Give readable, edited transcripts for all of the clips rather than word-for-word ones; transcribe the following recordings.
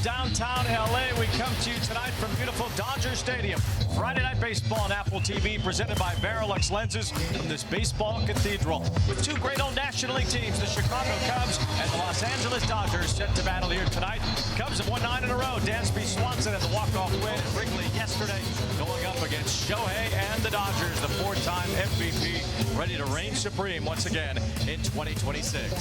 downtown LA. We come to you tonight from beautiful Dodger Stadium. Friday Night Baseball on Apple TV, presented by Verilux lenses from this baseball cathedral. With two great old National League teams, the Chicago Cubs and the Los Angeles Dodgers, set to battle here tonight. Cubs have won 9 in a row. Dansby Swanson had the walk-off win at Wrigley yesterday, going up against Shohei and the Dodgers, the 4-time MVP, ready to reign supreme once again in 2026.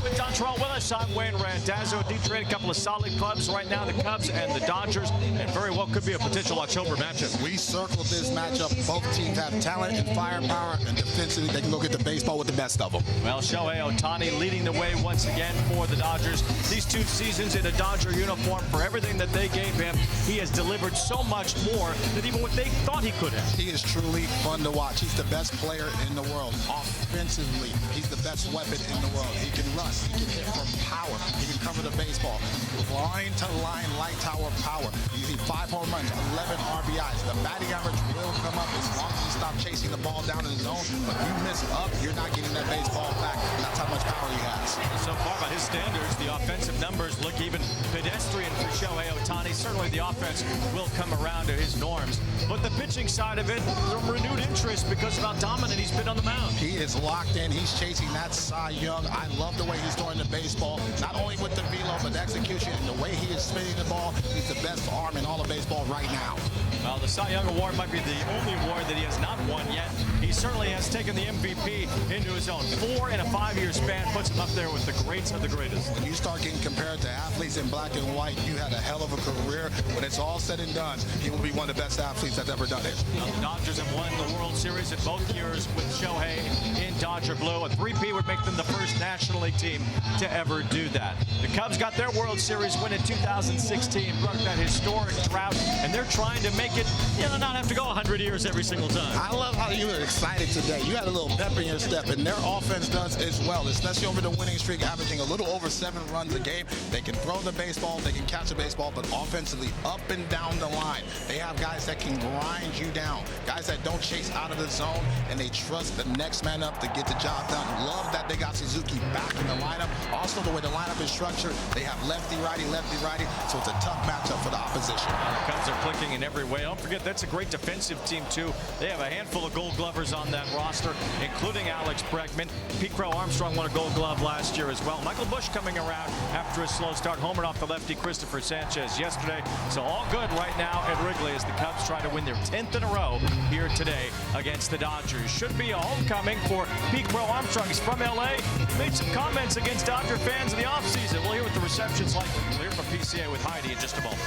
With Dontrell Willis, I'm Wayne Randazzo. Detroit, a couple of solid clubs right now, the Cubs and the Dodgers, and very well could be a potential October matchup. We circled this matchup. Both teams have talent and firepower, and defensively they can go get the baseball with the best of them. Well, Shohei Ohtani leading the way once again for the Dodgers. These 2 seasons in a Dodger uniform, for everything that they gave him, he has delivered so much more than even what they thought he could have. He is truly fun to watch. He's the best player in the world. Offensively, he's the best weapon in the world. He can run, he can hit from power, he can cover the baseball. Line to line, light tower power. You see 5 home runs, 11 RBIs. The batting average will come up as long as you stop chasing the ball down in the zone. But if you miss up, you're not getting that baseball back. That's how much power he has. So far, by his standards, the offensive numbers look even pedestrian for Shohei Ohtani. Certainly the offense will come around to his norms. But the pitching side of it, a renewed interest because of how dominant he's been on the mound. He is locked in. He's chasing that Cy Young. I love the way he's throwing the baseball, not only with the velo, but the execution and the way he is spinning the ball. He's the best arm in all of baseball right now. Well, the Cy Young Award might be the only award that he has not won yet. He certainly has taken the MVP into his own. 4 in a 5-year span puts him up there with the greats of the greatest. When you start getting compared to athletes in black and white, you had a hell of a career. When it's all said and done, he will be one of the best athletes that's ever done it. Now, the Dodgers have won the World Series in both years with Shohei in Dodger blue. A 3-peat would make them the first National League team to ever do that. The Cubs got their World Series win in 2016, broke that historic drought, and they're trying to make it, not have to go 100 years every single time. I love how you were excited today. You had a little pep in your step, and their offense does as well, especially over the winning streak, averaging a little over 7 runs a game. They can throw the baseball, they can catch the baseball, but offensively, up and down the line, they have guys that can grind you down, guys that don't chase out of the zone, and they trust the next man up to get the job done. Love that they got Suzuki back in the lineup. Also, the way the lineup is structured, they have lefty-righty, so it's a tough matchup for the opposition. The Cubs are clicking in every way. Don't forget, that's a great defensive team, too. They have a handful of Gold Glovers on that roster, including Alex Bregman. Pete Crow Armstrong won a Gold Glove last year as well. Michael Busch coming around after a slow start, homered off the lefty Christopher Sanchez yesterday. So all good right now at Wrigley as the Cubs try to win their 10th in a row here today against the Dodgers. Should be a homecoming for Pete Crow Armstrong. He's from LA. Made some comments against Dodger fans in the offseason. We'll hear what the reception's like. We'll hear from PCA with Heidi in just a moment.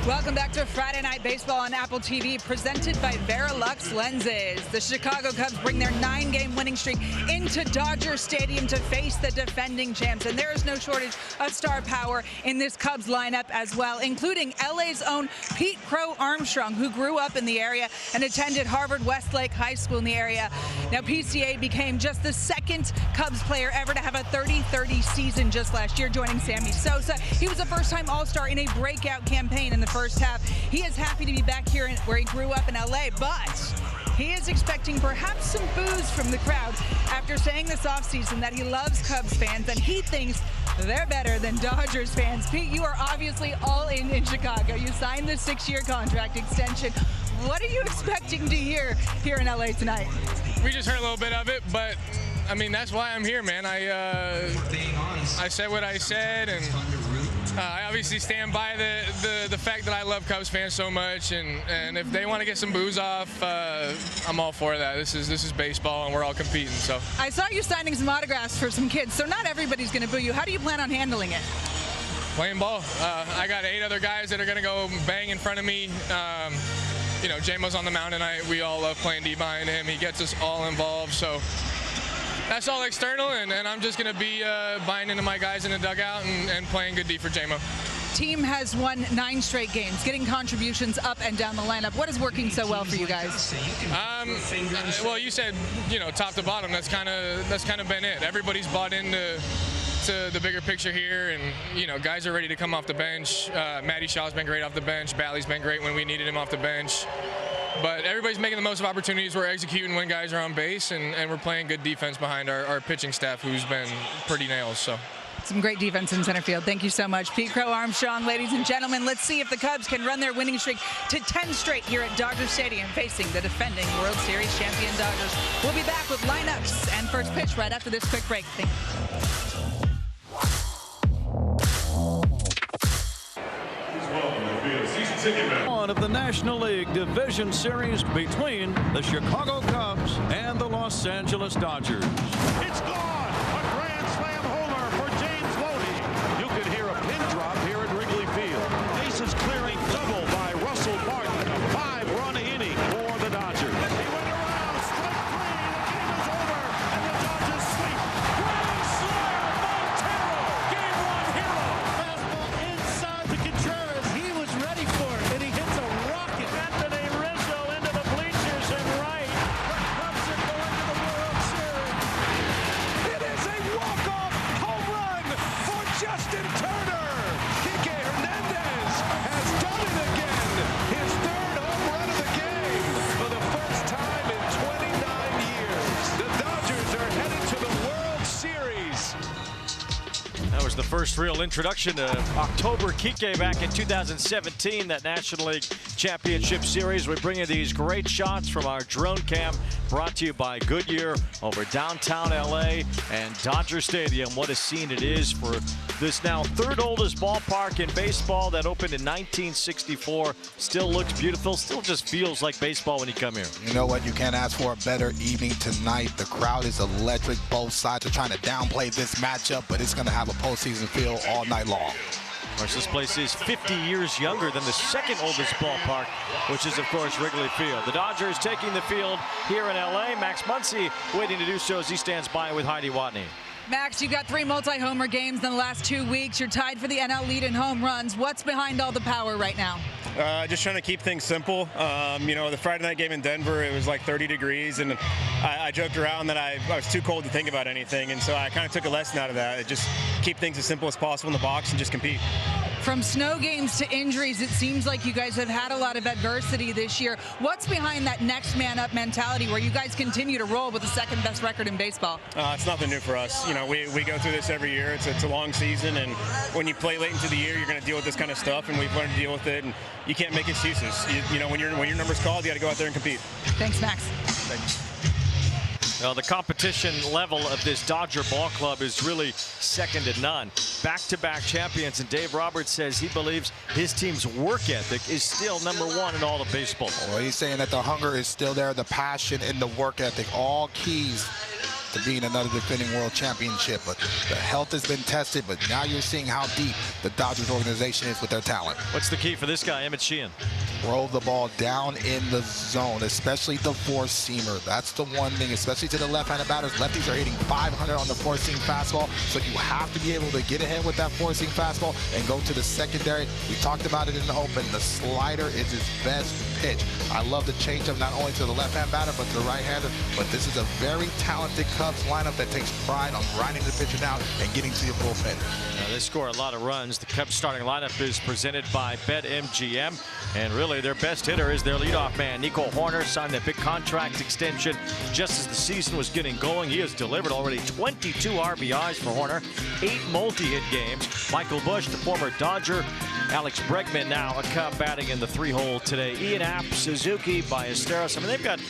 Welcome back to Friday Night Baseball on Apple TV, presented by Verilux lenses. The Chicago Cubs bring their 9-game winning streak into Dodger Stadium to face the defending champs. And there is no shortage of star power in this Cubs lineup as well, including LA's own Pete Crow Armstrong, who grew up in the area and attended Harvard Westlake High School in the area. Now, PCA became just the 2nd Cubs player ever to have a 30-30 season just last year, joining Sammy Sosa. He was a first-time All-Star in a breakout campaign in the first half. He is happy to be back here where he grew up in LA, but he is expecting perhaps some boos from the crowd after saying this offseason that he loves Cubs fans and he thinks they're better than Dodgers fans. Pete, you are obviously all in Chicago. You signed the 6-year contract extension. What are you expecting to hear here in LA tonight? We just heard a little bit of it, but I mean, that's why I'm here, man. I said what I said, and I obviously stand by the fact that I love Cubs fans so much, and if they want to get some boos off, I'm all for that. This is baseball, and we're all competing. So I saw you signing some autographs for some kids, so not everybody's going to boo you. How do you plan on handling it? Playing ball. I got 8 other guys that are going to go bang in front of me. You know, J-Mo's on the mound tonight. We all love playing D behind him. He gets us all involved, so that's all external, and I'm just going to be buying into my guys in the dugout and playing good D for J-Mo. Team has won 9 straight games, getting contributions up and down the lineup. What is working so well for you guys? Well, you said, you know, top to bottom. That's kind of been it. Everybody's bought into the bigger picture here, and you know, guys are ready to come off the bench. Matty Shaw's been great off the bench. Bally's been great when we needed him off the bench. But everybody's making the most of opportunities. We're executing when guys are on base, and we're playing good defense behind our pitching staff, who's been pretty nails. So. Some great defense in center field. Thank you so much, Pete Crow Armstrong. Ladies and gentlemen, let's see if the Cubs can run their winning streak to 10 straight here at Dodger Stadium, facing the defending World Series champion Dodgers. We'll be back with lineups and first pitch right after this quick break. Thank you. One of the National League Division Series between the Chicago Cubs and the Los Angeles Dodgers. It's gone! A grand slam homer for James Lodi. You could hear a pin drop here at Wrigley Field. Bases clearing double by Russell Martin. A 5-run inning for the Dodgers. He went around, strike 3, the game is over, and the Dodgers sweep. Grand slam, Montero, game 1 hero. Fastball inside to Contreras. He was ready for it, and he hits a rocket. Anthony Rizzo into the bleachers and right. Cubs are going to the World Series. It is a walk-off home run for Justin Turner. Kike Hernandez has done it again. His 3rd home run of the game for the first time in 29 years. The Dodgers are headed to the World Series. That was the first real introduction to October Kike back in 2017, that National League Championship Series. We bring you these great shots from our drone cam, brought to you by Goodyear over downtown LA and Dodger Stadium. What a scene it is for this now 3rd oldest ballpark in baseball that opened in 1964. Still looks beautiful, still just feels like baseball when you come here. You know what? You can't ask for a better evening tonight. The crowd is electric. Both sides are trying to downplay this matchup, but it's going to have a postseason feel all night long. Of course, this place is 50 years younger than the 2nd oldest ballpark, which is, of course, Wrigley Field. The Dodgers taking the field here in LA. Max Muncy waiting to do so as he stands by with Heidi Watney. Max, you got 3 multi-homer games in the last 2 weeks. You're tied for the NL lead in home runs. What's behind all the power right now? Just trying to keep things simple. You know, the Friday night game in Denver, it was like 30 degrees, and I joked around that I was too cold to think about anything, and so I kind of took a lesson out of that. Just keep things as simple as possible in the box and just compete. From snow games to injuries, it seems like you guys have had a lot of adversity this year. What's behind that next man up mentality where you guys continue to roll with the 2nd best record in baseball? It's nothing new for us. You know, we go through this every year. It's a long season, and when you play late into the year, you're going to deal with this kind of stuff, and we've learned to deal with it. And you can't make excuses. You know, when your number's called, you got to go out there and compete. Thanks, Max. Thanks. The competition level of this Dodger ball club is really second to none. Back-to-back champions, and Dave Roberts says he believes his team's work ethic is still #1 in all of baseball. Well, he's saying that the hunger is still there, the passion and the work ethic, all keys to being another defending world championship. But the health has been tested, but now you're seeing how deep the Dodgers organization is with their talent. What's the key for this guy, Emmett Sheehan? Throw the ball down in the zone, especially the four-seamer. That's the one thing, especially to the left-handed batters. Lefties are hitting 500 on the four-seam fastball, so you have to be able to get ahead with that four-seam fastball and go to the secondary. We talked about it in the open. The slider is his best pitch. I love the changeup not only to the left-hand batter, but to the right-hander. But this is a very talented Cubs lineup that takes pride on grinding the pitcher down and getting to your bullpen. They score a lot of runs. The Cubs starting lineup is presented by BetMGM. And really, their best hitter is their leadoff man, Nico Hoerner, signed that big contract extension just as the season was getting going. He has delivered already 22 RBIs for Hoerner, 8 multi-hit games. Michael Busch, the former Dodger. Alex Bregman now a Cub batting in the 3-hole today. Ian Happ, Suzuki, Ballesteros. I mean, they've got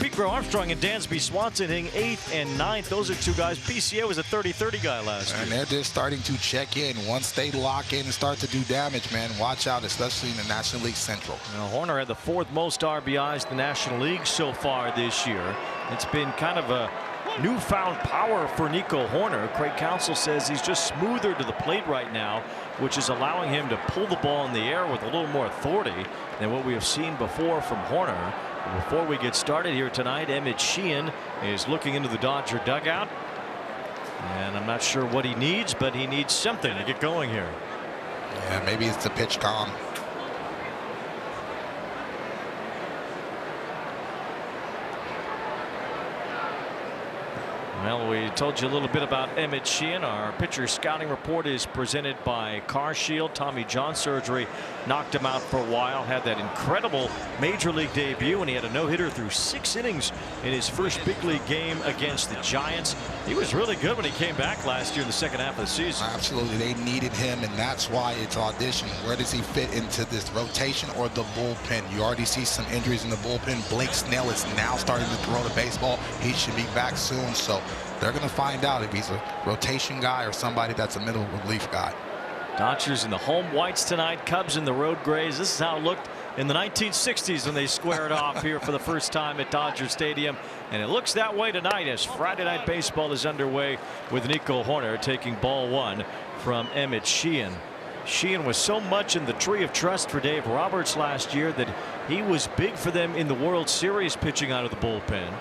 Pete Armstrong and Dansby Swanson hitting 8th and 9th. Those are 2 guys. PCA was a 30-30 guy last year. And they're just starting to check in. Once they lock in and start to do damage, man, watch out, especially in the National League Central. Now, Hoerner had the 4th most RBIs in the National League so far this year. It's been kind of a newfound power for Nico Hoerner. Craig Counsell says he's just smoother to the plate right now, which is allowing him to pull the ball in the air with a little more authority than what we have seen before from Hoerner. Before we get started here tonight, Emmett Sheehan is looking into the Dodger dugout. And I'm not sure what he needs, but he needs something to get going here. Yeah, maybe it's the pitch calm. Well, we told you a little bit about Emmett Sheehan. Our pitcher scouting report is presented by CarShield. Tommy John surgery knocked him out for a while. Had that incredible major league debut, and he had a no-hitter through 6 innings in his first big league game against the Giants. He was really good when he came back last year in the second half of the season. Absolutely, they needed him, and that's why it's audition. Where does he fit into this rotation or the bullpen? You already see some injuries in the bullpen. Blake Snell is now starting to throw the baseball. He should be back soon, so they're going to find out if he's a rotation guy or somebody that's a middle relief guy. Dodgers in the home whites tonight, Cubs in the road grays. This is how it looked in the 1960s when they squared off here for the first time at Dodger Stadium. And it looks that way tonight as Friday Night Baseball is underway with Nico Hoerner taking ball 1 from Emmett Sheehan. Sheehan was so much in the tree of trust for Dave Roberts last year that he was big for them in the World Series pitching out of the bullpen.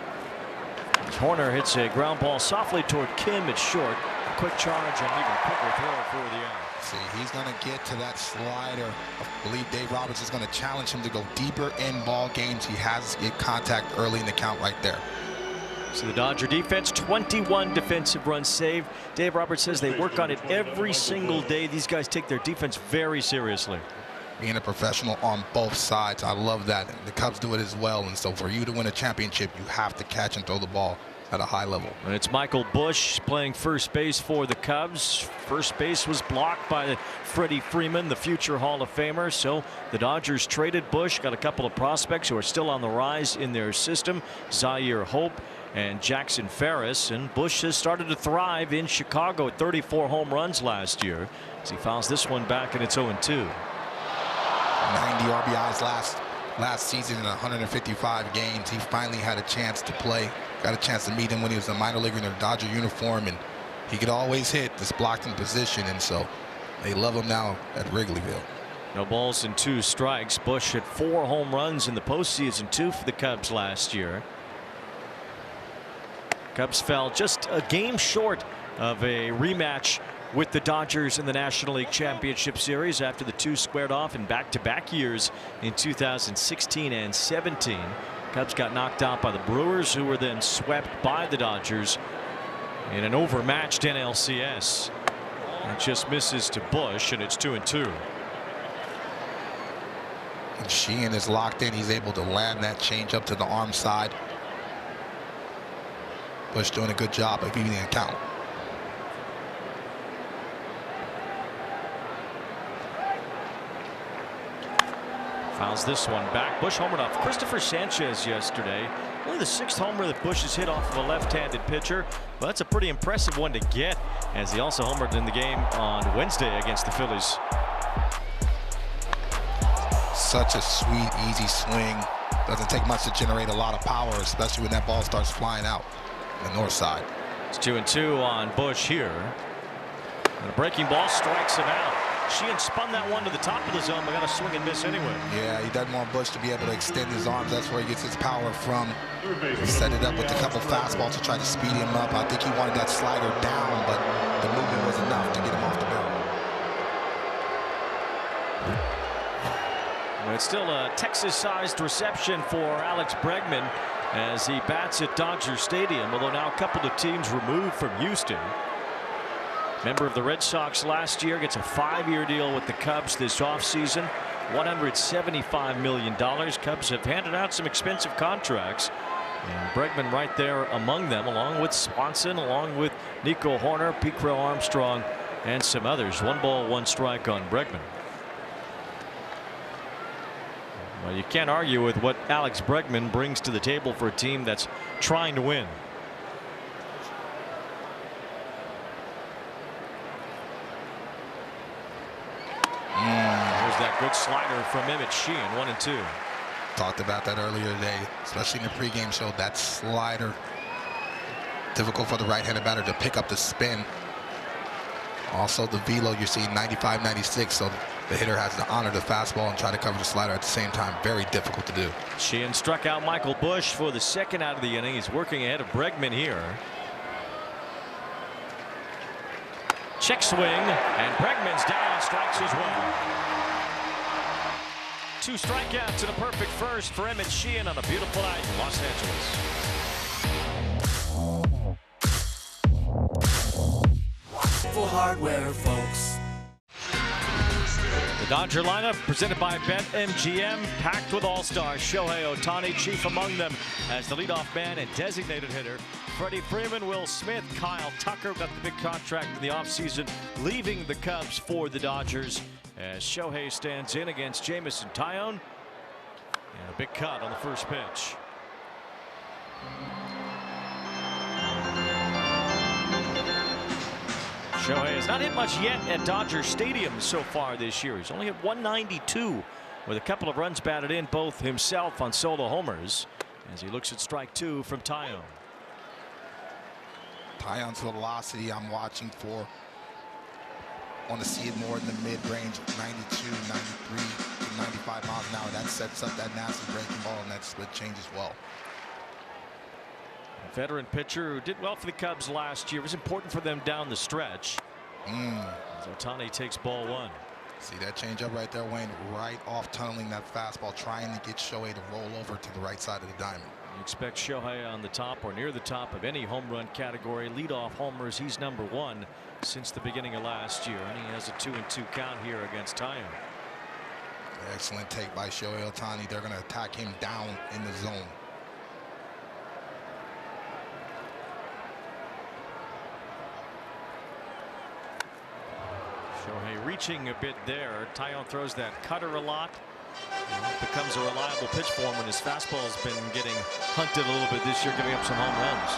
Hoerner hits a ground ball softly toward Kim at short. A quick charge and even quicker throw for the out. See, he's going to get to that slider. I believe Dave Roberts is going to challenge him to go deeper in ball games. He has to get contact early in the count right there. So the Dodger defense, 21 defensive runs saved. Dave Roberts says they work on it every single day. These guys take their defense very seriously. Being a professional on both sides, I love that. And the Cubs do it as well. And so for you to win a championship, you have to catch and throw the ball at a high level. And it's Michael Busch playing first base for the Cubs. First base was blocked by Freddie Freeman, the future Hall of Famer. So the Dodgers traded Busch, got a couple of prospects who are still on the rise in their system. Zaire Hope and Jackson Ferris. And Busch has started to thrive in Chicago at 34 home runs last year as he fouls this one back, and it's 0-2. 90 RBIs last season in 155 games. He finally had a chance to play. Got a chance to meet him when he was a minor leaguer in a Dodger uniform, and he could always hit this blocked in position, and so they love him now at Wrigleyville. No balls and 2 strikes. Busch hit 4 home runs in the postseason, 2 for the Cubs last year. Cubs fell just a game short of a rematch with the Dodgers in the National League Championship Series after the 2 squared off in back-to-back years in 2016 and 17. Cubs got knocked out by the Brewers, who were then swept by the Dodgers in an overmatched NLCS. It just misses to Busch, and it's 2-2. And Sheehan is locked in. He's able to land that change up to the arm side. Busch doing a good job of beating the count. Fouls this one back. Busch homered off Christopher Sanchez yesterday. Only the 6th homer that Busch has hit off of a left-handed pitcher. But that's a pretty impressive one to get, as he also homered in the game on Wednesday against the Phillies. Such a sweet, easy swing. Doesn't take much to generate a lot of power, especially when that ball starts flying out the north side. It's 2-2 on Busch here. And a breaking ball strikes him out. Sheehan spun that one to the top of the zone, but got a swing and miss anyway. Yeah, he doesn't want Busch to be able to extend his arms. That's where he gets his power from. He set it up with a couple fastballs to try to speed him up. I think he wanted that slider down, but the movement was enough to get him off the barrel. Well, it's still a Texas-sized reception for Alex Bregman as he bats at Dodger Stadium, although now a couple of teams removed from Houston. Member of the Red Sox last year, gets a 5-year deal with the Cubs this offseason. $175 million. Cubs have handed out some expensive contracts, and Bregman right there among them, along with Swanson, along with Nico Horner, Pete Armstrong, and some others. 1 ball, 1 strike on Bregman. Well, you can't argue with what Alex Bregman brings to the table for a team that's trying to win. There's that good slider from Emmett Sheehan, 1-2. Talked about that earlier today, especially in the pregame show. That slider, difficult for the right-handed batter to pick up the spin. Also, the velo, you're seeing 95, 96, so the hitter has to honor the fastball and try to cover the slider at the same time. Very difficult to do. Sheehan struck out Michael Busch for the 2nd out of the inning. He's working ahead of Bregman here. Check swing, and Bregman's down on strikes as well. 2 strikeouts and a perfect first for Emmett Sheehan on a beautiful night in Los Angeles. For hardware folks. The Dodger lineup presented by BetMGM, packed with all-stars. Shohei Ohtani, chief among them, as the leadoff man and designated hitter. Freddie Freeman, Will Smith, Kyle Tucker got the big contract in the offseason, leaving the Cubs for the Dodgers as Shohei stands in against Jameson Taillon. And a big cut on the first pitch. Shohei has not hit much yet at Dodger Stadium so far this year. He's only hit 192 with a couple of runs batted in, both himself on solo homers, as he looks at strike 2 from Taillon. Taillon's velocity I'm watching for. Want to see it more in the mid-range, 92, 93, 95 miles an hour. That sets up that nasty breaking ball and that split change as well. A veteran pitcher who did well for the Cubs last year. It was important for them down the stretch. As Ohtani takes ball 1. See that changeup right there, Wayne, right off tunneling that fastball, trying to get Shohei to roll over to the right side of the diamond. You expect Shohei on the top or near the top of any home run category. Leadoff homers, he's number 1 since the beginning of last year, and he has a 2-2 count here against Taillon. Excellent take by Shohei Ohtani. They're going to attack him down in the zone. Shohei reaching a bit there. Taillon throws that cutter a lot. It becomes a reliable pitch for him when his fastball has been getting hunted a little bit this year, giving up some home runs.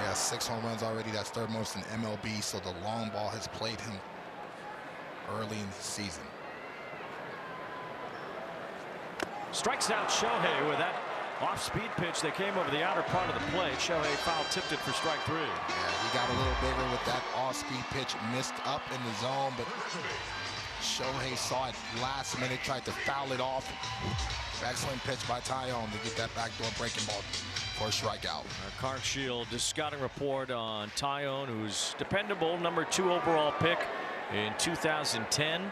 Yeah, 6 home runs already. That's 3rd most in MLB, so the long ball has played him early in the season. Strikes out Shohei with that off-speed pitch that came over the outer part of the plate. Shohei foul tipped it for strike 3. Yeah, he got a little bigger with that off-speed pitch, missed up in the zone, but Shohei saw it last minute, tried to foul it off. Excellent pitch by Taillon to get that backdoor breaking ball for a strikeout. Our Clark Shield scouting report on Taillon, who's dependable, number 2 overall pick in 2010.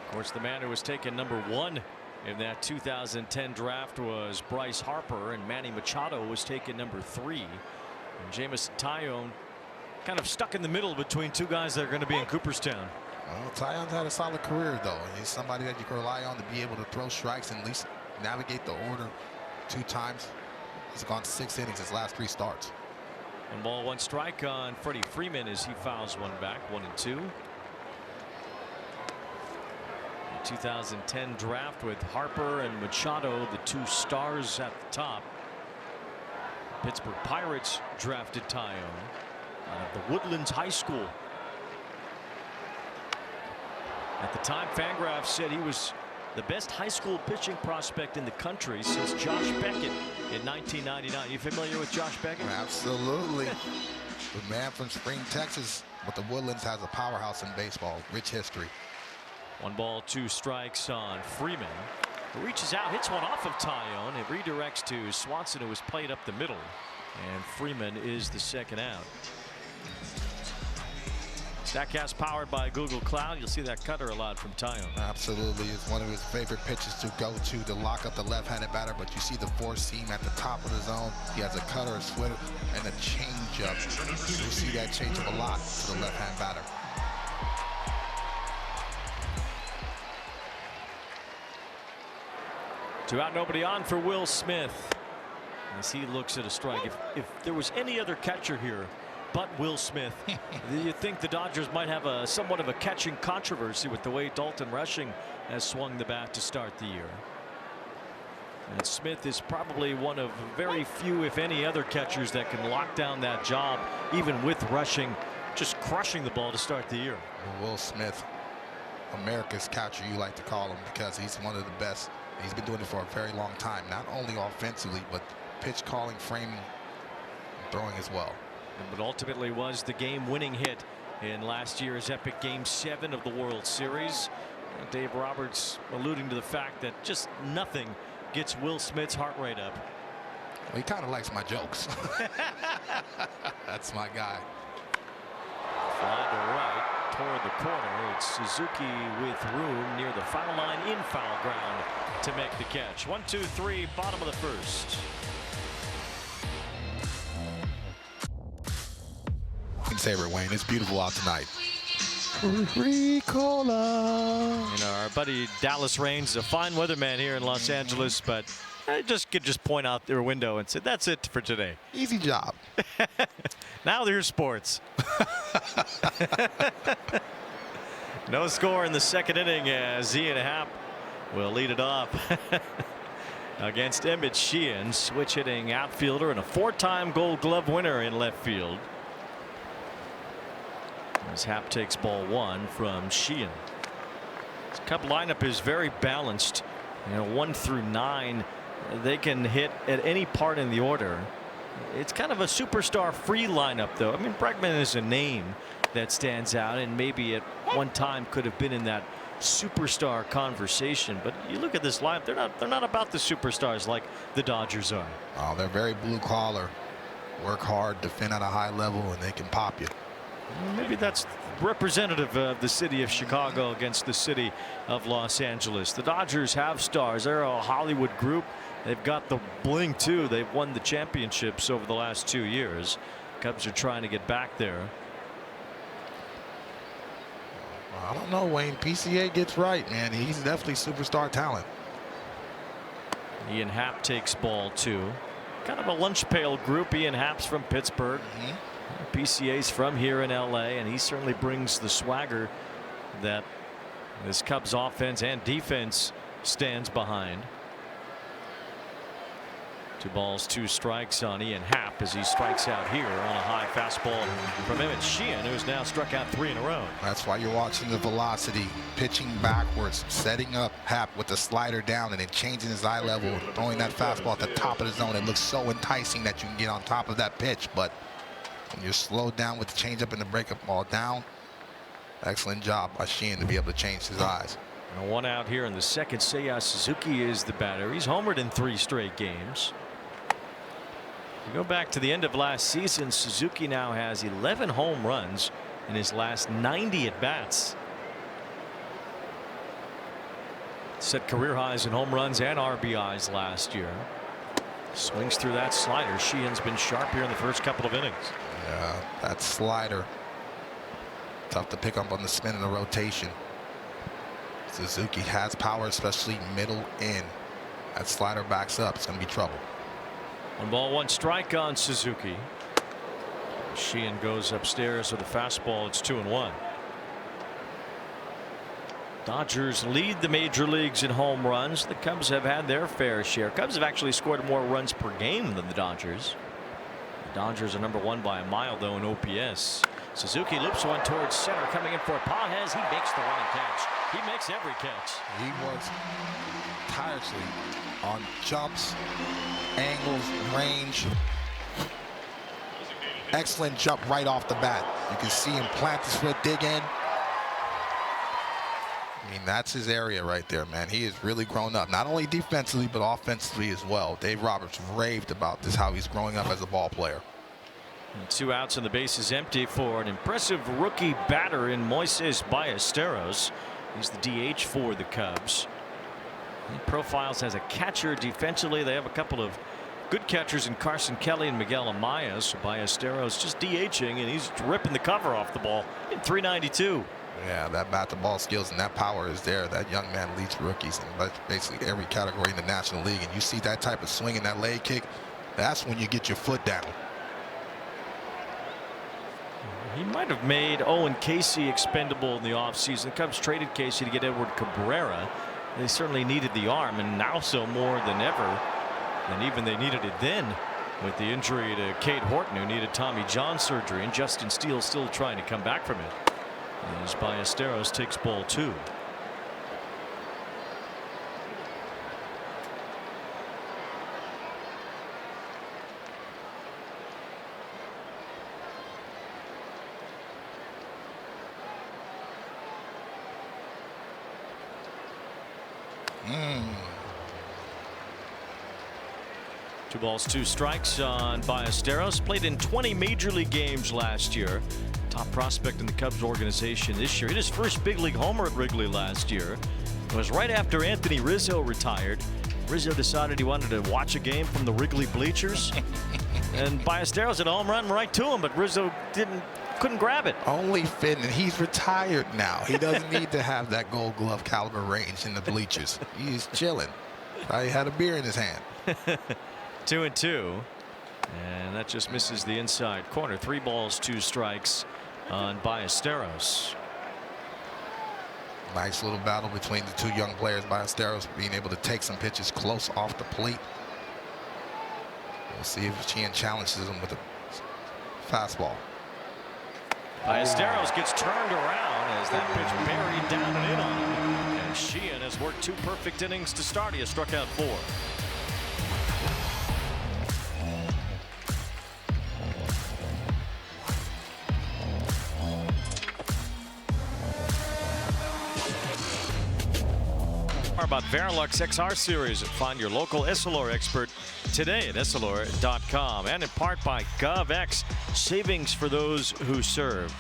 Of course, the man who was taken number 1 in that 2010 draft was Bryce Harper, and Manny Machado was taken number 3. And Jameson Taillon kind of stuck in the middle between 2 guys that are going to be in Cooperstown. Well, Taillon's had a solid career, though. He's somebody that you can rely on to be able to throw strikes and at least navigate the order 2 times. He's gone 6 innings his last 3 starts. 1 ball, 1 strike on Freddie Freeman as he fouls one back, 1-2. 2010 draft with Harper and Machado, the 2 stars at the top. Pittsburgh Pirates drafted Taillon out of the Woodlands High School. At the time, Fangraphs said he was the best high school pitching prospect in the country since Josh Beckett in 1999. You familiar with Josh Beckett? Absolutely. The man from Spring, Texas, but the Woodlands has a powerhouse in baseball. Rich history. 1 ball, 2 strikes on Freeman, who reaches out, hits one off of Taillon. It redirects to Swanson, who was played up the middle, and Freeman is the 2nd out. Statcast powered by Google Cloud. You'll see that cutter a lot from Taillon. Absolutely. It's one of his favorite pitches to go to lock up the left-handed batter, but you see the 4-seam at the top of the zone. He has a cutter, a splitter, and a changeup. You see that changeup a lot to the left-hand batter. Two out, nobody on for Will Smith as he looks at a strike. If there was any other catcher here but Will Smith, you think the Dodgers might have somewhat of a catching controversy with the way Dalton Rushing has swung the bat to start the year. And Smith is probably one of very few, if any, other catchers that can lock down that job, even with Rushing just crushing the ball to start the year. Will Smith, America's catcher, you like to call him, because he's one of the best. He's been doing it for a very long time, not only offensively, but pitch calling, framing, and throwing as well. But ultimately was the game-winning hit in last year's epic Game 7 of the World Series. Dave Roberts alluding to the fact that just nothing gets Will Smith's heart rate up. Well, he kind of likes my jokes. That's my guy. Fly to right toward the corner. It's Suzuki with room near the foul line in foul ground to make the catch. 1-2-3, bottom of the first. Saber, Wayne, it's beautiful out tonight. Ricola. You know, our buddy Dallas Raines is a fine weatherman here in Los Angeles, but I could just point out their window and say that's it for today. Easy job. Now there's sports. No score in the second inning as Ian Happ will lead it off against Emmett Sheehan, switch hitting outfielder and a 4-time Gold Glove winner in left field. As Happ takes ball 1 from Sheehan. This Cub lineup is very balanced. You know, 1 through 9, they can hit at any part in the order. It's kind of a superstar free lineup, though. I mean, Bregman is a name that stands out and maybe at one time could have been in that superstar conversation. But you look at this lineup, they're not about the superstars like the Dodgers are. Oh, they're very blue collar, work hard, defend at a high level, and they can pop you. Maybe that's representative of the city of Chicago against the city of Los Angeles. The Dodgers have stars. They're a Hollywood group. They've got the bling too. They've won the championships over the last 2 years. Cubs are trying to get back there. I don't know, Wayne. PCA gets right, man. He's definitely superstar talent. Ian Happ takes ball 2. Kind of a lunch pail group. Ian Happ's from Pittsburgh. PCA's from here in LA, and he certainly brings the swagger that this Cubs offense and defense stands behind. 2 balls, 2 strikes on Ian Happ as he strikes out here on a high fastball from Emmett Sheehan, who's now struck out 3 in a row. That's why you're watching the velocity, pitching backwards, setting up Happ with the slider down and then changing his eye level and throwing that fastball at the top of the zone. It looks so enticing that you can get on top of that pitch, but when you're slowed down with the changeup and the breakup ball down, excellent job by Sheehan to be able to change his eyes. And 1 out here in the second. Seiya Suzuki is the batter. He's homered in 3 straight games. You go back to the end of last season, Suzuki now has 11 home runs in his last 90 at bats. Set career highs in home runs and RBIs last year. Swings through that slider. Sheehan's been sharp here in the first couple of innings. Yeah, that slider, tough to pick up on the spin and the rotation. Suzuki has power, especially middle in. That slider backs up, it's going to be trouble. 1 ball, 1 strike on Suzuki. Sheehan goes upstairs with a fastball. It's 2-1. Dodgers lead the major leagues in home runs. The Cubs have had their fair share. Cubs have actually scored more runs per game than the Dodgers. The Dodgers are number 1 by a mile, though, in OPS. Suzuki loops one towards center, coming in for Pages. He makes the running catch. He makes every catch. He works tirelessly on jumps, angles, range. Excellent jump right off the bat. You can see him plant his foot, dig in. I mean, that's his area right there, man. He has really grown up, not only defensively, but offensively as well. Dave Roberts raved about this, how he's growing up as a ball player. And 2 outs and the base is empty for an impressive rookie batter in Moises Ballesteros. He's the DH for the Cubs. He profiles as a catcher defensively. They have a couple of good catchers in Carson Kelly and Miguel Amaya. So Ballesteros just DHing, and he's ripping the cover off the ball in .392. Yeah, that bat-to-ball skills and that power is there. That young man leads rookies in basically every category in the National League. And you see that type of swing and that leg kick, that's when you get your foot down. He might have made Owen Casey expendable in the offseason. The Cubs traded Casey to get Edward Cabrera. They certainly needed the arm, and now so more than ever. And even they needed it then with the injury to Cade Horton, who needed Tommy John surgery, and Justin Steele still trying to come back from it. As Ballesteros takes ball 2. Two balls, 2 strikes on Ballesteros. Played in 20 major league games last year. Top prospect in the Cubs organization this year. Hit his first big league homer at Wrigley last year. It was right after Anthony Rizzo retired. Rizzo decided he wanted to watch a game from the Wrigley bleachers. And Ballesteros hit a home run right to him, but Rizzo couldn't grab it. Only fitting, and he's retired now. He doesn't need to have that Gold Glove caliber range in the bleachers. He's chilling. Probably had a beer in his hand. 2-2, and that just misses the inside corner. 3 balls, 2 strikes on Ballesteros. Nice little battle between the 2 young players. Ballesteros being able to take some pitches close off the plate. We'll see if Sheehan challenges him with a fastball. Ballesteros gets turned around as that pitch buried down and in on him. And Sheehan has worked 2 perfect innings to start. He has struck out 4. About Verilux XR series, and find your local Essilor expert today at Essilor.com, and in part by GovX, savings for those who serve.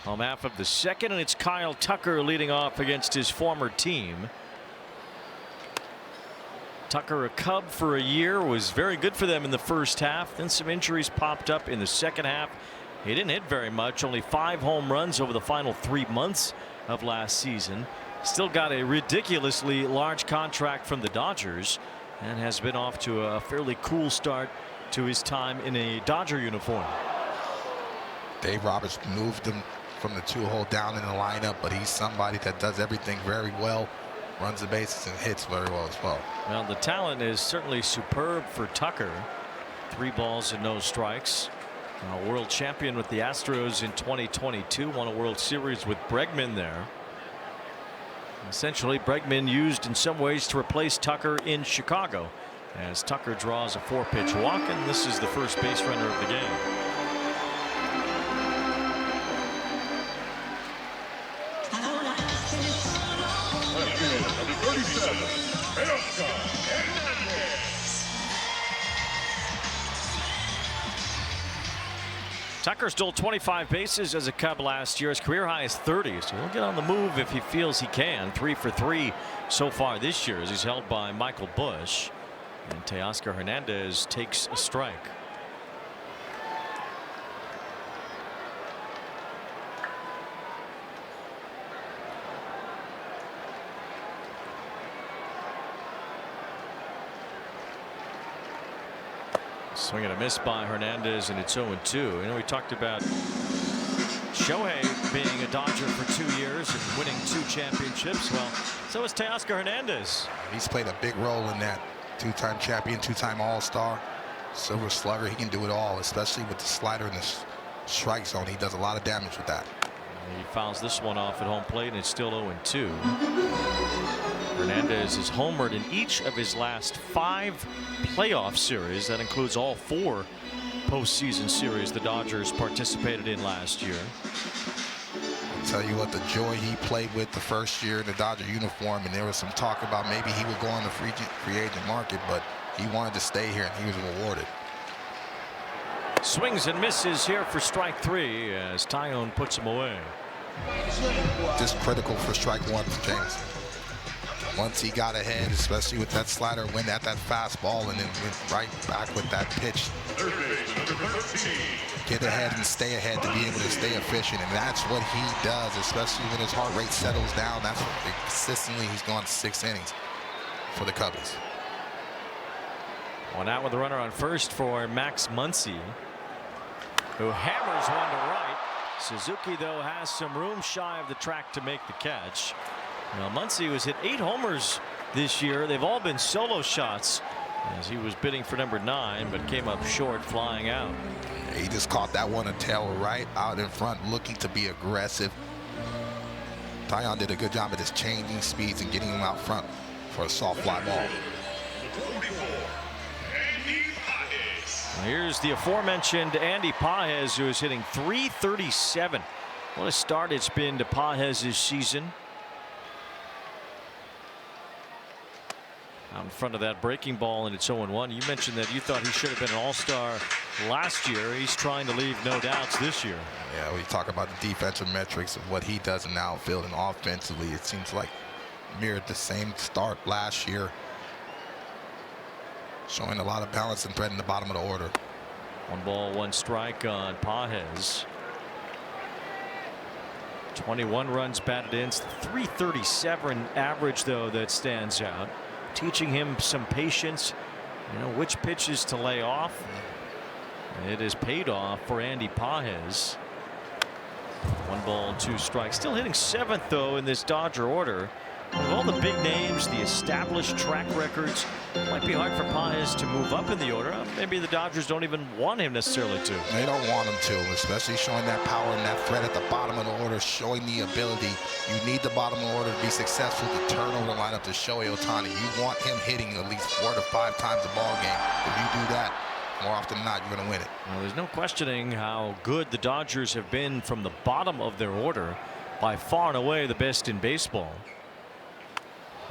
Home half of the second, and it's Kyle Tucker leading off against his former team. Tucker, a Cub for a year, was very good for them in the first half. Then some injuries popped up in the second half. He didn't hit very much, only 5 home runs over the final 3 months of last season. Still got a ridiculously large contract from the Dodgers, and has been off to a fairly cool start to his time in a Dodger uniform. Dave Roberts moved him from the 2-hole down in the lineup, but he's somebody that does everything very well, runs the bases and hits very well as well. Well, the talent is certainly superb for Tucker. 3 balls and no strikes. A world champion with the Astros in 2022, won a World Series with Bregman there. Essentially, Bregman used in some ways to replace Tucker in Chicago, as Tucker draws a 4-pitch walk, and this is the first base runner of the game. Tucker stole 25 bases as a Cub last year. His career high is 30, so he'll get on the move if he feels he can. 3 for 3 so far this year as he's held by Michael Busch. And Teoscar Hernandez takes a strike. Swing and a miss by Hernandez, and it's 0-2. You know, we talked about Shohei being a Dodger for 2 years and winning 2 championships. Well, so is Teoscar Hernandez. He's played a big role in that. 2-time champion, 2-time All-Star, Silver Slugger. He can do it all, especially with the slider in the strike zone. He does a lot of damage with that. He fouls this one off at home plate, and it's still 0-2. Hernandez has homered in each of his last 5 playoff series. That includes all 4 postseason series the Dodgers participated in last year. I'll tell you what, the joy he played with the first year in the Dodger uniform, and there was some talk about maybe he would go on the free agent market, but he wanted to stay here, and he was rewarded. Swings and misses here for strike 3 as Tyone puts him away. Just critical for strike 1 for James. Once he got ahead, especially with that slider, went at that fastball and then went right back with that pitch. Third base, number 13, get ahead and stay ahead to be able to stay efficient, and that's what he does, especially when his heart rate settles down. That's what consistently he's gone 6 innings for the Cubbies. One out with the runner on first for Max Muncy, who hammers one to right. Suzuki, though, has some room shy of the track to make the catch. Now, Muncy was hit 8 homers this year. They've all been solo shots, as he was bidding for number 9, but came up short, flying out. He just caught that one a tail right out in front, looking to be aggressive. Taillon did a good job of just changing speeds and getting him out front for a soft fly ball. Here's the aforementioned Andy Pages, who is hitting .337. What a start it's been to Pages this season. Out in front of that breaking ball, and it's 0-1. You mentioned that you thought he should have been an all-star last year. He's trying to leave no doubts this year. Yeah, we talk about the defensive metrics of what he does in the outfield, and offensively, it seems like mirrored the same start last year. Showing a lot of balance and threat in the bottom of the order. 1 ball, 1 strike on Pages. 21 runs batted in. It's the .337 average, though, that stands out. Teaching him some patience, you know, which pitches to lay off. It has paid off for Andy Pages. 1 ball, 2 strikes. Still hitting 7th, though, in this Dodger order. With all the big names, the established track records, it might be hard for Pages to move up in the order. Maybe the Dodgers don't even want him necessarily to. They don't want him to, especially showing that power and that threat at the bottom of the order, showing the ability. You need the bottom of the order to be successful to turn over the lineup to Shohei Ohtani. You want him hitting at least 4 to 5 times a ball game. If you do that, more often than not, you're going to win it. Well, there's no questioning how good the Dodgers have been from the bottom of their order. By far and away the best in baseball.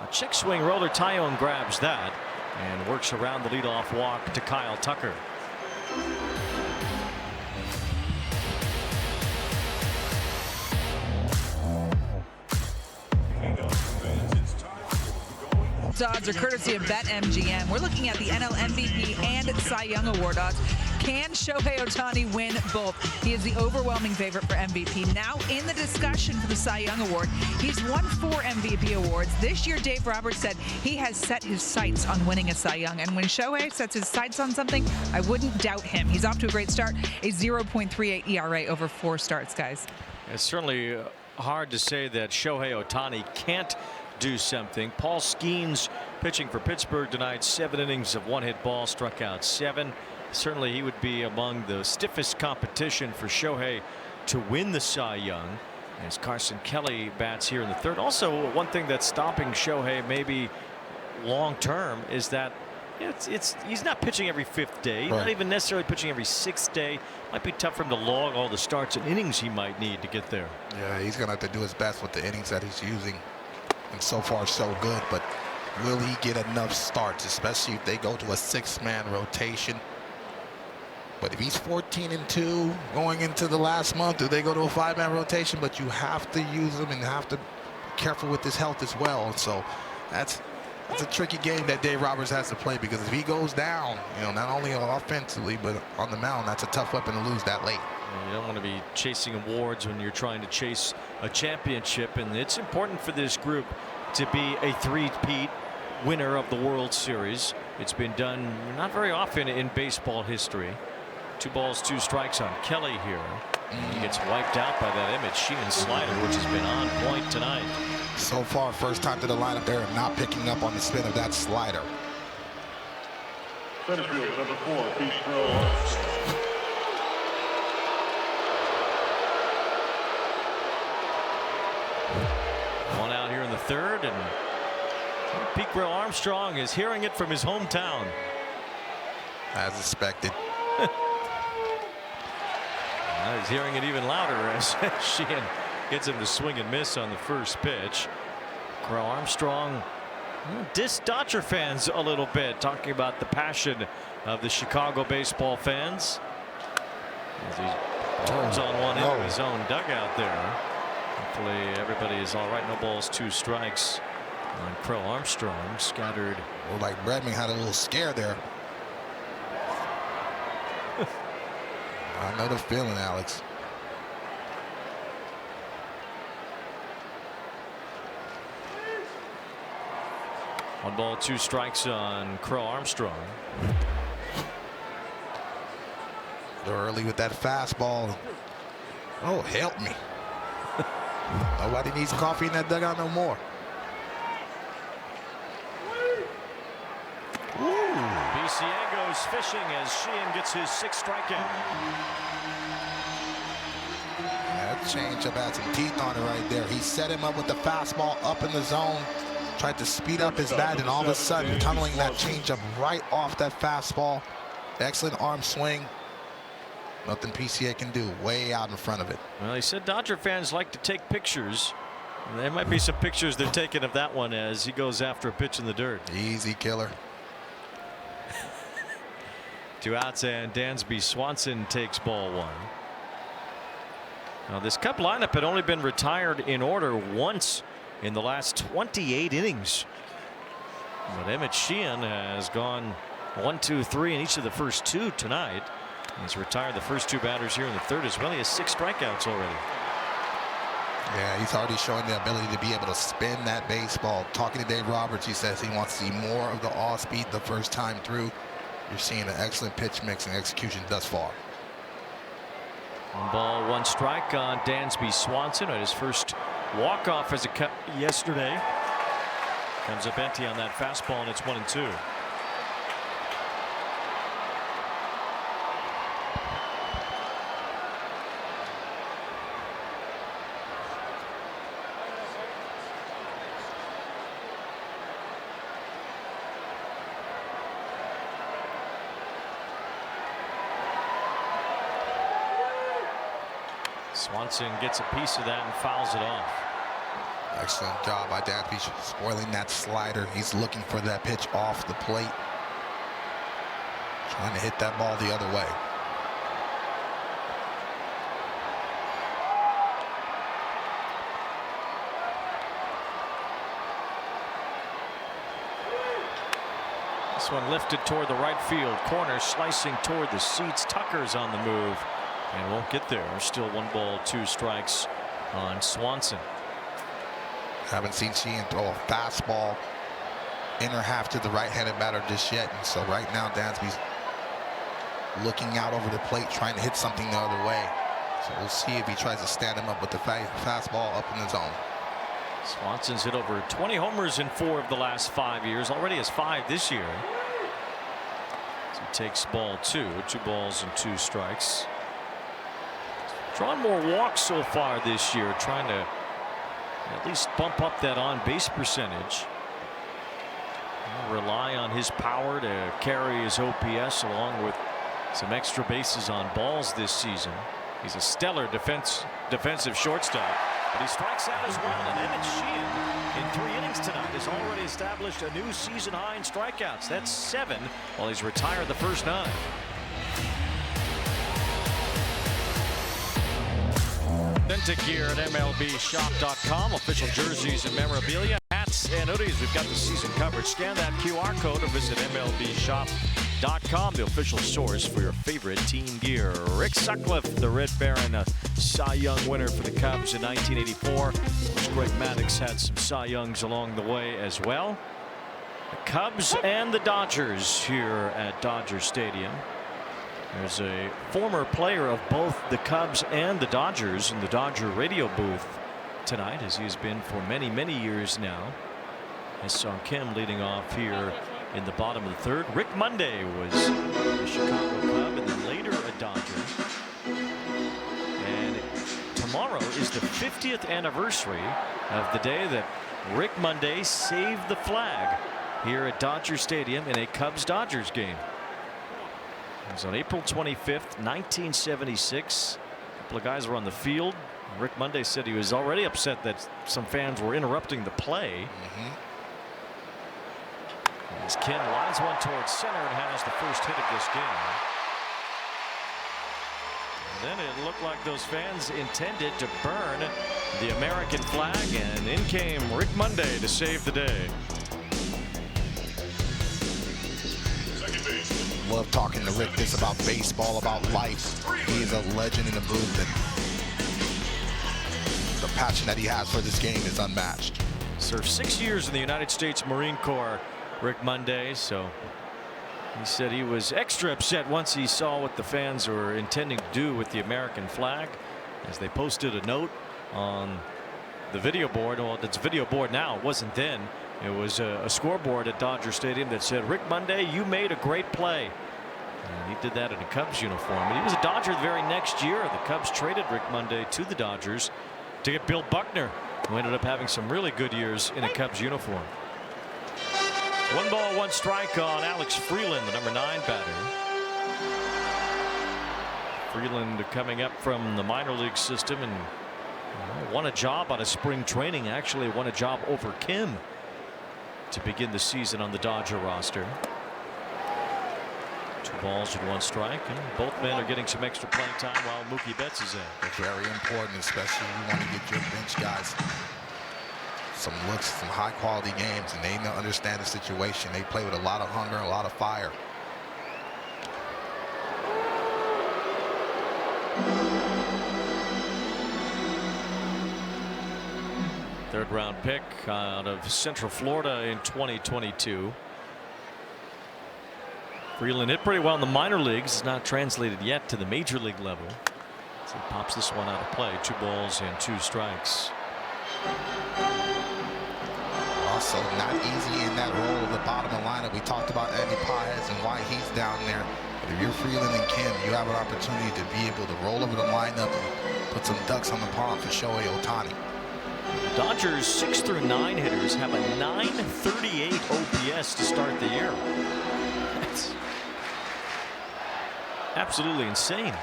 A check swing roller. Taillon grabs that and works around the leadoff walk to Kyle Tucker. Odds are courtesy of BetMGM. We're looking at the NL MVP and Cy Young Award odds. Can Shohei Ohtani win both? He is the overwhelming favorite for MVP. Now in the discussion for the Cy Young Award, he's won 4 MVP awards. This year, Dave Roberts said he has set his sights on winning a Cy Young. And when Shohei sets his sights on something, I wouldn't doubt him. He's off to a great start, a 0.38 ERA over 4 starts, guys. It's certainly hard to say that Shohei Ohtani can't do something. Paul Skeens pitching for Pittsburgh tonight, 7 innings of 1-hit ball, struck out 7. Certainly he would be among the stiffest competition for Shohei to win the Cy Young, as Carson Kelly bats here in the 3rd. Also, one thing that's stopping Shohei maybe long term is that he's not pitching every 5th day, not even necessarily pitching every 6th day. Might be tough for him to log all the starts and innings he might need to get there. Yeah, he's going to have to do his best with the innings that he's using. And so far so good, but will he get enough starts, especially if they go to a 6-man rotation? But if he's 14-2 going into the last month, do they go to a 5-man rotation? But you have to use him and have to be careful with his health as well. So that's a tricky game that Dave Roberts has to play, because if he goes down, you know, not only offensively but on the mound, that's a tough weapon to lose that late. You don't want to be chasing awards when you're trying to chase a championship, and it's important for this group to be a 3-peat winner of the World Series. It's been done not very often in baseball history. 2 balls, 2 strikes on Kelly here. He gets wiped out by that Emmett Sheehan slider, which has been on point tonight. So far, first time to the lineup there, and not picking up on the spin of that slider. Center field, number 4, Pete Crow. One out here in the 3rd, and Pete Grill Armstrong is hearing it from his hometown. As expected. He's hearing it even louder as Sheehan gets him to swing and miss on the first pitch. Grill Armstrong dissed Dodger fans a little bit, talking about the passion of the Chicago baseball fans as he turns on one into his own dugout there. Hopefully everybody is all right. No balls, 2 strikes on Crow Armstrong. Scattered. Well, like Bradman had a little scare there. I know the feeling, Alex. One ball, 2 strikes on Crow Armstrong. They're early with that fastball. Oh, help me. Nobody needs coffee in that dugout no more. BCA goes fishing as Sheehan gets his 6th strikeout. That changeup had some teeth on it right there. He set him up with the fastball up in the zone, tried to speed up his bat, and all of a sudden tunneling that changeup right off that fastball. Excellent arm swing. Nothing PCA can do, way out in front of it. Well, he said Dodger fans like to take pictures. There might be some pictures they're taking of that one as he goes after a pitch in the dirt. Easy killer. 2 outs, and Dansby Swanson takes ball 1. Now, this Cub lineup had only been retired in order once in the last 28 innings. But Emmett Sheehan has gone 1, 2, 3 in each of the first 2 tonight. He's retired the first 2 batters here in the 3rd as well. He has 6 strikeouts already. Yeah, he's already showing the ability to be able to spin that baseball. Talking to Dave Roberts, he says he wants to see more of the off speed the first time through. You're seeing an excellent pitch mix and execution thus far. 1 ball, 1 strike on Dansby Swanson at his first walk-off as a Cub yesterday. Comes up empty on that fastball, and it's 1-2. Swanson gets a piece of that and fouls it off. Excellent job by Dansby spoiling that slider. He's looking for that pitch off the plate. Trying to hit that ball the other way. This one lifted toward the right field corner, slicing toward the seats. Tucker's on the move and won't get there. Still 1 ball, 2 strikes on Swanson. Haven't seen Sheehan throw a fastball inner half to the right-handed batter just yet. And so right now Dansby's looking out over the plate, trying to hit something the other way. So we'll see if he tries to stand him up with the fastball up in the zone. Swanson's hit over 20 homers in 4 of the last 5 years. Already has 5 this year. So he takes ball 2. 2 balls and 2 strikes. Drawn more walks so far this year, trying to at least bump up that on-base percentage. He'll rely on his power to carry his OPS along with some extra bases on balls this season. He's a stellar defensive shortstop, but he strikes out as well. And Emmett Sheehan, in 3 innings tonight, has already established a new season high in strikeouts. That's 7, while he's retired the first 9. Authentic gear at MLBshop.com. Official jerseys and memorabilia, hats and hoodies. We've got the season coverage. Scan that QR code or visit MLBshop.com, the official source for your favorite team gear. Rick Sutcliffe, the Red Baron, a Cy Young winner for the Cubs in 1984. Of course, Greg Maddux had some Cy Youngs along the way as well. The Cubs and the Dodgers here at Dodger Stadium. There's a former player of both the Cubs and the Dodgers in the Dodger radio booth tonight, as he's been for many, many years now. As Sung Kim leading off here in the bottom of the 3rd. Rick Monday was a Chicago Cub and then later a Dodger. And tomorrow is the 50th anniversary of the day that Rick Monday saved the flag here at Dodger Stadium in a Cubs-Dodgers game. It was on April 25th, 1976. A couple of guys were on the field. Rick Monday said he was already upset that some fans were interrupting the play. As Ken lines one towards center and has the first hit of this game. And then it looked like those fans intended to burn the American flag, and in came Rick Monday to save the day. love talking to Rick this about baseball, about life. He is a legend in the booth, and the passion that he has for this game is unmatched. Served 6 years in the United States Marine Corps, Rick Monday, so he said he was extra upset once he saw what the fans were intending to do with the American flag, as they posted a note on the video board. Well, it's video board now. It wasn't then. It was a scoreboard at Dodger Stadium that said, "Rick Monday, you made a great play." And he did that in a Cubs uniform. And he was a Dodger the very next year. The Cubs traded Rick Monday to the Dodgers to get Bill Buckner, who ended up having some really good years in a Cubs uniform. 1 ball, 1 strike on Alex Freeland, the number 9 batter. Freeland coming up from the minor league system and won a job out of spring training. Actually won a job over Kim to begin the season on the Dodger roster. 2 balls and 1 strike, and both men are getting some extra playing time while Mookie Betts is in. Very important, especially when you want to get your bench guys some looks, some high quality games, and they understand the situation. They play with a lot of hunger, a lot of fire. Third round pick out of Central Florida in 2022. Freeland hit pretty well in the minor leagues. It's not translated yet to the major league level. So he pops this one out of play. 2 balls and 2 strikes. Also not easy in that role of the bottom of the lineup. We talked about Eddie Paez and why he's down there. But if you're Freeland and Kim, you have an opportunity to be able to roll over the lineup and put some ducks on the pond for Shohei Ohtani. Dodgers 6 through 9 hitters have a .938 OPS to start the year. That's absolutely insane.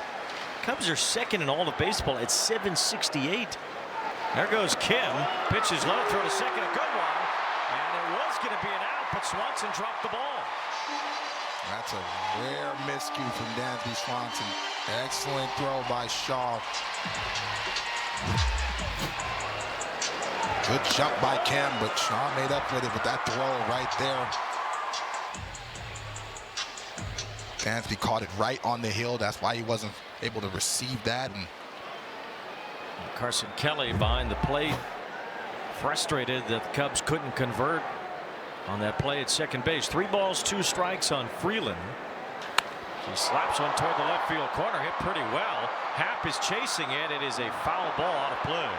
Cubs are second in all of baseball at .768. There goes Kim. Pitches low, throw to second, a good one. And it was going to be an out, but Swanson dropped the ball. That's a rare miscue from Dansby Swanson. Excellent throw by Shaw. Good jump by Kim, but Shaw made up with it with that throw right there. Dansby caught it right on the hill. That's why he wasn't able to receive that. And Carson Kelly behind the plate, frustrated that the Cubs couldn't convert on that play at second base. 3 balls, 2 strikes on Freeland. He slaps one toward the left field corner, hit pretty well. Happ is chasing it. It is a foul ball out of play.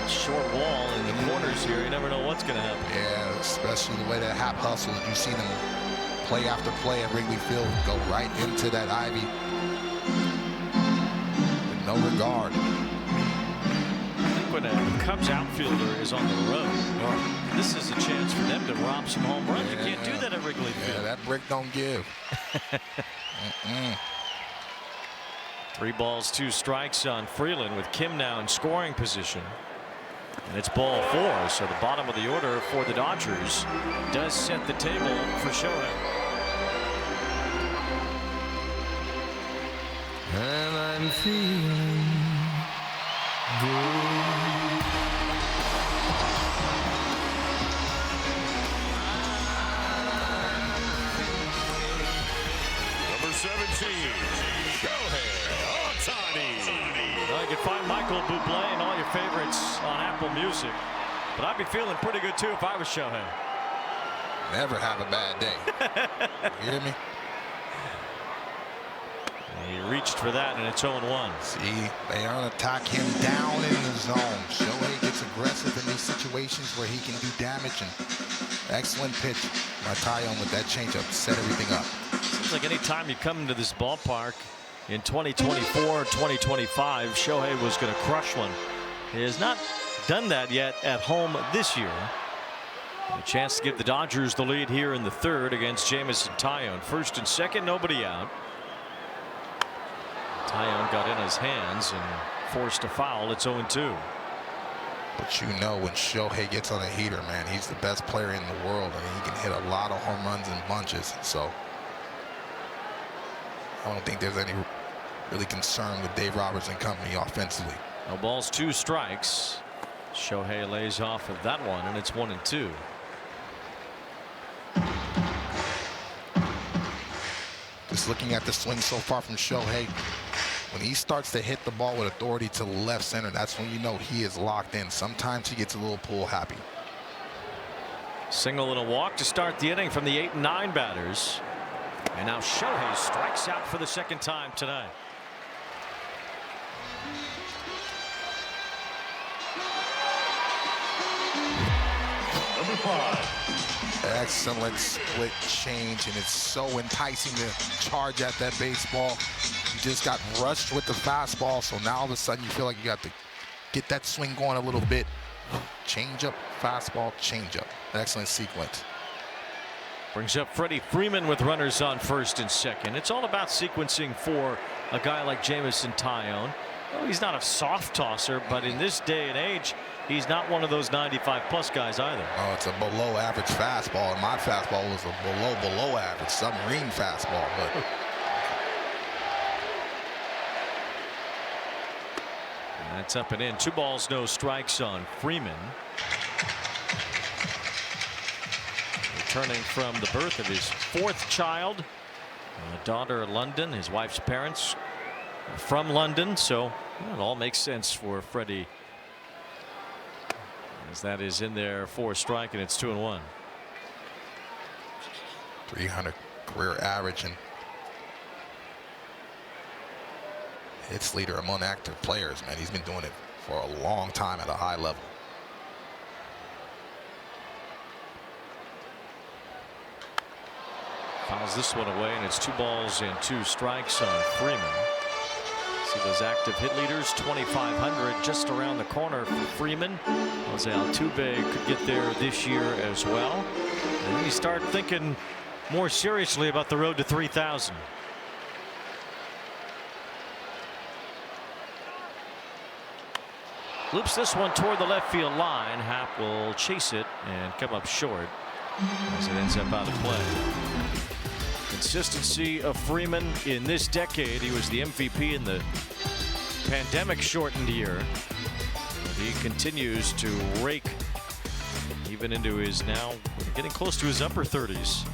Short wall in the corners here. You never know what's going to happen. yeah, especially the way that Happ hustles. You've seen him play after play at Wrigley Field go right into that ivy with no regard. I think when a Cubs outfielder is on the road, this is a chance for them to rob some home runs. You can't do that at Wrigley Field. Yeah, that brick don't give. 3 balls, 2 strikes on Freeland, with Kim now in scoring position. And it's ball 4, so the bottom of the order for the Dodgers does set the table for Shohei. And I'm feeling good. Number 17, Shohei Ohtani. Well, you can find Michael Bublé and all your favorites on Apple Music, but I'd be feeling pretty good too if I was Shohei. Never have a bad day. You hear me? He reached for that, and it's 0-1. See, they don't attack him down in the zone. Shohei gets aggressive in these situations where he can do damage, and excellent pitch by Taillon with that changeup. Set everything up. Seems like any time you come into this ballpark in 2024, 2025, Shohei was going to crush one. He has not done that yet at home this year. A chance to give the Dodgers the lead here in the 3rd against Jameson Taillon. 1st and 2nd, nobody out. Taillon got in his hands and forced a foul. It's 0-2. But you know, when Shohei gets on a heater, man, he's the best player in the world. I mean, he can hit a lot of home runs in bunches. So I don't think there's any really concern with Dave Roberts and company offensively. No balls, 2 strikes. Shohei lays off of that one, and it's 1-2. Just looking at the swing so far from Shohei, when he starts to hit the ball with authority to left center, that's when you know he is locked in. Sometimes he gets a little pull happy. Single and a walk to start the inning from the 8 and 9 batters. And now Shohei strikes out for the second time tonight. Number 5. Excellent split change, and it's so enticing to charge at that baseball. You just got rushed with the fastball, so now all of a sudden you feel like you got to get that swing going a little bit. Change up, fastball, change up. Excellent sequence. Brings up Freddie Freeman with runners on first and second. It's all about sequencing for a guy like Jamison Tyone. Well, he's not a soft tosser, but in this day and age, he's not one of those 95-plus guys either. Oh, it's a below-average fastball, and my fastball was a below-average submarine fastball. But that's up and in. 2 balls, no strikes on Freeman. Returning from the birth of his 4th child, a daughter in London. His wife's parents are from London, so it all makes sense for Freddie. As that is in there for a strike, and it's 2-1. 300 career average and hits leader among active players, man. He's been doing it for a long time at a high level. Fouls this one away, and it's 2 balls and 2 strikes on Freeman. See those active hit leaders, 2,500 just around the corner for Freeman. Jose Altuve could get there this year as well. And then you start thinking more seriously about the road to 3,000. Loops this one toward the left field line. Happ will chase it and come up short as it ends up out of play. Consistency of Freeman in this decade. He was the MVP in the pandemic shortened year. But he continues to rake even into his now getting close to his upper 30s.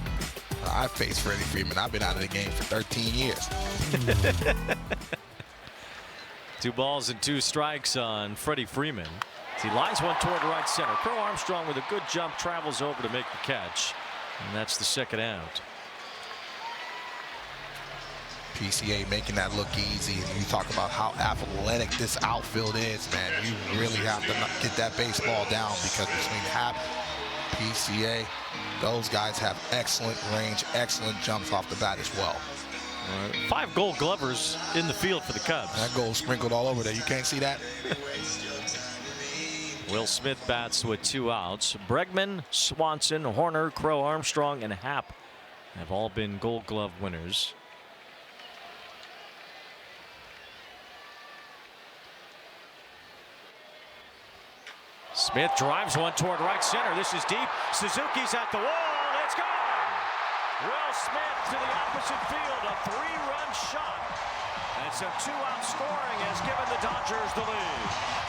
I faced Freddie Freeman. I've been out of the game for 13 years. 2 balls and 2 strikes on Freddie Freeman. He lines one toward right center. Crow Armstrong with a good jump travels over to make the catch, and that's the second out. PCA making that look easy. And you talk about how athletic this outfield is, man. You really have to get that baseball down, because between Happ, PCA, those guys have excellent range, excellent jumps off the bat as well. 5 Gold Glovers in the field for the Cubs. That gold sprinkled all over there. You can't see that. Will Smith bats with 2 outs. Bregman, Swanson, Horner, Crow Armstrong, and Happ have all been Gold Glove winners. Smith drives one toward right center. This is deep. Suzuki's at the wall. It's gone. Will Smith to the opposite field. A 3-run shot. And some 2-out scoring has given the Dodgers the lead.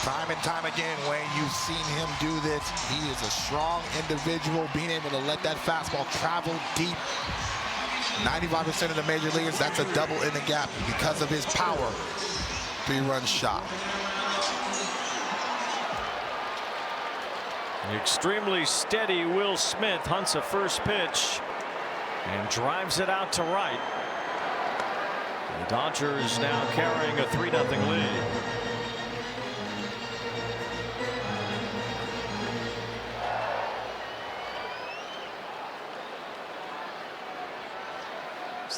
Time and time again, Wayne, you've seen him do this. He is a strong individual, being able to let that fastball travel deep. 95% of the major leaguers, that's a double in the gap because of his power. 3-run shot. Extremely steady Will Smith hunts a first pitch and drives it out to right. The Dodgers now carrying a 3-0 lead.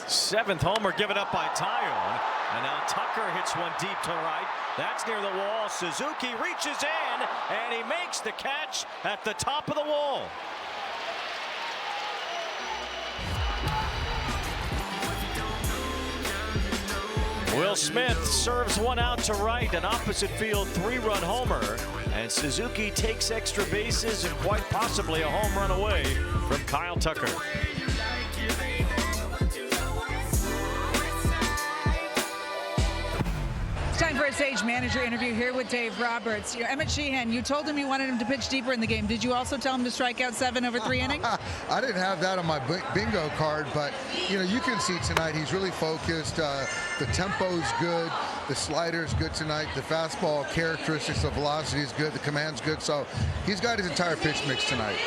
Seventh homer given up by Tyone, and now Tucker hits one deep to right. That's near the wall. Suzuki reaches in, and he makes the catch at the top of the wall. Will Smith serves one out to right, an opposite field 3-run homer, and Suzuki takes extra bases and quite possibly a home run away from Kyle Tucker. It's time for a Sage manager interview here with Dave Roberts. Emmett Sheehan, you told him you wanted him to pitch deeper in the game. Did you also tell him to strike out 7 over 3 innings? I didn't have that on my bingo card, but you can see tonight he's really focused. The tempo's good, the slider's good tonight, the fastball characteristics of velocity is good, the command's good, so he's got his entire pitch mix tonight.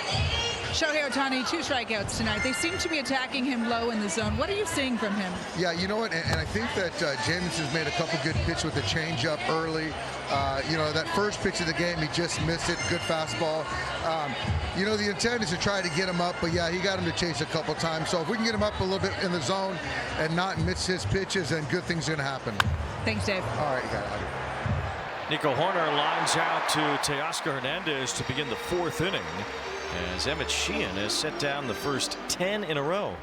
Shohei Ohtani, 2 strikeouts tonight. They seem to be attacking him low in the zone. What are you seeing from him? Yeah, you know what, and I think that James has made a couple good pitches with the changeup early. That first pitch of the game, he just missed it. Good fastball. The intent is to try to get him up, but yeah, he got him to chase a couple times. So if we can get him up a little bit in the zone and not miss his pitches, then good things are going to happen. Thanks, Dave. All right, you got it. Nico Horner lines out to Teoscar Hernandez to begin the 4th inning, as Emmett Sheehan has set down the first 10 in a row.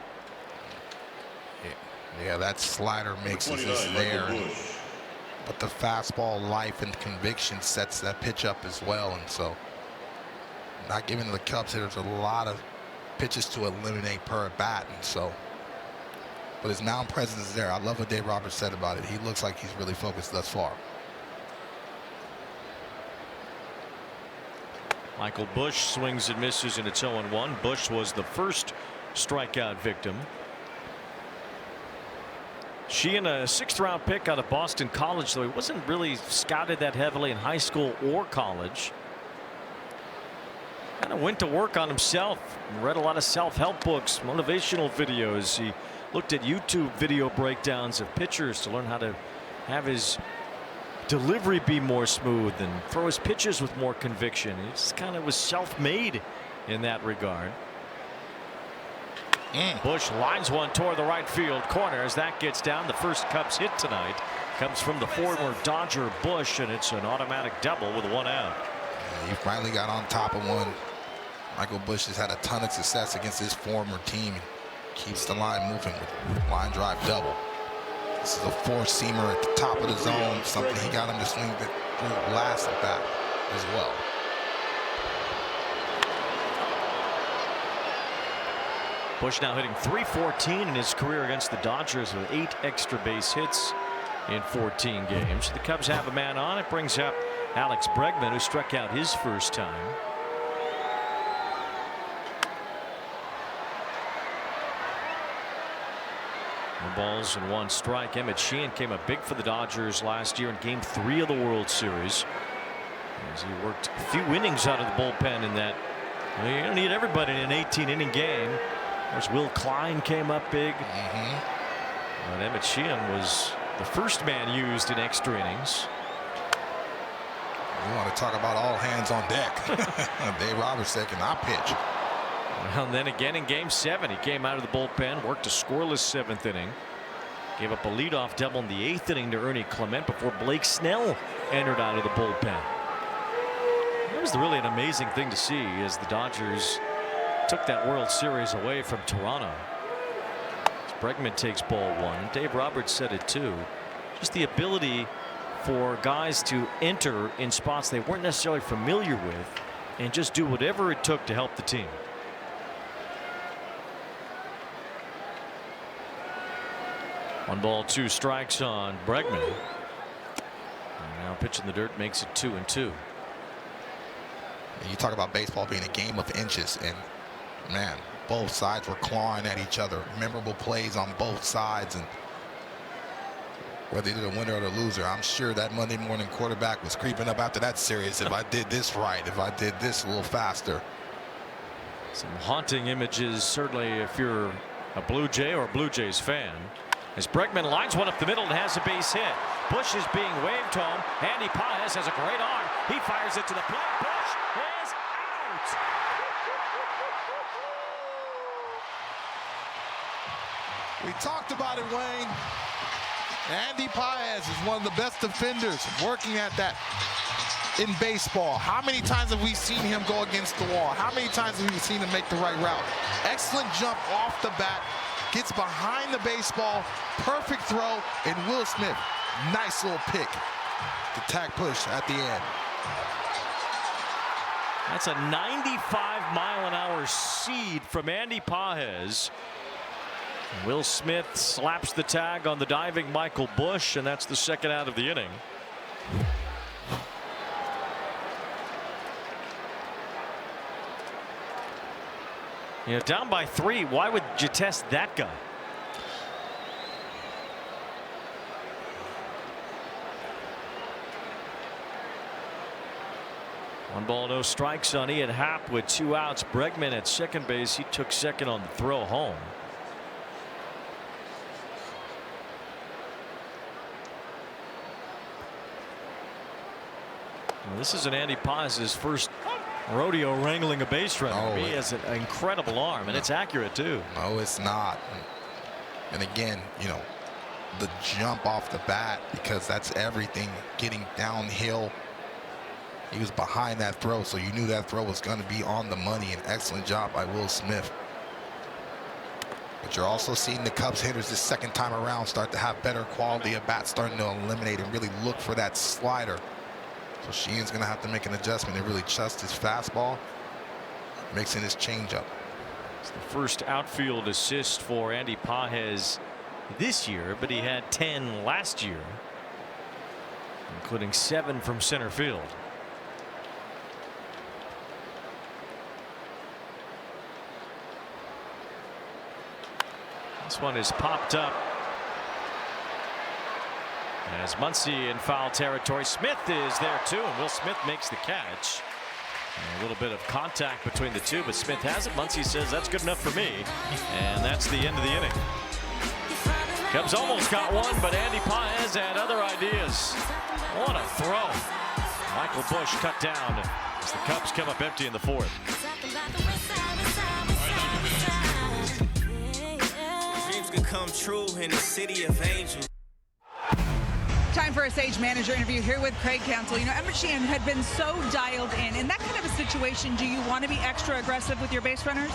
Yeah, that slider makes it there. But the fastball life and conviction sets that pitch up as well. And so not giving the Cubs hitters a lot of pitches to eliminate per at bat. And so, but his mound presence is there. I love what Dave Roberts said about it. He looks like he's really focused thus far. Michael Busch swings and misses, and it's 0-1. Busch was the first strikeout victim. Sheehan, a 6th-round pick out of Boston College, though he wasn't really scouted that heavily in high school or college. Kind of went to work on himself, read a lot of self-help books, motivational videos. He looked at YouTube video breakdowns of pitchers to learn how to have his delivery be more smooth and throw his pitches with more conviction. He just kind of was self-made in that regard. Busch lines one toward the right field corner as that gets down. The first Cubs hit tonight comes from the former Dodger Busch, and it's an automatic double with 1 out. He finally got on top of one. Michael Busch has had a ton of success against his former team. Keeps the line moving with line drive double. This is a 4-seamer at the top of the zone, something he got him to swing through last at that as well. Busch now hitting .314 in his career against the Dodgers with 8 extra base hits in 14 games. The Cubs have a man on. It brings up Alex Bregman, who struck out his first time. No balls and 1 strike. Emmett Sheehan came up big for the Dodgers last year in Game 3 of the World Series, as he worked a few innings out of the bullpen in that. Well, you don't need everybody in an 18-inning game. Of course, Will Klein came up big. And Emmett Sheehan was the first man used in extra innings. We want to talk about all hands on deck. Dave Roberts said, "Can I pitch?" And then again in Game 7, he came out of the bullpen, worked a scoreless 7th inning, gave up a leadoff double in the 8th inning to Ernie Clement before Blake Snell entered out of the bullpen. It was really an amazing thing to see as the Dodgers took that World Series away from Toronto. As Bregman takes ball 1, and Dave Roberts said it too. Just the ability for guys to enter in spots they weren't necessarily familiar with and just do whatever it took to help the team. 1 ball, 2 strikes on Bregman. And now pitching the dirt makes it 2-2. You talk about baseball being a game of inches, and man, both sides were clawing at each other. Memorable plays on both sides, and whether you're the winner or the loser, I'm sure that Monday morning quarterback was creeping up after that series. If I did this right, if I did this a little faster. Some haunting images, certainly, if you're a Blue Jay or a Blue Jays fan. As Bregman lines one up the middle and has a base hit. Busch is being waved home. Andy Paez has a great arm. He fires it to the plate. Busch is out. We talked about it, Wayne. Andy Paez is one of the best defenders working at that in baseball. How many times have we seen him go against the wall? How many times have we seen him make the right route? Excellent jump off the bat. Gets behind the baseball. Perfect throw. And Will Smith, nice little pick. The tag push at the end. That's a 95-mile-an-hour seed from Andy Paez. Will Smith slaps the tag on the diving Michael Busch, and that's the 2nd out of the inning. You know, down by 3, why would you test that guy? One ball, no strikes on Ian Happ with 2 outs. Bregman at second base. He took second on the throw home. Well, this is an Andy Paz's first rodeo wrangling a base runner. He has an incredible arm, and it's accurate too. No, it's not. And again, you know, the jump off the bat, because that's everything. Getting downhill, he was behind that throw, so you knew that throw was going to be on the money. An excellent job by Will Smith. But you're also seeing the Cubs hitters this second time around start to have better quality of bat, starting to eliminate and really look for that slider. So Sheehan's going to have to make an adjustment and really trust his fastball, mixing his changeup. It's the first outfield assist for Andy Pages this year, but he had 10 last year, including 7 from center field. This one is popped up as Muncy in foul territory. Smith is there too, and Will Smith makes the catch. And a little bit of contact between the two, but Smith has it. Muncy says that's good enough for me, and that's the end of the inning. Cubs almost got one, but Andy Paez had other ideas. What a throw. Michael Busch cut down as the Cubs come up empty in the 4th. Dreams can come true in the city of angels. Time for a Sage manager interview here with Craig Counsell. You know, Emmett Sheehan had been so dialed in that kind of a situation, do you want to be extra aggressive with your base runners?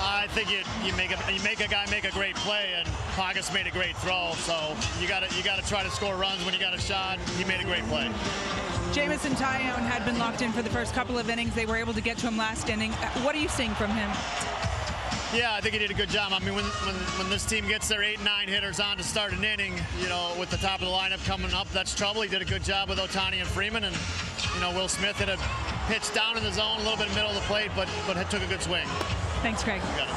I think you make a guy make a great play, and Pagas made a great throw. So you got to try to score runs when you got a shot. He made a great play. Jamison Tyone had been locked in for the first couple of innings. They were able to get to him last inning. What are you seeing from him? Yeah, I think he did a good job. I mean, when this team gets their 8-9 hitters on to start an inning, you know, with the top of the lineup coming up, that's trouble. He did a good job with Ohtani and Freeman, and you know, Will Smith hit a pitch down in the zone, a little bit in the middle of the plate, but took a good swing. Thanks, Craig. You got it.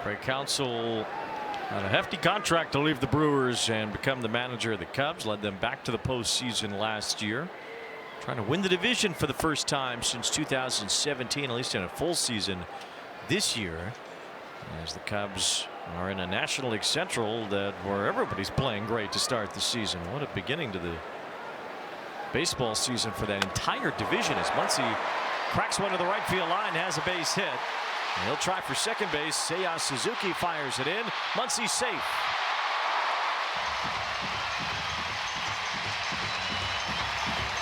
Craig Counsell on a hefty contract to leave the Brewers and become the manager of the Cubs. Led them back to the postseason last year. Trying to win the division for the first time since 2017, at least in a full season this year, as the Cubs are in a National League Central where everybody's playing great to start the season. What a beginning to the baseball season for that entire division, as Muncy cracks one to the right field line, has a base hit, and he'll try for second base. Seiya Suzuki fires it in. Muncy safe.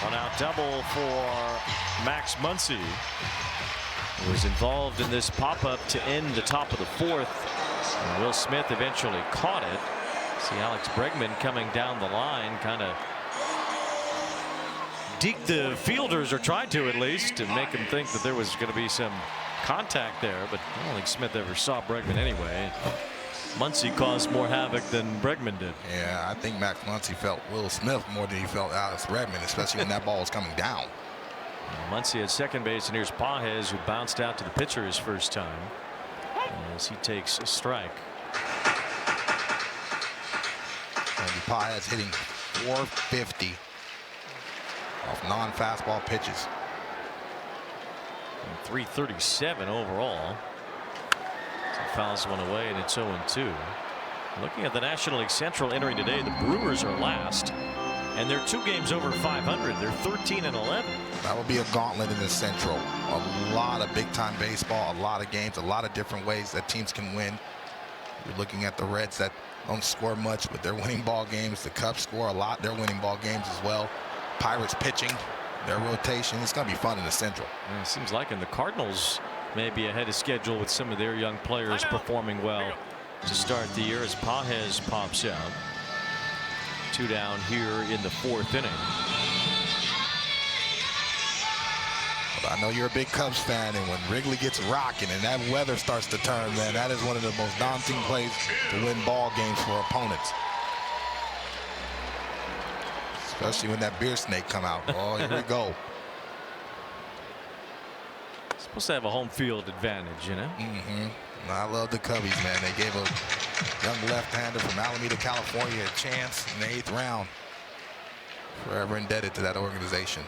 One out double for Max Muncy, who was involved in this pop-up to end the top of the 4th. And Will Smith eventually caught it. See Alex Bregman coming down the line, kind of deked the fielders, or tried to at least, to make them think that there was going to be some contact there, but I don't think Smith ever saw Bregman anyway. Muncy caused more havoc than Bregman did. Yeah, I think Max Muncy felt Will Smith more than he felt Alex Bregman, especially when that ball was coming down. Muncy at second base, and here's Pages, who bounced out to the pitcher his first time as he takes a strike. Andy Paez hitting .450 off non-fastball pitches. And .337 overall. So he fouls one away, and it's 0-2. Looking at the National League Central entering today, the Brewers are last, and they're 2 games over 500. They're 13-11. That will be a gauntlet in the Central. A lot of big-time baseball, a lot of games, a lot of different ways that teams can win. You're looking at the Reds that don't score much, but they're winning ball games. The Cubs score a lot. They're winning ball games as well. Pirates pitching, their rotation. It's going to be fun in the Central. Yeah, it seems like, and the Cardinals may be ahead of schedule with some of their young players performing well to start the year as Pages pops out. 2 down here in the 4th inning. Well, I know you're a big Cubs fan, and when Wrigley gets rocking and that weather starts to turn, man, that is one of the most daunting plays to win ball games for opponents. Especially when that beer snake come out. Oh, here we go. Supposed to have a home field advantage, you know. I love the Cubbies, man. They gave a young left-hander from Alameda, California, a chance in the 8th round. Forever indebted to that organization.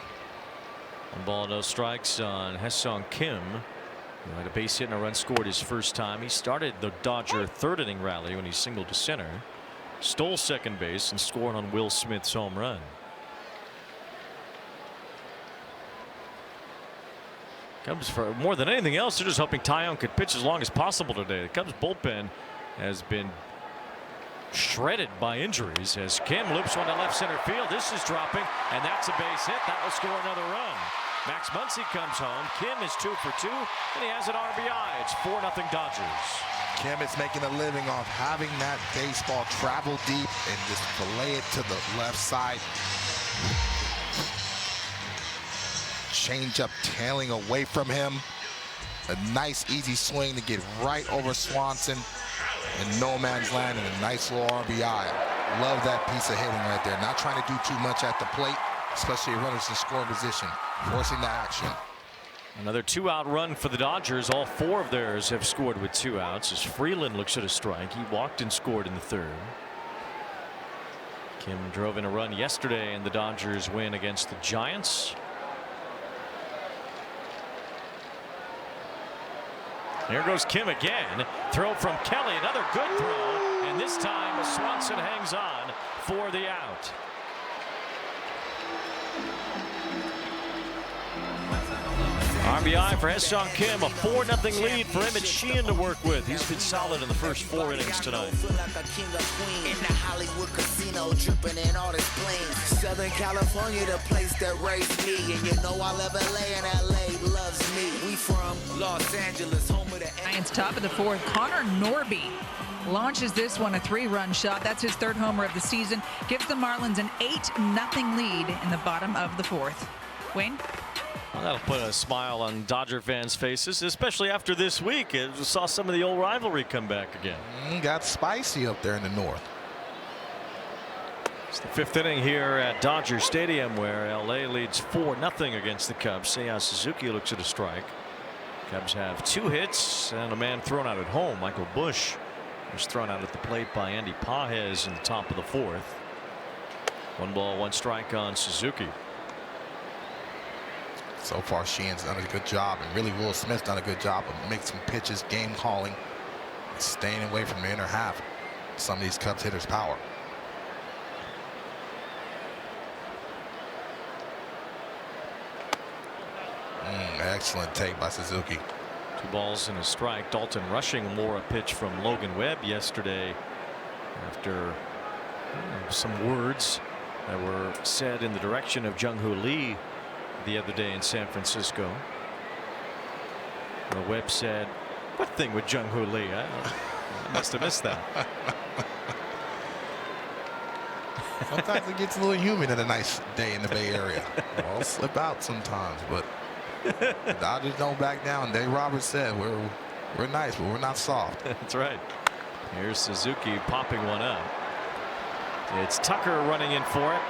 1 ball, no strikes on Ha-Seong Kim. He had a base hit and a run scored his first time. He started the Dodger 3rd inning rally when he singled to center, stole second base, and scored on Will Smith's home run. Cubs, for more than anything else, they're just hoping Taillon could pitch as long as possible today. The Cubs bullpen has been shredded by injuries as Kim loops one to left center field. This is dropping, and that's a base hit. That will score another run. Max Muncy comes home. Kim is 2 for 2, and he has an RBI. It's 4-0 Dodgers. Kim is making a living off having that baseball travel deep and just fillet it to the left side. Change up tailing away from him. A nice easy swing to get right over Swanson in no man's land, and a nice little RBI. Love that piece of hitting right there. Not trying to do too much at the plate, especially runners in scoring position, forcing the action. Another 2-out run for the Dodgers. All 4 of theirs have scored with 2 outs as Freeland looks at a strike. He walked and scored in the 3rd. Kim drove in a run yesterday in the Dodgers win against the Giants. Here goes Kim again. Throw from Kelly. Another good throw. And this time Swanson hangs on for the out. RBI for Ha-Seong Kim. A 4-0 lead for Emmett Sheehan to work with. He's been solid in the first 4 innings tonight. Southern California, the place that raised me, and you know I love LA, and LA loves me. We from Los Angeles, home of the Giants. Top of the 4th, Connor Norby launches this one, a 3-run shot. That's his 3rd homer of the season. Gives the Marlins an 8-0 lead in the bottom of the 4th. Wayne? Well, that'll put a smile on Dodger fans' faces, especially after this week. We saw some of the old rivalry come back again. Got spicy up there in the north. It's the 5th inning here at Dodger Stadium, where LA leads 4-0 against the Cubs. Seiya Suzuki looks at a strike. Cubs have 2 hits and a man thrown out at home. Michael Busch was thrown out at the plate by Andy Pages in the top of the 4th. 1 ball, 1 strike on Suzuki. So far, Sheehan's done a good job, and really Will Smith's done a good job of mixing pitches, game calling, staying away from the inner half. Some of these Cubs hitters' power. Excellent take by Suzuki. 2 balls and a strike. Dalton Rushing wore a pitch from Logan Webb yesterday after some words that were said in the direction of Jung-Hoo Lee the other day in San Francisco. Well, Webb said, "What thing with Jung-Hoo Lee? I must have missed that." Sometimes it gets a little humid in a nice day in the Bay Area. I'll slip out sometimes, but the Dodgers don't back down. Dave Roberts said we're nice, but we're not soft. That's right. Here's Suzuki popping one up. It's Tucker running in for it.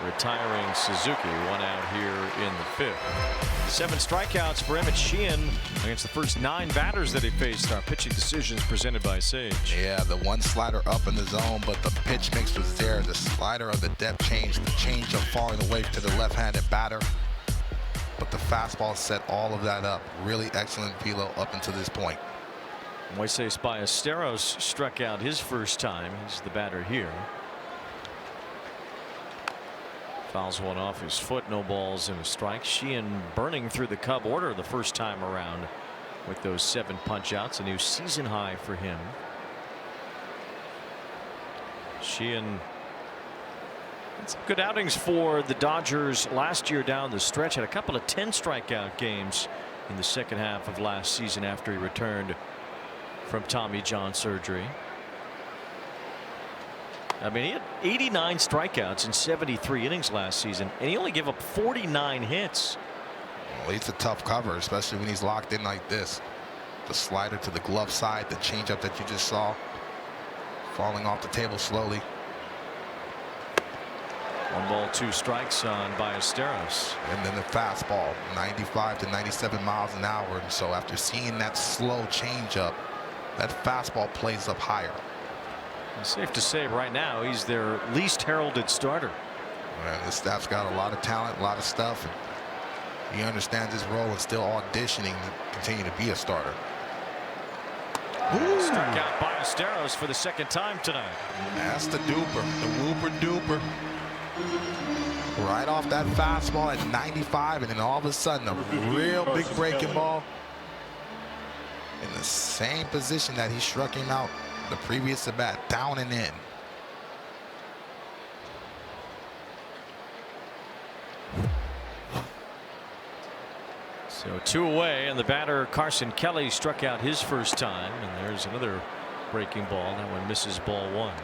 Retiring Suzuki. 1 out here in the 5th. 7 strikeouts for Emmett Sheehan against the first 9 batters that he faced. Our pitching decisions presented by Sage. Yeah, the 1 slider up in the zone, but the pitch mix was there. The slider of the depth change, the change of falling away to the left-handed batter. But the fastball set all of that up. Really excellent velo up until this point. Moises Ballesteros struck out his first time. He's the batter here. Fouls one off his foot. No balls and a strike. Sheehan burning through the Cub order the first time around with those 7 punch outs. A new season high for him. Sheehan had some good outings for the Dodgers last year down the stretch. Had a couple of 10 strikeout games in the second half of last season after he returned from Tommy John surgery. I mean, he had 89 strikeouts in 73 innings last season, and he only gave up 49 hits. Well, he's a tough cover, especially when he's locked in like this. The slider to the glove side, the changeup that you just saw falling off the table slowly. 1 ball, 2 strikes on Ballesteros. And then the fastball, 95 to 97 miles an hour. And so after seeing that slow changeup, that fastball plays up higher. It's safe to say right now he's their least heralded starter. Man, this staff's got a lot of talent, a lot of stuff. And he understands his role and still auditioning to continue to be a starter. Struck out Ballesteros for the second time tonight. That's the duper, the whooper duper. Right off that fastball at 95, and then all of a sudden a real big breaking ball in the same position that he struck him out the previous at bat, down and in. So 2 away, and the batter Carson Kelly struck out his first time, and there's another breaking ball. That one misses, ball 1.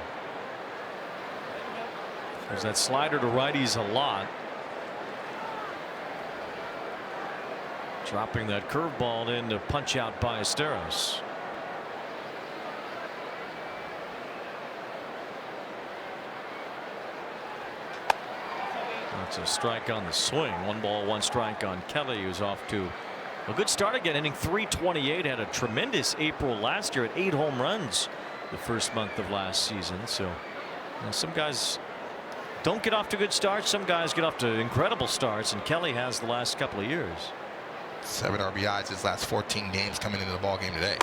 There's that slider to righties a lot. Dropping that curveball in to punch out Ballesteros. That's a strike on the swing. 1 ball, 1 strike on Kelly, who's off to a good start again. Inning 328, had a tremendous April last year at 8 home runs the first month of last season. So some guys don't get off to good starts. Some guys get off to incredible starts, and Kelly has the last couple of years. 7 RBIs his last 14 games coming into the ball game today.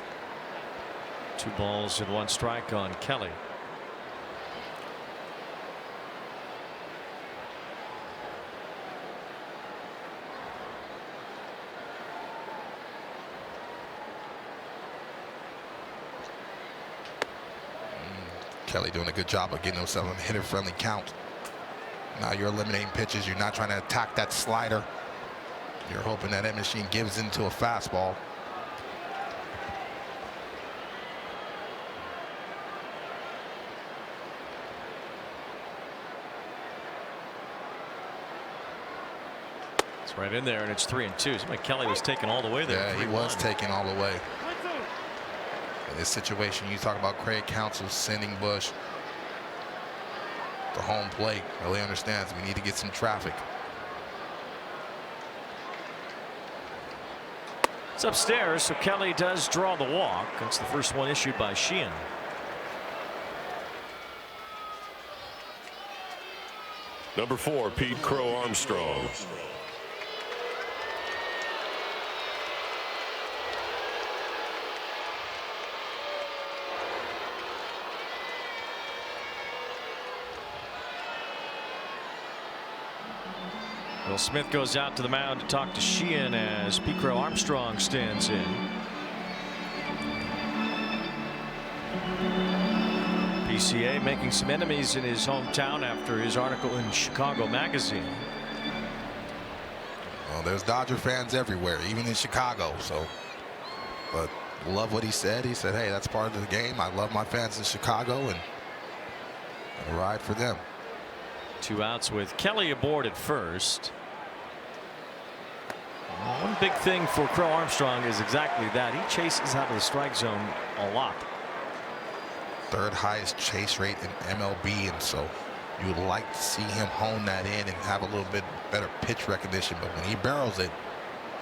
2 balls and 1 strike on Kelly. Kelly doing a good job of getting himself a hitter-friendly count. Now you're eliminating pitches. You're not trying to attack that slider. You're hoping that machine gives into a fastball. It's right in there, and it's 3-2. So Kelly was taken all the way there. Yeah, he was taken all the way. In this situation, you talk about Craig Counsell sending Bush to home plate. Really understands we need to get some traffic. It's upstairs, so Kelly does draw the walk. That's the first one issued by Sheehan. Number 4, Pete Crow Armstrong. Will Smith goes out to the mound to talk to Sheehan as Pete Crow Armstrong stands in. PCA making some enemies in his hometown after his article in Chicago Magazine. Well, there's Dodger fans everywhere, even in Chicago. So, but love what he said. He said, hey, that's part of the game. I love my fans in Chicago, and I'll ride for them. 2 outs with Kelly aboard at first. One big thing for Crow Armstrong is exactly that. He chases out of the strike zone a lot. 3rd highest chase rate in MLB, and so you would like to see him hone that in and have a little bit better pitch recognition. But when he barrels it,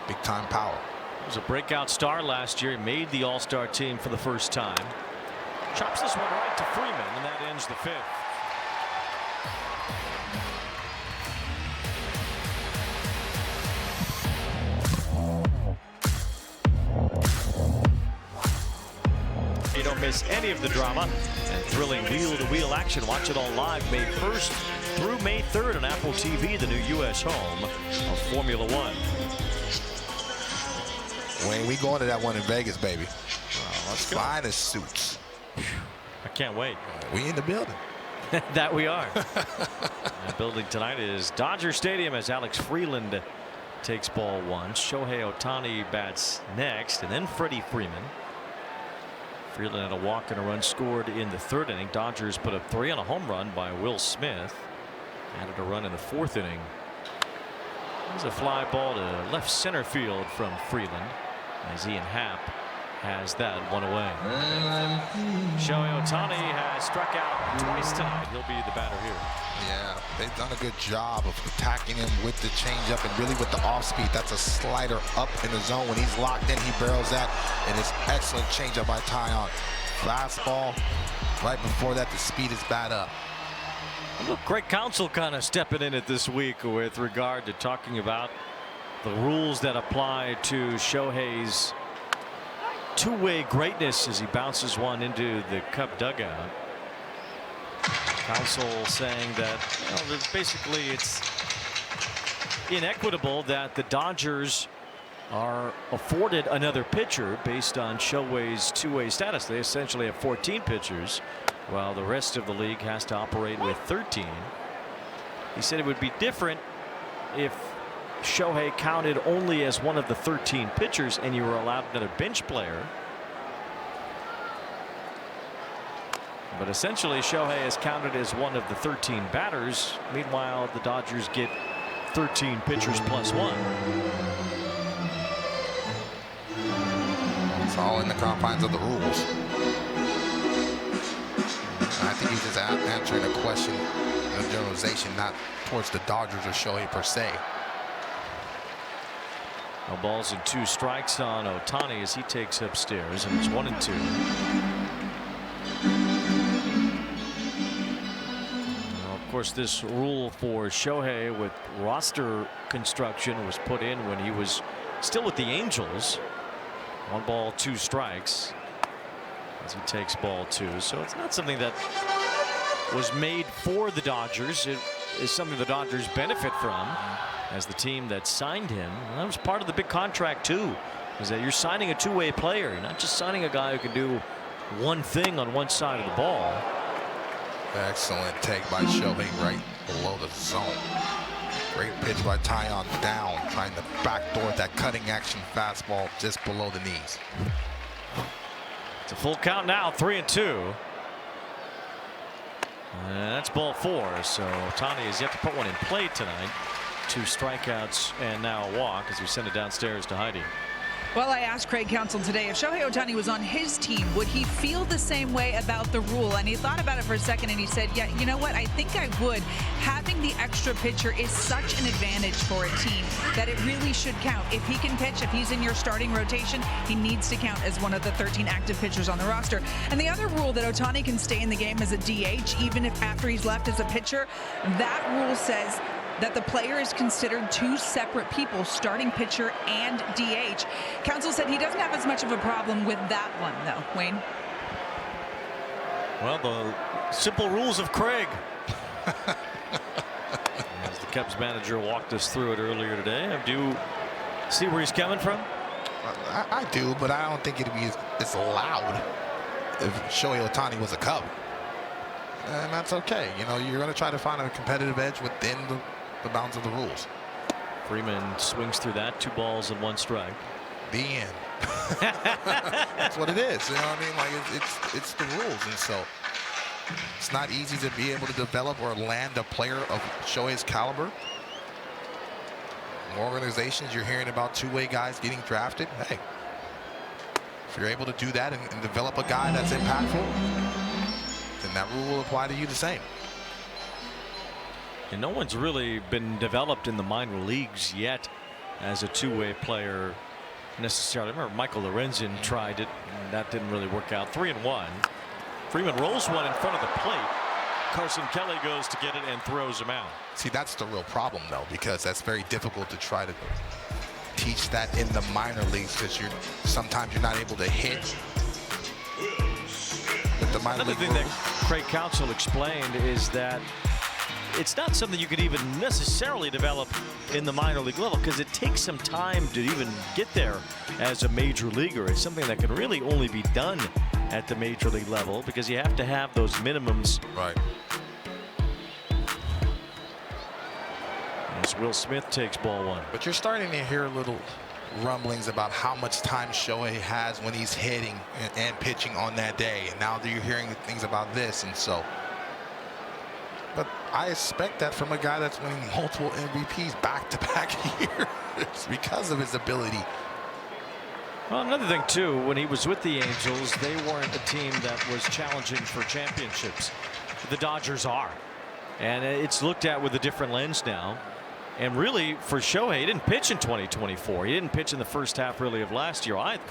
big time power. He was a breakout star last year. He made the All-Star team for the first time. Chops this one right to Freeman, and that ends the 5th. You don't miss any of the drama and thrilling wheel-to-wheel action. Watch it all live May 1st through May 3rd on Apple TV, the new U.S. home of Formula One. Wayne, we going to that one in Vegas, baby. Let's go. Finest suits. I can't wait. We in the building. That we are. That building tonight is Dodger Stadium as Alex Freeland takes ball 1. Shohei Ohtani bats next, and then Freddie Freeman. Freeland had a walk and a run scored in the 3rd inning. Dodgers put up 3 on a home run by Will Smith. Added a run in the 4th inning. There's a fly ball to left center field from Freeland as Ian Happ has that one away. Shohei Ohtani has struck out twice tonight. He'll be the batter here. Yeah, they've done a good job of attacking him with the changeup and really with the off speed. That's a slider up in the zone. When he's locked in, he barrels that, and it's excellent changeup by Tyon. Fastball. Right before that, the speed is bad up. Look, Greg Counsell kind of stepping in it this week with regard to talking about the rules that apply to Shohei's two-way greatness as he bounces one into the Cub dugout. Counsell saying that basically it's inequitable that the Dodgers are afforded another pitcher based on Shohei's two-way status. They essentially have 14 pitchers, while the rest of the league has to operate with 13. He said it would be different if Shohei counted only as one of the 13 pitchers and you were allowed another bench player. But essentially Shohei is counted as one of the 13 batters. Meanwhile, the Dodgers get 13 pitchers plus one. It's all in the confines of the rules. I think he's just answering a question of generalization, not towards the Dodgers or Shohei per se. No balls and 2 strikes on Ohtani as he takes upstairs, and it's 1-2. Now, of course, this rule for Shohei with roster construction was put in when he was still with the Angels. 1 ball, 2 strikes as he takes ball 2. So it's not something that was made for the Dodgers. It is something the Dodgers benefit from as the team that signed him. And that was part of the big contract too, is that you're signing a two-way player. You're not just signing a guy who can do one thing on one side of the ball. Excellent take by Shohei right below the zone. Great pitch by Tyon down, trying to backdoor that cutting action fastball just below the knees. It's a full count now, 3-2. And that's ball 4. So Ohtani has yet to put one in play tonight. 2 strikeouts and now a walk as we send it downstairs to Heidi. Well, I asked Craig Counsell today if Shohei Ohtani was on his team, would he feel the same way about the rule? And he thought about it for a second and he said, yeah, you know what? I think I would. Having the extra pitcher is such an advantage for a team that it really should count. If he can pitch, if he's in your starting rotation, he needs to count as one of the 13 active pitchers on the roster. And the other rule that Ohtani can stay in the game as a DH, even if after he's left as a pitcher, that rule says that the player is considered 2 separate people, starting pitcher and DH. Counsell said he doesn't have as much of a problem with that one, though. Wayne? Well, the simple rules of Craig. As the Cubs manager walked us through it earlier today. Do you see where he's coming from? I do, but I don't think it'd be as loud if Shohei Ohtani was a Cub. And that's okay. You know, you're going to try to find a competitive edge within the bounds of the rules. Freeman swings through that, 2 balls and 1 strike. The end. That's what it is. You know what I mean? Like it's the rules, and so it's not easy to be able to develop or land a player of Shohei's caliber. More organizations, you're hearing about two-way guys getting drafted. Hey, if you're able to do that and develop a guy that's impactful, then that rule will apply to you the same. And no one's really been developed in the minor leagues yet as a two-way player necessarily. I remember Michael Lorenzen tried it, and that didn't really work out. 3-1. Freeman rolls one in front of the plate. Carson Kelly goes to get it and throws him out. See, that's the real problem, though, because that's very difficult to try to teach that in the minor leagues, because sometimes you're not able to hit with the minor league. Another thing that Craig Counsell explained is that it's not something you could even necessarily develop in the minor league level, because it takes some time to even get there as a major leaguer. It's something that can really only be done at the major league level, because you have to have those minimums. Right. As Will Smith takes ball 1. But you're starting to hear little rumblings about how much time Shohei has when he's hitting and pitching on that day, and now you're hearing things about this, and so. But I expect that from a guy that's winning multiple MVPs back-to-back years because of his ability Well, another thing too, when he was with the Angels, they weren't a team that was challenging for championships. The Dodgers are, and it's looked at with a different lens now. And really, for Shohei, he didn't pitch in 2024. He didn't pitch in the first half really of last year either.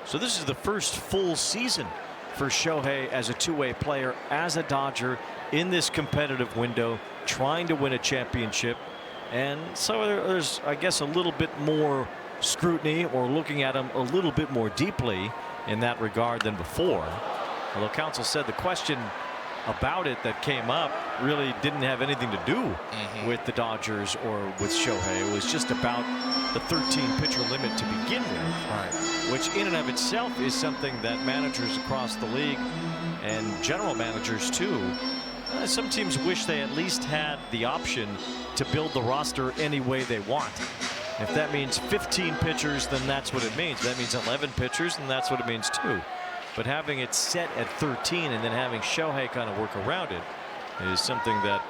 So this is the first full season for Shohei as a two-way player, as a Dodger, in this competitive window, trying to win a championship. And so there's, I guess, a little bit more scrutiny, or looking at him a little bit more deeply in that regard than before. Although counsel said the question about it that came up really didn't have anything to do with the Dodgers or with Shohei. It was just about the 13 pitcher limit to begin with, which in and of itself is something that managers across the league and general managers too, some teams wish they at least had the option to build the roster any way they want. If that means 15 pitchers, then that's what it means. If that means 11 pitchers, then that's what it means too. But having it set at 13 and then having Shohei kind of work around it is something that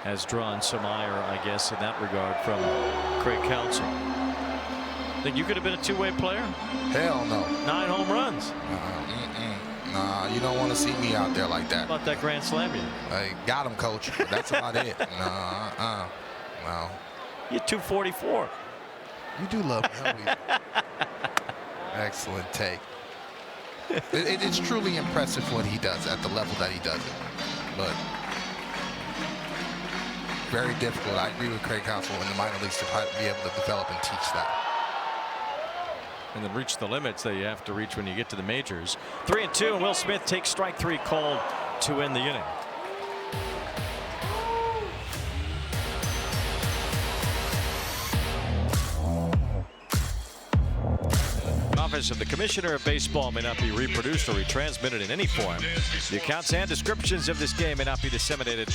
has drawn some ire, I guess, in that regard from Craig Counsell. Think you could have been a two-way player? Hell no. 9 home runs. Nah, you don't want to see me out there like that. How about that grand slam? I got him, coach. But that's about it. No. You're 244. You do love me. Excellent take. It's truly impressive what he does at the level that he does it. But very difficult. I agree with Craig Counsell in the minor leagues to be able to develop and teach that. And then reach the limits that you have to reach when you get to the majors. 3-2, and Will Smith takes strike 3 called to end the inning. Office of the Commissioner of Baseball may not be reproduced or retransmitted in any form. The accounts and descriptions of this game may not be disseminated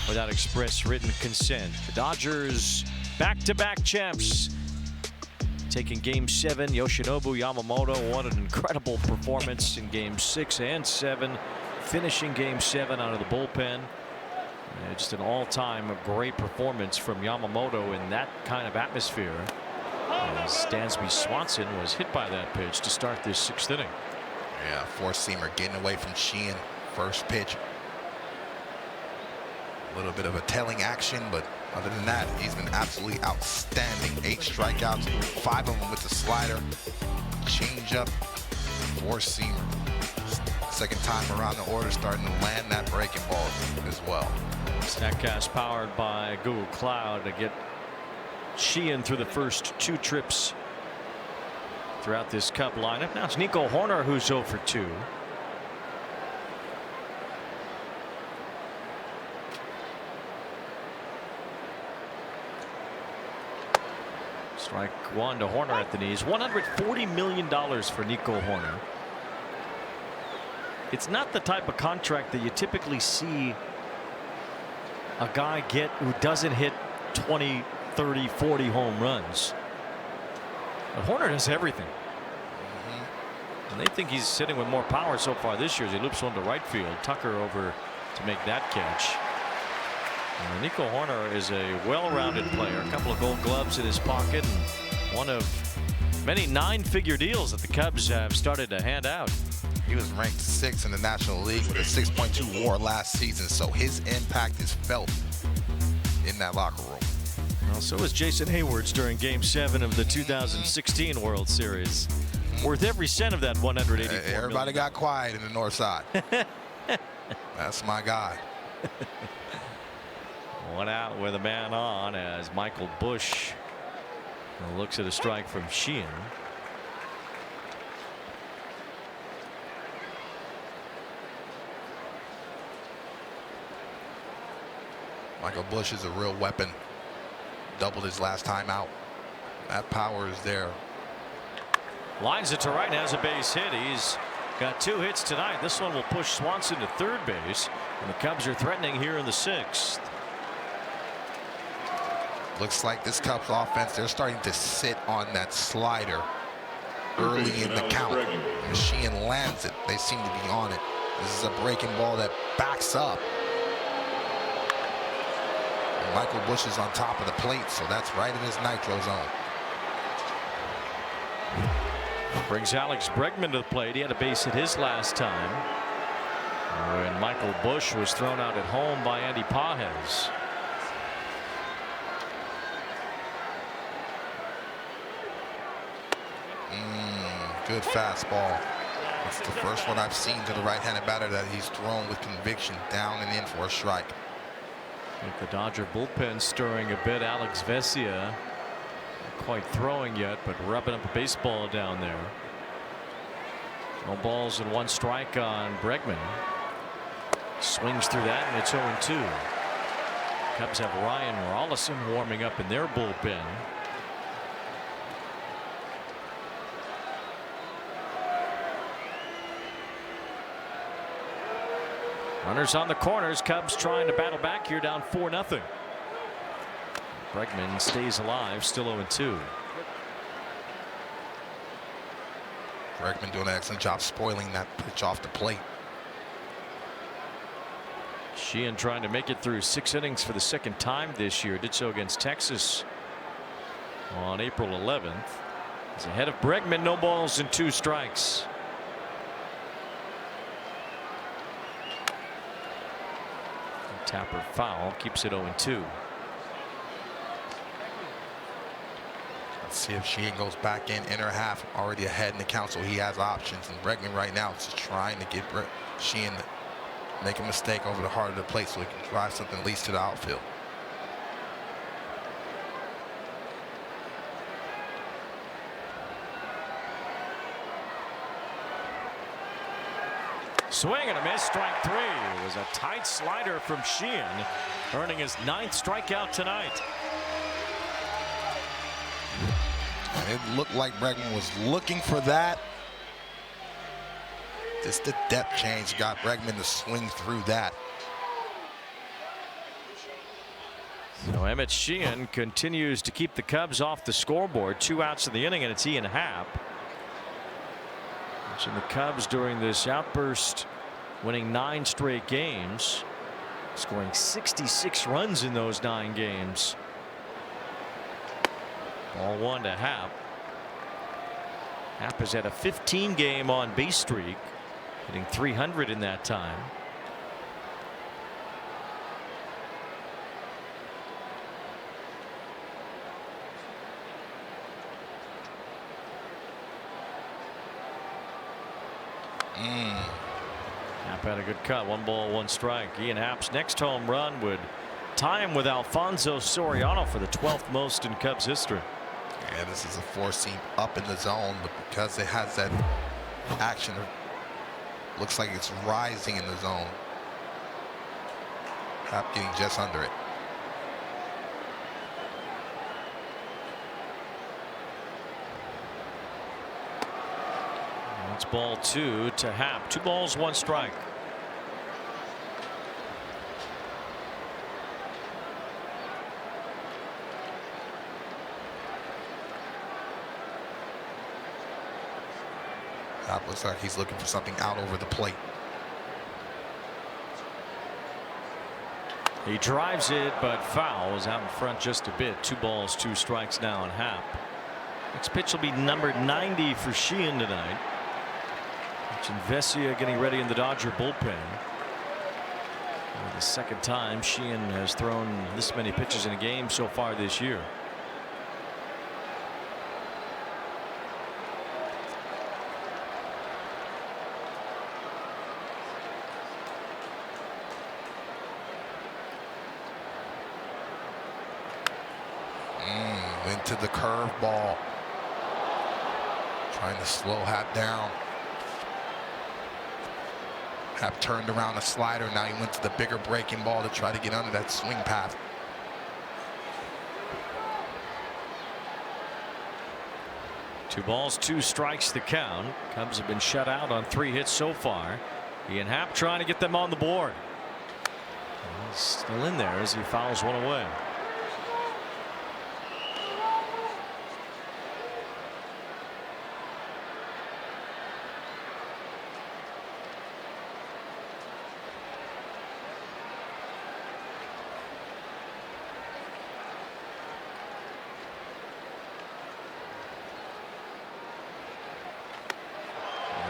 without express written consent. The Dodgers back-to-back champs taking Game 7. Yoshinobu Yamamoto, what an incredible performance in Game 6 and 7, finishing Game 7 out of the bullpen. Just an all-time great performance from Yamamoto in that kind of atmosphere. As Dansby Swanson was hit by that pitch to start this 6th inning. Yeah, four-seamer getting away from Sheehan. First pitch. A little bit of a telling action, but other than that, he's been absolutely outstanding. 8 strikeouts, 5 of them with the slider, changeup, four-seamer. Second time around the order, starting to land that breaking ball as well. Statcast powered by Google Cloud to get Sheehan through the first 2 trips throughout this Cub lineup. Now it's Nico Horner who's 0 for 2. Strike 1 to Horner at the knees. $140 million for Nico Horner. It's not the type of contract that you typically see a guy get who doesn't hit 20, 30, 40 home runs. But Horner does everything. And they think he's sitting with more power so far this year as he loops one to right field. Tucker over to make that catch. Nico Horner is a well-rounded player. A couple of Gold Gloves in his pocket, and one of many 9-figure deals that the Cubs have started to hand out. He was ranked 6th in the National League with a 6.2 WAR last season, so his impact is felt in that locker room. Well, so was Jason Hayward's during Game 7 of the 2016 World Series. Worth every cent of that $184 million. Everybody got quiet in the north side. That's my guy. One out with a man on as Michael Busch looks at a strike from Sheehan. Michael Busch is a real weapon. Doubled his last time out. That power is there. Lines it to right and has a base hit. He's got 2 hits tonight. This one will push Swanson to third base, and the Cubs are threatening here in the 6th. Looks like this Cubs offense, they're starting to sit on that slider early in the count. Sheehan lands it. They seem to be on it. This is a breaking ball that backs up. And Michael Busch is on top of the plate, so that's right in his nitro zone. Brings Alex Bregman to the plate. He had a base hit his last time when Michael Busch was thrown out at home by Andy Pages. Good fastball. It's the first one I've seen to the right-handed batter that he's thrown with conviction, down and in for a strike. I think the Dodger bullpen stirring a bit. Alex Vesia not quite throwing yet, but rubbing up a baseball down there. No balls and 1 strike on Bregman. Swings through that, and it's 0-2. Cubs have Ryan Rollison warming up in their bullpen. Runners on the corners. Cubs trying to battle back here, down 4-0. Bregman stays alive, still 0-2. Bregman doing an excellent job spoiling that pitch off the plate. Sheehan trying to make it through 6 innings for the second time this year. Did so against Texas on April 11th. He's ahead of Bregman. No balls and 2 strikes. Tapper foul, keeps it 0-2. Let's see if Sheehan goes back in inner half, already ahead in the count, so he has options. And Bregman right now is just trying to get Sheehan to make a mistake over the heart of the plate so he can drive something at least to the outfield. Swing and a miss, strike 3. It was a tight slider from Sheehan, earning his 9th strikeout tonight. And it looked like Bregman was looking for that. Just the depth change got Bregman to swing through that. So Emmett Sheehan continues to keep the Cubs off the scoreboard. 2 outs in the inning, and it's Ian Happ. And the Cubs during this outburst winning 9 straight games, scoring 66 runs in those 9 games. Ball 1 to Happ. Happ has had a 15-game on base streak, hitting 300 in that time. Happ had a good cut. 1 ball, 1 strike. Ian Happ's next home run would tie him with Alfonso Soriano for the 12th most in Cubs history. Yeah, this is a 4-seam up in the zone, but because it has that action, it looks like it's rising in the zone. Happ getting just under it. It's ball 2 to Happ. 2 balls, 1 strike. Happ looks like he's looking for something out over the plate. He drives it, but foul is out in front just a bit. 2 balls, 2 strikes now on Happ. Next pitch will be number 90 for Sheehan tonight. Vesia getting ready in the Dodger bullpen. For the second time Sheehan has thrown this many pitches in a game so far this year. Into the curveball, trying to slow Happ down. Happ turned around a slider. Now he went to the bigger breaking ball to try to get under that swing path. Two balls, 2 strikes the count. Cubs have been shut out on 3 hits so far. Ian Happ trying to get them on the board. He's still in there as he fouls one away.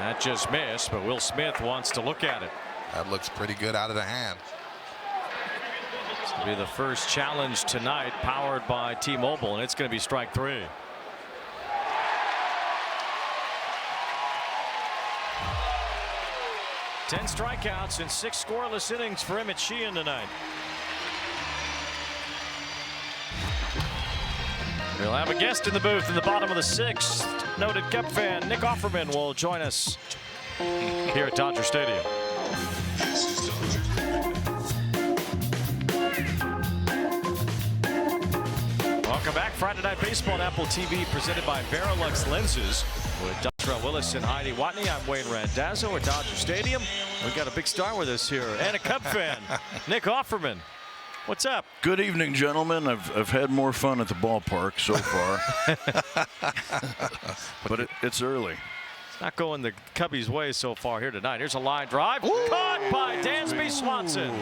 That just missed, but Will Smith wants to look at it. That looks pretty good out of the hand. It's going to be the first challenge tonight, powered by T-Mobile, and it's going to be strike 3. Ten strikeouts and 6 scoreless innings for Emmett Sheehan tonight. We'll have a guest in the booth in the bottom of the 6th. Noted Cub fan Nick Offerman will join us here at Dodger Stadium. Welcome back. Friday Night Baseball on Apple TV, presented by Verilux Lenses. With Dontrell Willis and Heidi Watney, I'm Wayne Randazzo at Dodger Stadium. We've got a big star with us here, and a Cub fan, Nick Offerman. What's up? Good evening, gentlemen. I've had more fun at the ballpark so far. But it's early. It's not going the Cubbies' way so far here tonight. Here's a line drive. Ooh. Caught by Dansby Swanson.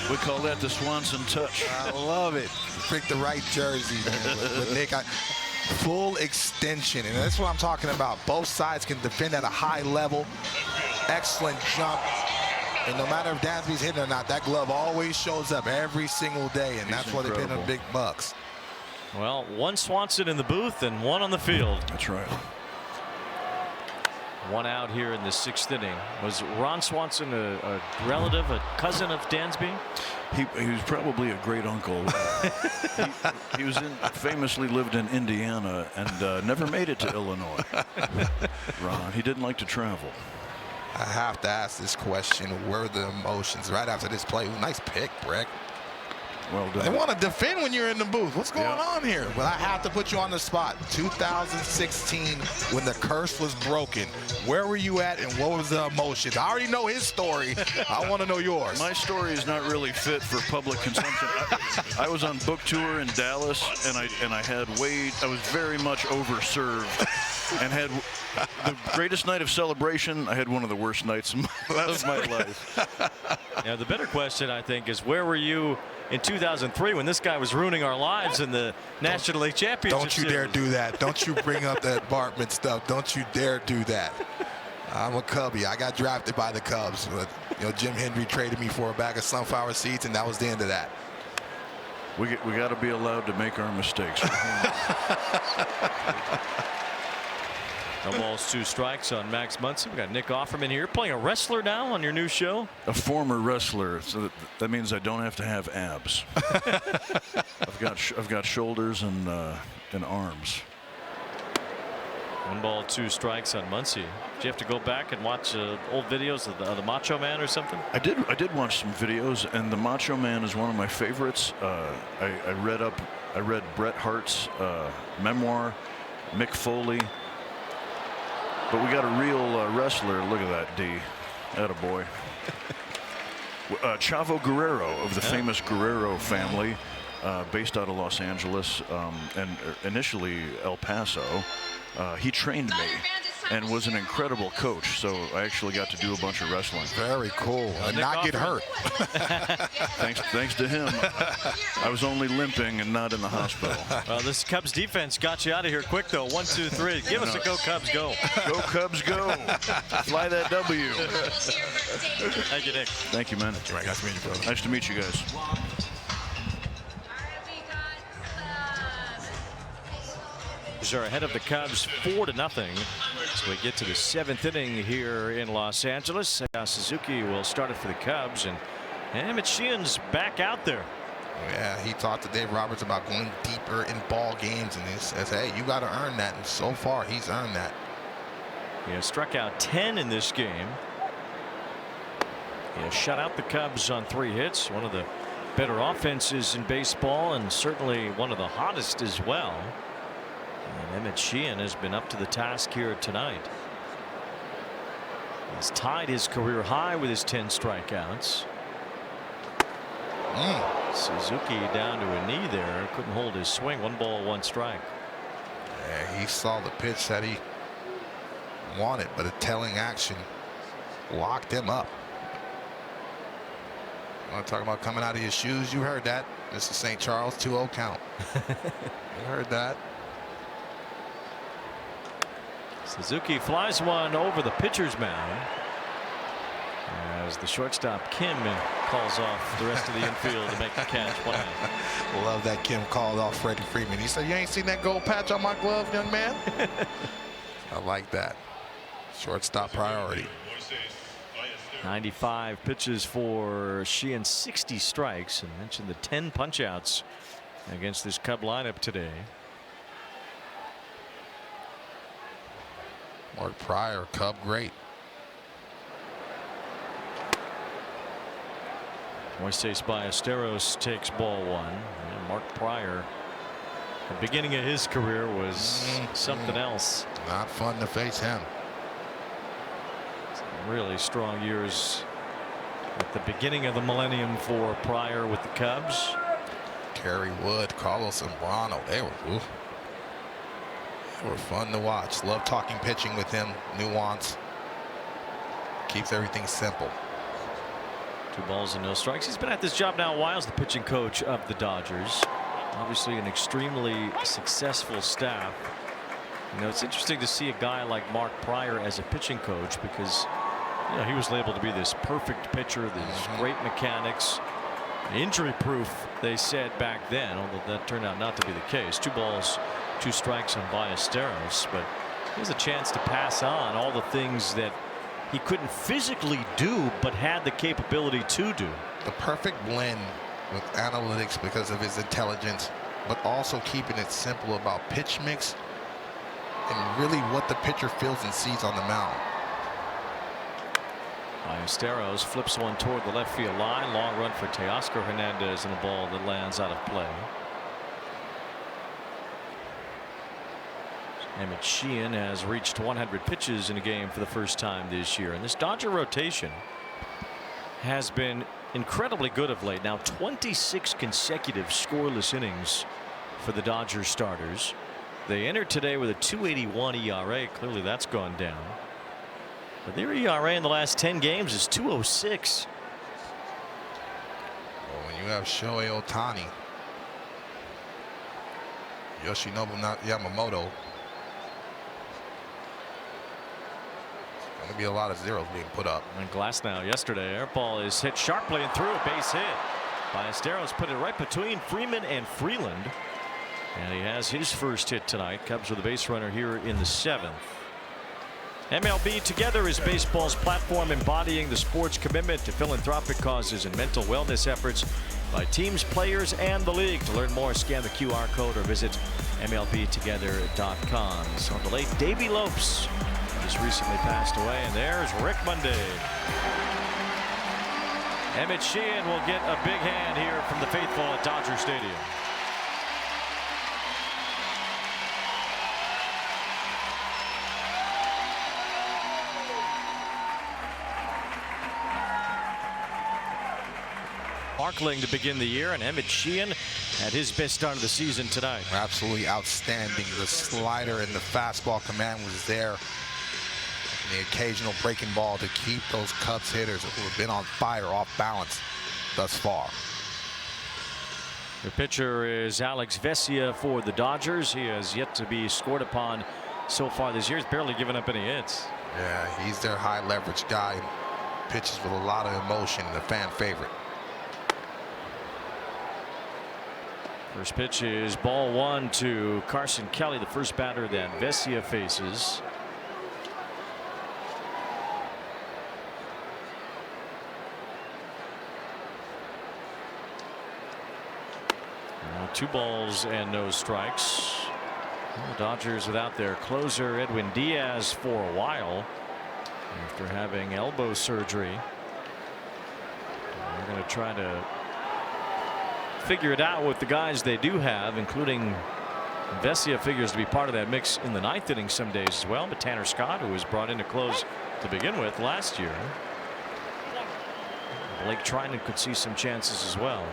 We call that the Swanson touch. I love it. Pick the right jersey, man. With Nick, full extension, and that's what I'm talking about. Both sides can defend at a high level. Excellent jump. And no matter if Dansby's hitting or not, that glove always shows up every single day, and that's why they've been in big bucks. Well, one Swanson in the booth and one on the field. That's right. One out here in the 6th inning. Was Ron Swanson a relative, a cousin of Dansby? He was probably a great uncle. He was famously lived in Indiana and never made it to Illinois. Ron, he didn't like to travel. I have to ask this question. Where are the emotions right after this play? Nice pick, Breck. Well done. They want to defend when you're in the booth. What's going on here? Well, I have to put you on the spot. 2016, when the curse was broken. Where were you at, and what was the emotions? I already know his story. I want to know yours. My story is not really fit for public consumption. I was on book tour in Dallas, and I was very much overserved, and had the greatest night of celebration. I had one of the worst nights of my life. Now, the better question, I think, is where were you in 2003 when this guy was ruining our lives in the National League Championship Don't you dare do that. Don't you bring up that Bartman stuff. Don't you dare do that. I'm a Cubby. I got drafted by the Cubs. But, Jim Hendry traded me for a bag of sunflower seeds, and that was the end of that. We got to be allowed to make our mistakes. No balls, 2 strikes on Max Muncy. We got Nick Offerman here, playing a wrestler now on your new show. A former wrestler, so that means I don't have to have abs. I've got shoulders and arms. 1 ball, 2 strikes on Muncy. Did you have to go back and watch old videos of the Macho Man or something? I did watch some videos, and the Macho Man is one of my favorites. I read Bret Hart's memoir, Mick Foley. But we got a real wrestler. Look at that, D. Attaboy. Chavo Guerrero of the famous Guerrero family, based out of Los Angeles and initially El Paso. He trained me and was an incredible coach, so I actually got to do a bunch of wrestling. Very cool. And not get hurt. Thanks to him, I was only limping and not in the hospital. Well, this Cubs defense got you out of here quick, though. 1, 2, 3. Give us a go, Cubs, go. Go, Cubs, go. Fly that W. Thank you, Nick. Thank you, man. Nice to meet you, brother. Nice to meet you guys. Are ahead of the Cubs 4-0 as we get to the 7th inning here in Los Angeles. Suzuki will start it for the Cubs, and Emmett Sheehan's back out there. Yeah, he talked to Dave Roberts about going deeper in ball games, and he says, hey, you got to earn that, and so far he's earned that. He has struck out 10 in this game. He has shut out the Cubs on 3 hits, one of the better offenses in baseball, and certainly one of the hottest as well. And Emmett Sheehan has been up to the task here tonight. He's tied his career high with his 10 strikeouts. Suzuki down to a knee there. Couldn't hold his swing. 1 ball, 1 strike. Yeah, he saw the pitch that he wanted, but a telling action locked him up. You want to talk about coming out of your shoes? You heard that. This is St. Charles, 2-0 count. You heard that. Suzuki flies one over the pitcher's mound as the shortstop Kim calls off the rest of the infield to make the catch. Love that Kim called off Freddie Freeman. He said, "You ain't seen that gold patch on my glove, young man." I like that. Shortstop priority. 95 pitches for Sheehan, 60 strikes, and mentioned the 10 punch-outs against this Cub lineup today. Mark Pryor, Cub great. Moises Ballesteros takes ball one. And Mark Pryor, the beginning of his career was something else. Not fun to face him. Some really strong years at the beginning of the millennium for Pryor with the Cubs. Kerry Wood, Carlos Zambrano, they were fun to watch. Love talking pitching with him. Nuance. Keeps everything simple. 2 balls and no strikes. He's been at this job now a while as the pitching coach of the Dodgers. Obviously an extremely successful staff. You know, it's interesting to see a guy like Mark Pryor as a pitching coach because, you know, he was labeled to be this perfect pitcher, these great mechanics, injury proof, they said back then, although that turned out not to be the case. 2 balls, 2 strikes on Ballesteros, but he has a chance to pass on all the things that he couldn't physically do but had the capability to do. The perfect blend with analytics because of his intelligence, but also keeping it simple about pitch mix and really what the pitcher feels and sees on the mound. Ballesteros flips one toward the left field line. Long run for Teoscar Hernandez, and a ball that lands out of play. Emmett Sheehan has reached 100 pitches in a game for the first time this year, and this Dodger rotation has been incredibly good of late. Now 26 consecutive scoreless innings for the Dodgers starters. They entered today with a 2.81 ERA. Clearly that's gone down, but their ERA in the last 10 games is 2.06. Well, when you have Shohei Ohtani, Yoshinobu Yamamoto, going to be a lot of zeros being put up. And Glasnow yesterday, air ball is hit sharply and through, a base hit. Ballesteros put it right between Freeman and Freeland, and he has his first hit tonight. Cubs with a base runner here in the 7th. MLB Together is baseball's platform embodying the sport's commitment to philanthropic causes and mental wellness efforts by teams, players, and the league. To learn more, scan the QR code or visit MLBtogether.com. So the late Davey Lopes just recently passed away, and there's Rick Monday. Emmett Sheehan will get a big hand here from the faithful at Dodger Stadium. Sparkling to begin the year, and Emmett Sheehan had his best start of the season tonight. Absolutely outstanding. The slider and the fastball command was there. And the occasional breaking ball to keep those Cubs hitters who have been on fire off balance thus far. The pitcher is Alex Vesia for the Dodgers. He has yet to be scored upon so far this year. He's barely given up any hits. Yeah, he's their high leverage guy. Pitches with a lot of emotion and a fan favorite. First pitch is ball 1 to Carson Kelly, the first batter that Vesia faces. Now 2 balls and no strikes. The Dodgers without their closer Edwin Diaz for a while after having elbow surgery. They're going to try to figure it out with the guys they do have, including Vesia figures to be part of that mix in the 9th inning some days as well. But Tanner Scott, who was brought in to close to begin with last year. Blake Trinan could see some chances as well.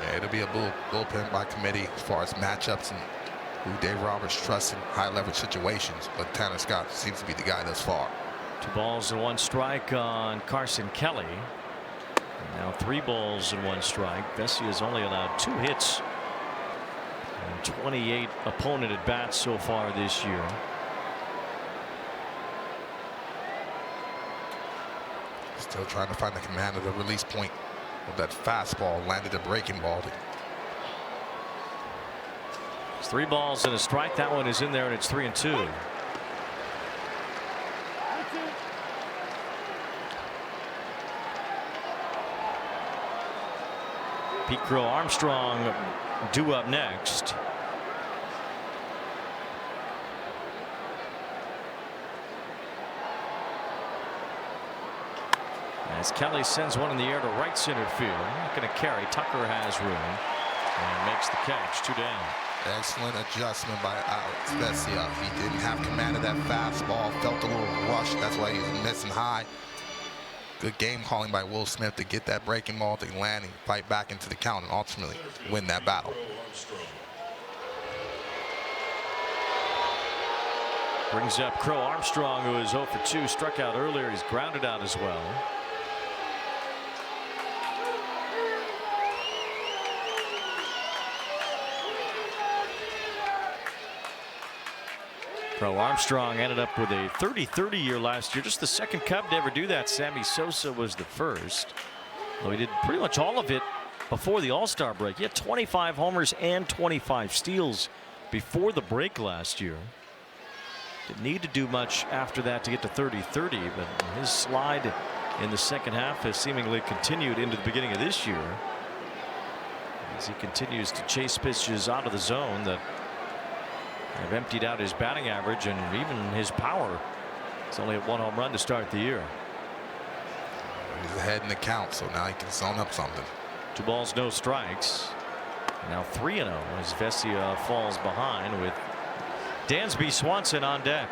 Yeah, it'll be a bullpen by committee as far as matchups and who Dave Roberts trusts in high leverage situations. But Tanner Scott seems to be the guy thus far. 2 balls and 1 strike on Carson Kelly. Now 3 balls and 1 strike. Vesia has only allowed 2 hits and 28 opponent at bats so far this year. Still trying to find the command of the release point of that fastball. Landed a breaking ball. It's 3 balls and a strike. That one is in there, and it's 3-2. Pete Crow Armstrong due up next. As Kelly sends one in the air to right center field. Not going to carry. Tucker has room and makes the catch. 2 down. Excellent adjustment by Alex Vesia. He didn't have command of that fastball. Felt a little rush. That's why he's missing high. Good game calling by Will Smith to get that breaking ball to land and fight back into the count and ultimately win that battle. Brings up Crow Armstrong, who is 0 for 2, struck out earlier. He's grounded out as well. Crow Armstrong ended up with a 30-30 year last year. Just the second Cub to ever do that. Sammy Sosa was the first. Though he did pretty much all of it before the All-Star break. He had 25 homers and 25 steals before the break last year. Didn't need to do much after that to get to 30-30, but his slide in the second half has seemingly continued into the beginning of this year as he continues to chase pitches out of the zone that have emptied out his batting average and even his power. It's only at 1 home run to start the year. He's ahead in the count, so now he can zone up something. 2 balls, no strikes. Now 3-0 as Vesia falls behind with Dansby Swanson on deck.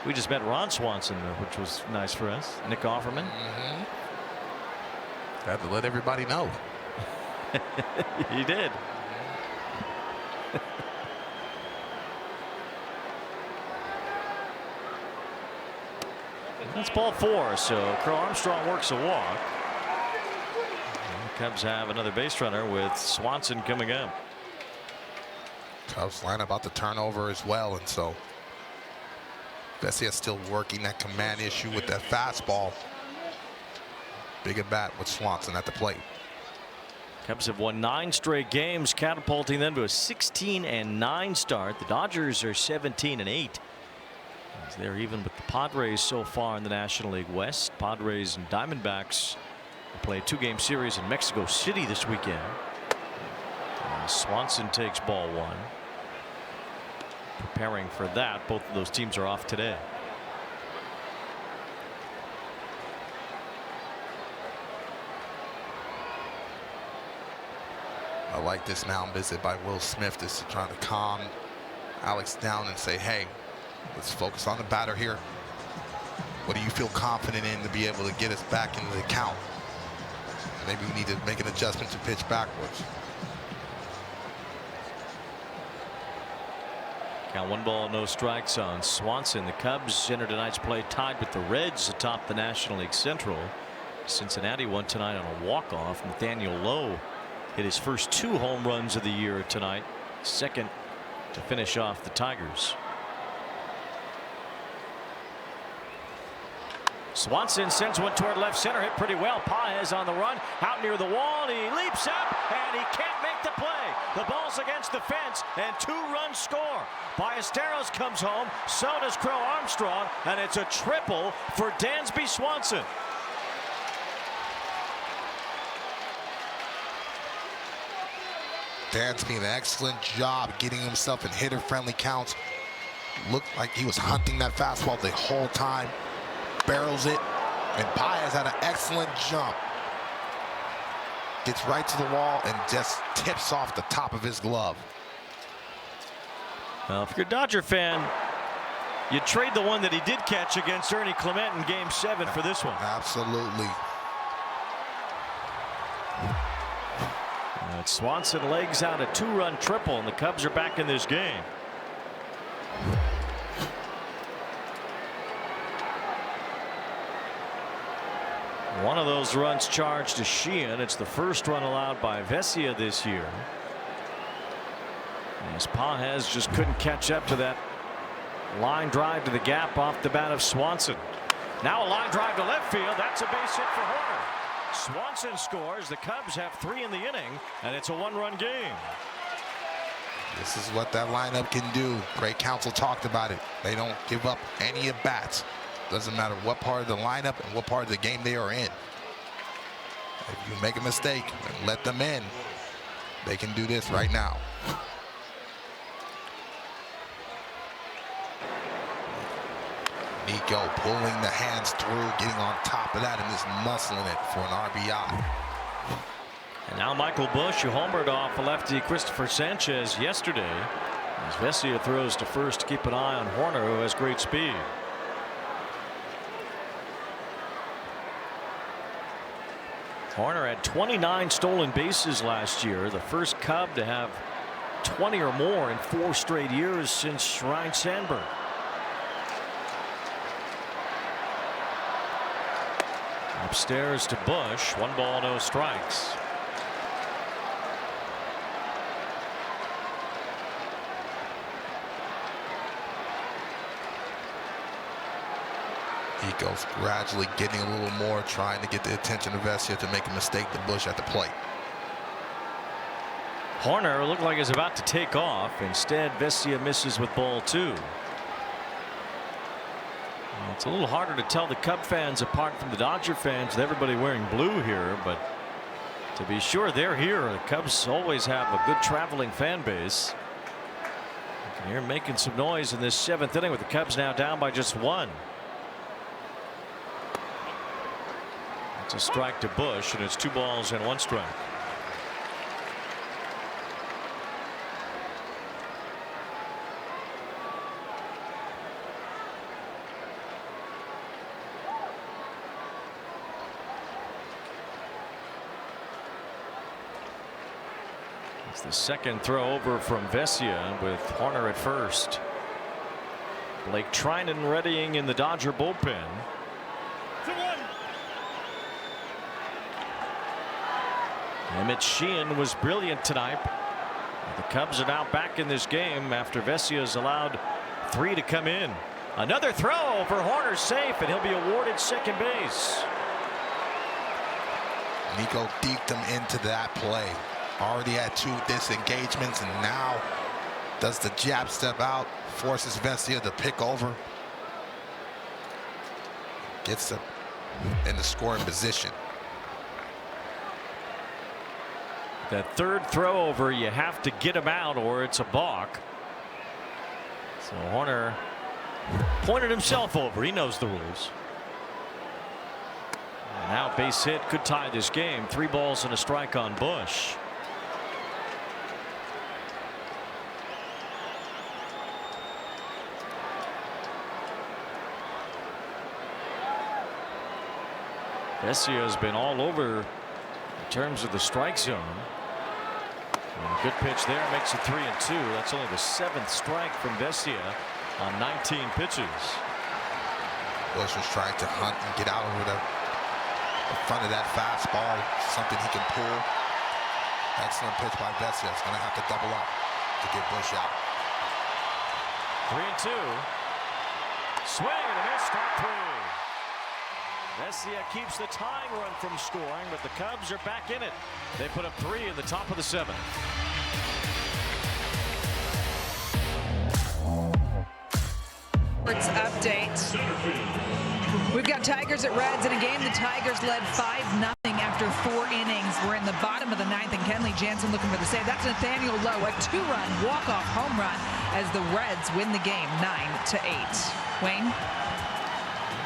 We just met Ron Swanson, which was nice for us. Nick Offerman. Had to let everybody know. He did. That's ball 4, so Crow Armstrong works a walk. And the Cubs have another base runner with Swanson coming up. Cubs line about the turnover as well, and so Vesia still working that command issue with that fastball. Big at bat with Swanson at the plate. Cubs have won 9 straight games, catapulting them to a 16-9 start. The Dodgers are 17-8. They're even with the Padres so far in the National League West. Padres and Diamondbacks will play a 2-game series in Mexico City this weekend. Swanson takes ball 1. Preparing for that. Both of those teams are off today. I like this mound visit by Will Smith. This is trying to calm Alex down and say, hey, let's focus on the batter here. What do you feel confident in to be able to get us back into the count? Maybe we need to make an adjustment to pitch backwards. Count 1 ball, no strikes on Swanson. The Cubs enter tonight's play tied with the Reds atop the National League Central. Cincinnati won tonight on a walk-off. Nathaniel Lowe hit his first 2 home runs of the year tonight. Second to finish off the Tigers. Swanson sends one toward left center, hit pretty well. Paez on the run, out near the wall, and he leaps up, and he can't make the play. The ball's against the fence, and 2 runs score. Ballesteros comes home, so does Crow Armstrong, and it's a triple for Dansby Swanson. Dansby, an excellent job getting himself in hitter-friendly counts. Looked like he was hunting that fastball the whole time. Barrels it, and Paez had an excellent jump. Gets right to the wall and just tips off the top of his glove. Well, if you're a Dodger fan, you trade the one that he did catch against Ernie Clement in Game 7 for this one. Absolutely. Swanson legs out a 2-run triple, and the Cubs are back in this game. One of those runs charged to Sheehan. It's the first run allowed by Vesia this year. As Paez just couldn't catch up to that line drive to the gap off the bat of Swanson. Now a line drive to left field. That's a base hit for Horner. Swanson scores. The Cubs have 3 in the inning, and it's a 1-run game. This is what that lineup can do. Great Counsell talked about it. They don't give up any at-bats. Doesn't matter what part of the lineup and what part of the game they are in. If you make a mistake and let them in, they can do this right now. Nico pulling the hands through, getting on top of that, and just muscling it for an RBI. And now Michael Busch, who homered off lefty Christopher Sanchez yesterday, as Vesia throws to first to keep an eye on Horner, who has great speed. Horner had 29 stolen bases last year, the first Cub to have 20 or more in 4 straight years since Ryne Sandberg. Upstairs to Busch, 1 ball, no strikes. He goes gradually getting a little more, trying to get the attention of Vesia to make a mistake to Busch at the plate. Horner looked like he's about to take off. Instead, Vesia misses with ball 2. It's a little harder to tell the Cub fans apart from the Dodger fans with everybody wearing blue here, but to be sure they're here. The Cubs always have a good traveling fan base. You can hear them making some noise in this 7th inning with the Cubs now down by just 1. It's a strike to Busch, and it's 2 balls and 1 strike. It's the second throw over from Vesia with Horner at first. Blake Trinan readying in the Dodger bullpen. Emmett Sheehan was brilliant tonight. The Cubs are now back in this game after Vesia's allowed 3 to come in. Another throw for Horner, safe, and he'll be awarded second base. Nico deked him into that play. Already had 2 disengagements, and now does the jab step out, forces Vesia to pick over. Gets them in the scoring position. That third throw over, you have to get him out or it's a balk. So Horner pointed himself over. He knows the rules. And now base hit could tie this game. 3 balls and a strike on Busch. Vesia has been all over in terms of the strike zone. And a good pitch there makes it 3-2. That's only the 7th strike from Vesia on 19 pitches. Busch was trying to hunt and get out over the front of that fastball, something he can pull. Excellent pitch by Vesia. It's going to have to double up to get Busch out. 3-2. Swing and a miss, strike 3. Vesia keeps the tying run from scoring, but the Cubs are back in it. They put up 3 in the top of the 7th. Sports update. We've got Tigers at Reds in a game the Tigers led 5-0 after 4 innings. We're in the bottom of the 9th, and Kenley Jansen looking for the save. That's Nathaniel Lowe, a 2-run walk-off home run as the Reds win the game 9-8. Wayne?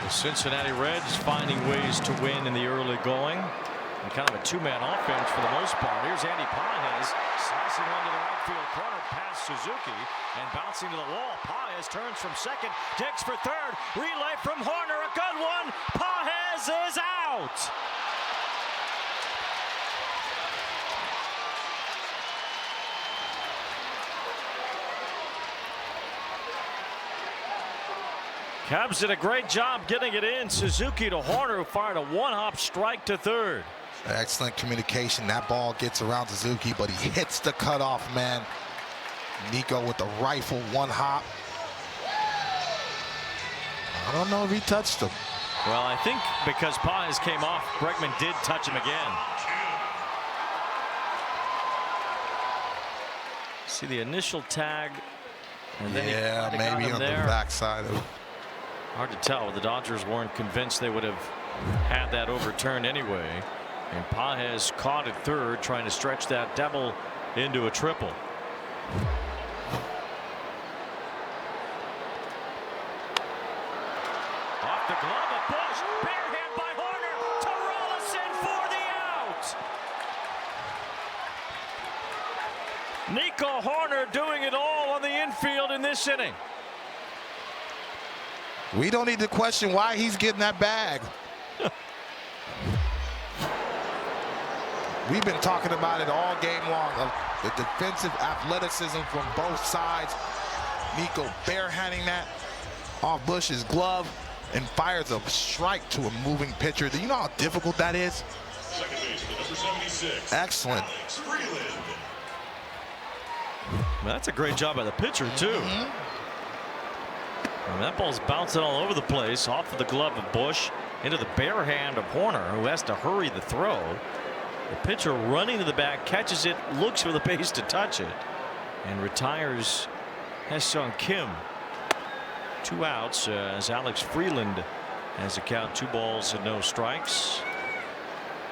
The Cincinnati Reds finding ways to win in the early going. And kind of a 2-man offense for the most part. Here's Andy Paez slicing one to the right field corner past Suzuki and bouncing to the wall. Paez turns from second, takes for third. Relay from Horner, a good one. Paez is out. Cubs did a great job getting it in. Suzuki to Horner, who fired a 1-hop strike to third. Excellent communication. That ball gets around Suzuki, but he hits the cutoff man. Nico with the rifle, 1 hop. I don't know if he touched him. Well, I think because Paz came off, Bregman did touch him again. See the initial tag, and then yeah, maybe on the backside of. Hard to tell. The Dodgers weren't convinced they would have had that overturned anyway. And Paz caught at third, trying to stretch that double into a triple. Off the glove of Bush, bare hand by Horner to Rollison for the out. Nico Horner doing it all on the infield in this inning. We don't need to question why he's getting that bag. We've been talking about it all game long, of the defensive athleticism from both sides. Nico barehanding that off Bush's glove and fires a strike to a moving pitcher. Do you know how difficult that is? Second baseman, number 76. Excellent. Well, that's a great job by the pitcher, too. And that ball's bouncing all over the place, off of the glove of Bush into the bare hand of Horner, who has to hurry the throw. The pitcher running to the back, catches it, looks for the base to touch it, and retires Ha-Seong Kim. 2 outs as Alex Freeland has a count, 2 balls and no strikes.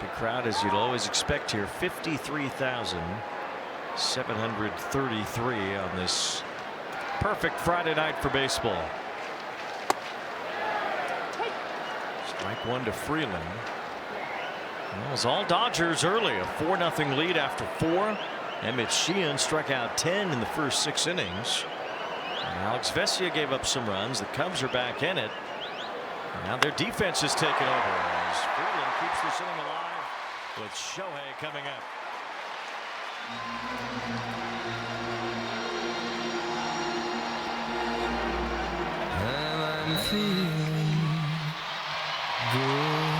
Big crowd, as you'd always expect here, 53,733 on this perfect Friday night for baseball. Strike 1 to Freeland. Well, it was all Dodgers early, a 4-0 lead after 4. Emmett Sheehan struck out 10 in the first 6 innings. And Alex Vesia gave up some runs. The Cubs are back in it. And now their defense is taking over as Freeland keeps this inning alive with Shohei coming up. And I'm feeling good.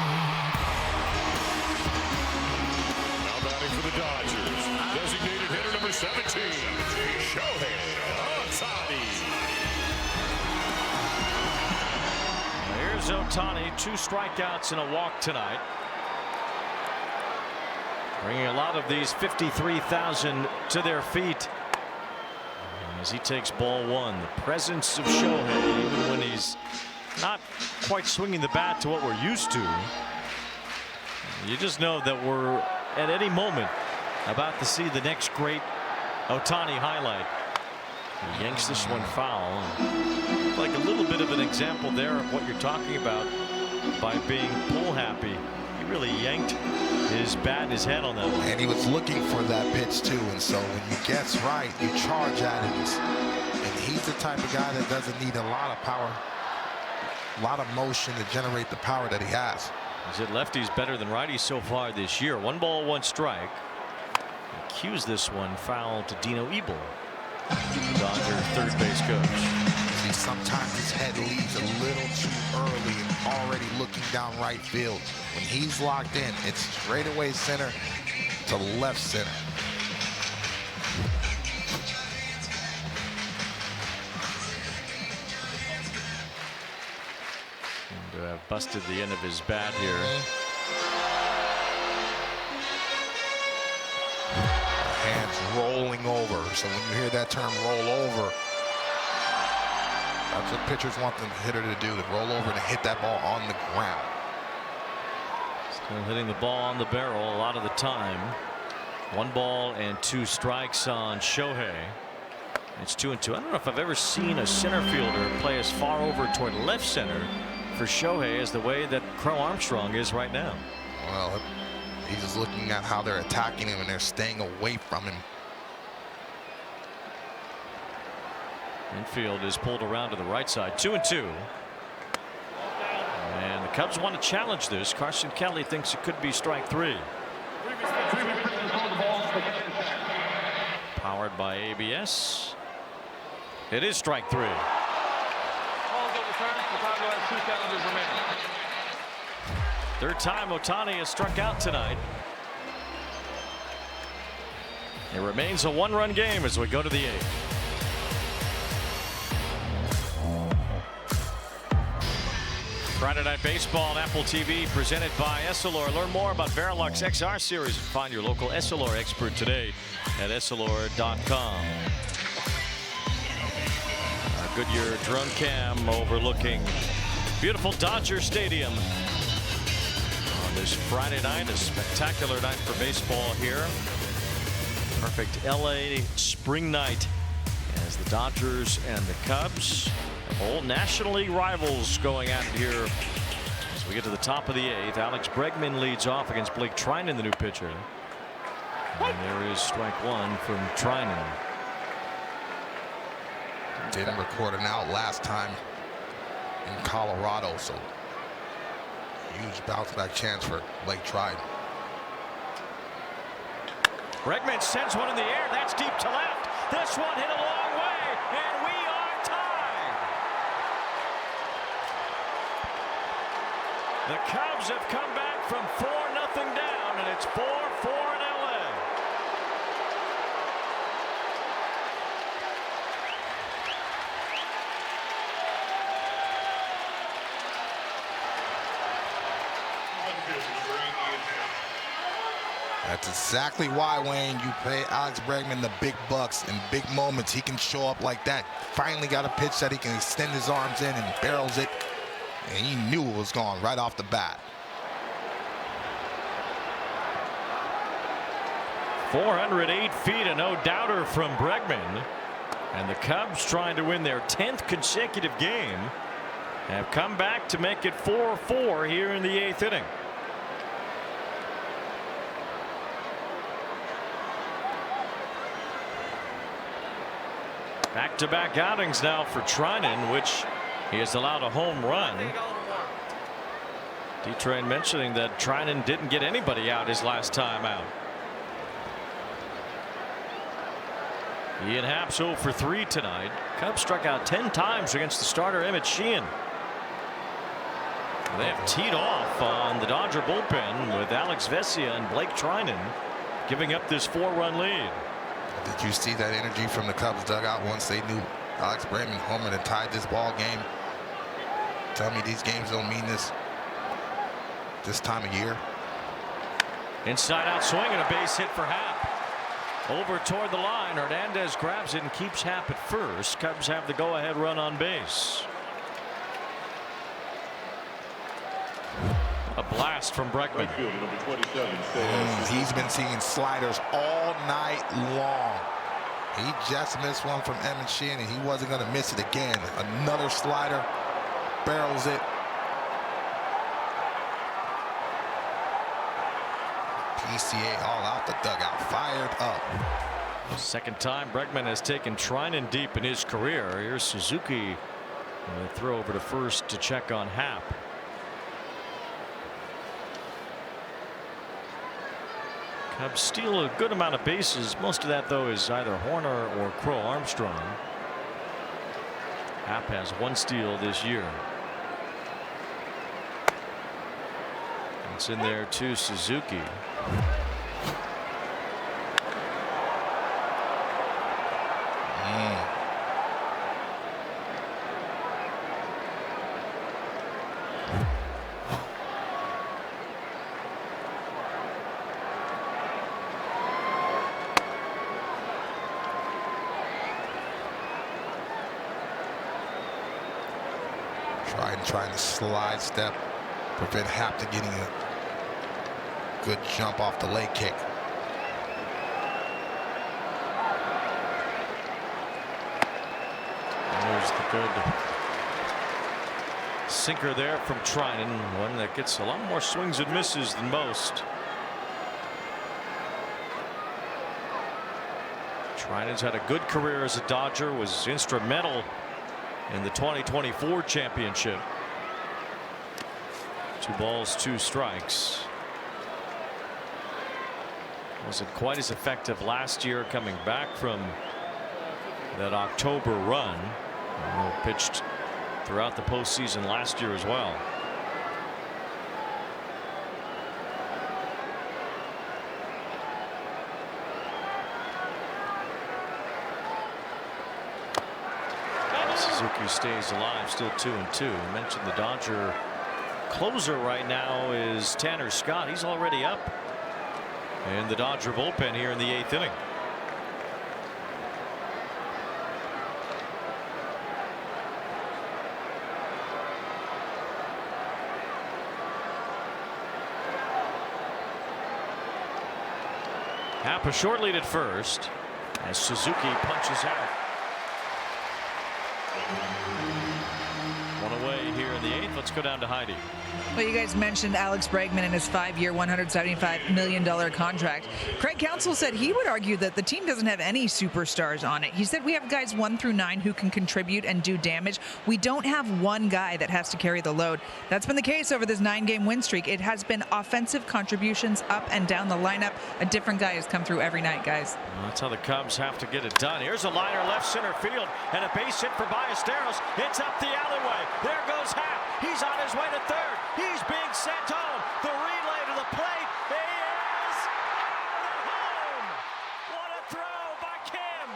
For the Dodgers, designated hitter number 17, Shohei Ohtani. Here's Ohtani, 2 strikeouts and a walk tonight. Bringing a lot of these 53,000 to their feet. As he takes ball 1, the presence of Shohei, even when he's not quite swinging the bat to what we're used to, you just know that we're at any moment about to see the next great Ohtani highlight. He yanks this one foul. Like a little bit of an example there of what you're talking about by being pull happy. He really yanked his bat and his head on that one. And he was looking for that pitch too, and so when you guess right, you charge at it. And he's the type of guy that doesn't need a lot of power, a lot of motion to generate the power that he has. Is it lefties better than righties so far this year? 1 ball, 1 strike. He cues this one foul to Dino Ebel, Dodger third base coach. See, sometimes his head leaves a little too early and already looking down right field. When he's locked in, it's straightaway center to left center. Busted the end of his bat here. Hands rolling over. So when you hear that term roll over, that's what pitchers want the hitter to do, to roll over and hit that ball on the ground. Still hitting the ball on the barrel a lot of the time. 1 ball and 2 strikes on Shohei. It's 2-2. I don't know if I've ever seen a center fielder play as far over toward left center for Shohei as the way that Crow Armstrong is right now. Well, he's just looking at how they're attacking him and they're staying away from him. Infield is pulled around to the right side. 2-2. And the Cubs want to challenge this. Carson Kelly thinks it could be strike 3. Powered by ABS. It is strike 3. Third time Ohtani has struck out tonight. It remains a 1-run game as we go to the 8th. Friday Night Baseball on Apple TV, presented by Essilor. Learn more about Verilux XR series and find your local Essilor expert today at Essilor.com. Goodyear drone cam overlooking beautiful Dodger Stadium on this Friday night. A spectacular night for baseball here. Perfect LA spring night as the Dodgers and the Cubs, all National League rivals, going at it here as we get to the top of the 8th. Alex Bregman leads off against Blake Trinan, the new pitcher. And there is strike one from Trinan. Didn't record an out last time in Colorado, so huge bounce back chance for Blake Trinan. Bregman sends one in the air. That's deep to left. This one hit a long way, and we are tied. The Cubs have come back from 4-0 down, and it's 4-4 in LA. That's exactly why, Wayne, you pay Alex Bregman the big bucks. In big moments, he can show up like that. Finally got a pitch that he can extend his arms in and barrels it. And he knew it was gone right off the bat. 408 feet, a no-doubter from Bregman. And the Cubs, trying to win their 10th consecutive game, have come back to make it 4-4 here in the 8th inning. Back-to-back outings now for Trinan, which he has allowed a home run. D-Train mentioning that Trinan didn't get anybody out his last time out. Ian Happ's 0 for 3 tonight. Cubs struck out 10 times against the starter Emmett Sheehan. They have teed off on the Dodger bullpen with Alex Vesia and Blake Trinan giving up this 4-run lead. Did you see that energy from the Cubs dugout once they knew Alex Bregman homered and tied this ball game? Tell me these games don't mean this time of year. Inside out swing and a base hit for Happ. Over toward the line. Hernandez grabs it and keeps Happ at first. Cubs have the go-ahead run on base. A blast from Bregman. He's been seeing sliders all night long. He just missed one from Emmett Sheehan, and he wasn't going to miss it again. Another slider, barrels it. PCA all out the dugout, fired up. Second time Bregman has taken Trinan deep in his career. Here's Suzuki. And they throw over to first to check on Happ. Cubs steal a good amount of bases. Most of that, though, is either Horner or Crow Armstrong. Happ has 1 steal this year. It's in there to Suzuki. Trying to slide step, prevent Happ to getting a good jump off the leg kick. There's the good sinker there from Trinan, one that gets a lot more swings and misses than most. Trinan's had a good career as a Dodger, was instrumental in the 2024 championship. 2 balls, 2 strikes. Wasn't quite as effective last year coming back from that October run. Pitched throughout the postseason last year as well. Suzuki stays alive, still 2-2. I mentioned the Dodger closer right now is Tanner Scott. He's already up in the Dodger bullpen here in the 8th inning. Happ a short lead at first as Suzuki punches out. One away here in the 8th. Let's go down to Heidi. Well, you guys mentioned Alex Bregman and his 5-year, $175 million contract. Craig Counsell said he would argue that the team doesn't have any superstars on it. He said we have guys 1 through 9 who can contribute and do damage. We don't have one guy that has to carry the load. That's been the case over this 9-game win streak. It has been offensive contributions up and down the lineup. A different guy has come through every night, guys. Well, that's how the Cubs have to get it done. Here's a liner left center field and a base hit for Ballesteros. It's up the alleyway. There goes Happ. He's on his way to third. He's being sent home. The relay to the plate. He is out at home. What a throw by Kim.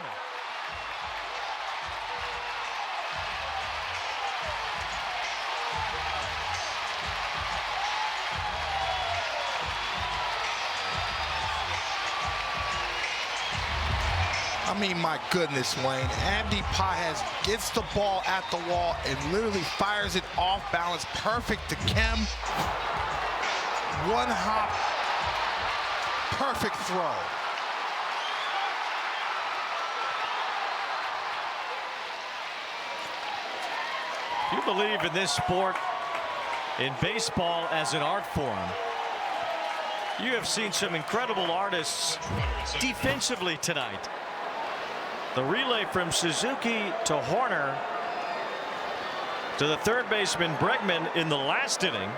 I mean, my goodness, Wayne. Andy Paez gets the ball at the wall and literally fires it off balance. Perfect to Kim. One hop. Perfect throw. If you believe in this sport, in baseball as an art form, you have seen some incredible artists defensively tonight. The relay from Suzuki to Horner to the third baseman Bregman in the last inning.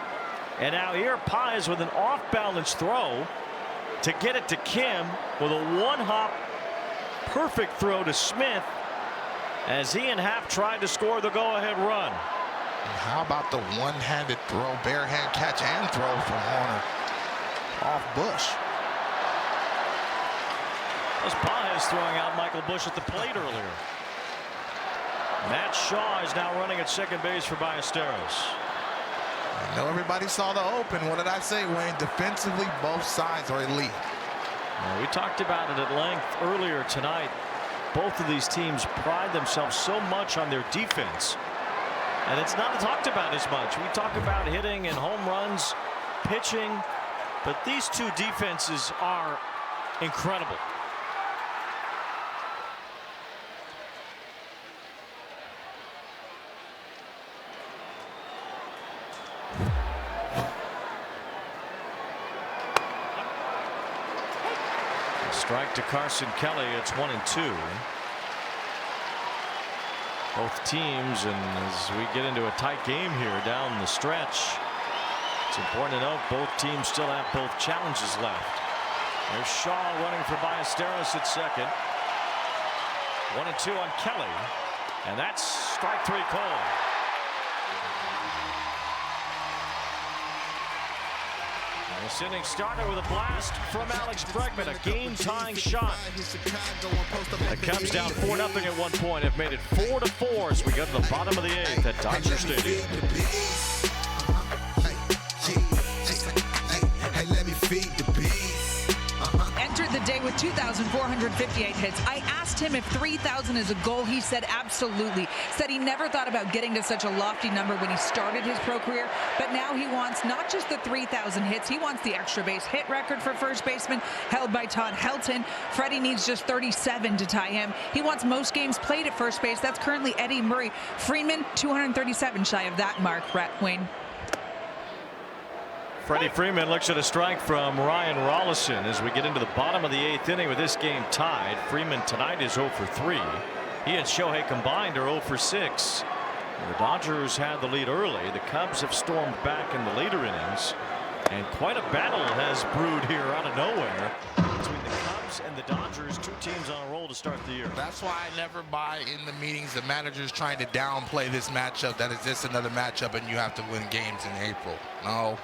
And now here Paez with an off-balance throw to get it to Kim with a one-hop perfect throw to Smith as he and Happ tried to score the go-ahead run. And how about the one-handed throw, bare hand catch and throw from Horner off Bush? As Paez throwing out Michael Bush at the plate earlier. Matt Shaw is now running at second base for Ballesteros. I know everybody saw the open. What did I say, Wayne? Defensively, both sides are elite. Well, we talked about it at length earlier tonight. Both of these teams pride themselves so much on their defense. And it's not talked about as much. We talk about hitting and home runs, pitching, but these two defenses are incredible. Strike to Carson Kelly. It's 1-2. Both teams, and as we get into a tight game here down the stretch, it's important to note both teams still have both challenges left. There's Shaw running for Ballesteros at second. 1-2 on Kelly, and that's strike 3 call. This inning started with a blast from Alex Bregman, a game-tying shot. The Cubs down 4-0 at one point have made it 4-4 as we go to the bottom of the 8th at Dodger Stadium. Entered the day with 2,458 hits. I asked him if 3,000 is a goal. He said absolutely. Said he never thought about getting to such a lofty number when he started his pro career, but now he wants not just the 3,000 hits, he wants the extra base hit record for first baseman held by Todd Helton. Freddie needs just 37 to tie him. He wants most games played at first base. That's currently Eddie Murray. Freeman 237 shy of that mark. Wayne. Freddie Freeman looks at a strike from Ryan Rollison as we get into the bottom of the 8th inning with this game tied. Freeman tonight is 0 for 3. He and Shohei combined are 0 for 6. The Dodgers had the lead early. The Cubs have stormed back in the later innings, and quite a battle has brewed here out of nowhere between the Cubs and the Dodgers, two teams on a roll to start the year. That's why I never buy in the meetings the managers trying to downplay this matchup, that is just another matchup and you have to win games in April. No.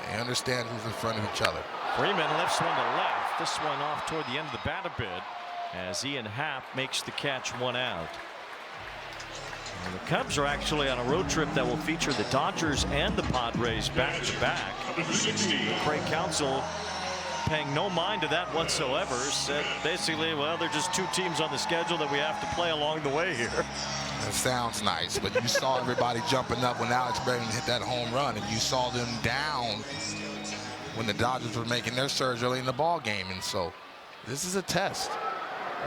They understand who's in front of each other. Freeman lifts one to left. This one off toward the end of the bat a bit as Ian Happ makes the catch, one out. And the Cubs are actually on a road trip that will feature the Dodgers and the Padres back-to-back. Craig Counsell, paying no mind to that whatsoever, said basically, well, they're just two teams on the schedule that we have to play along the way here. That sounds nice, but you saw everybody jumping up when Alex Bregman hit that home run, and you saw them down when the Dodgers were making their surge early in the ball game. And so this is a test.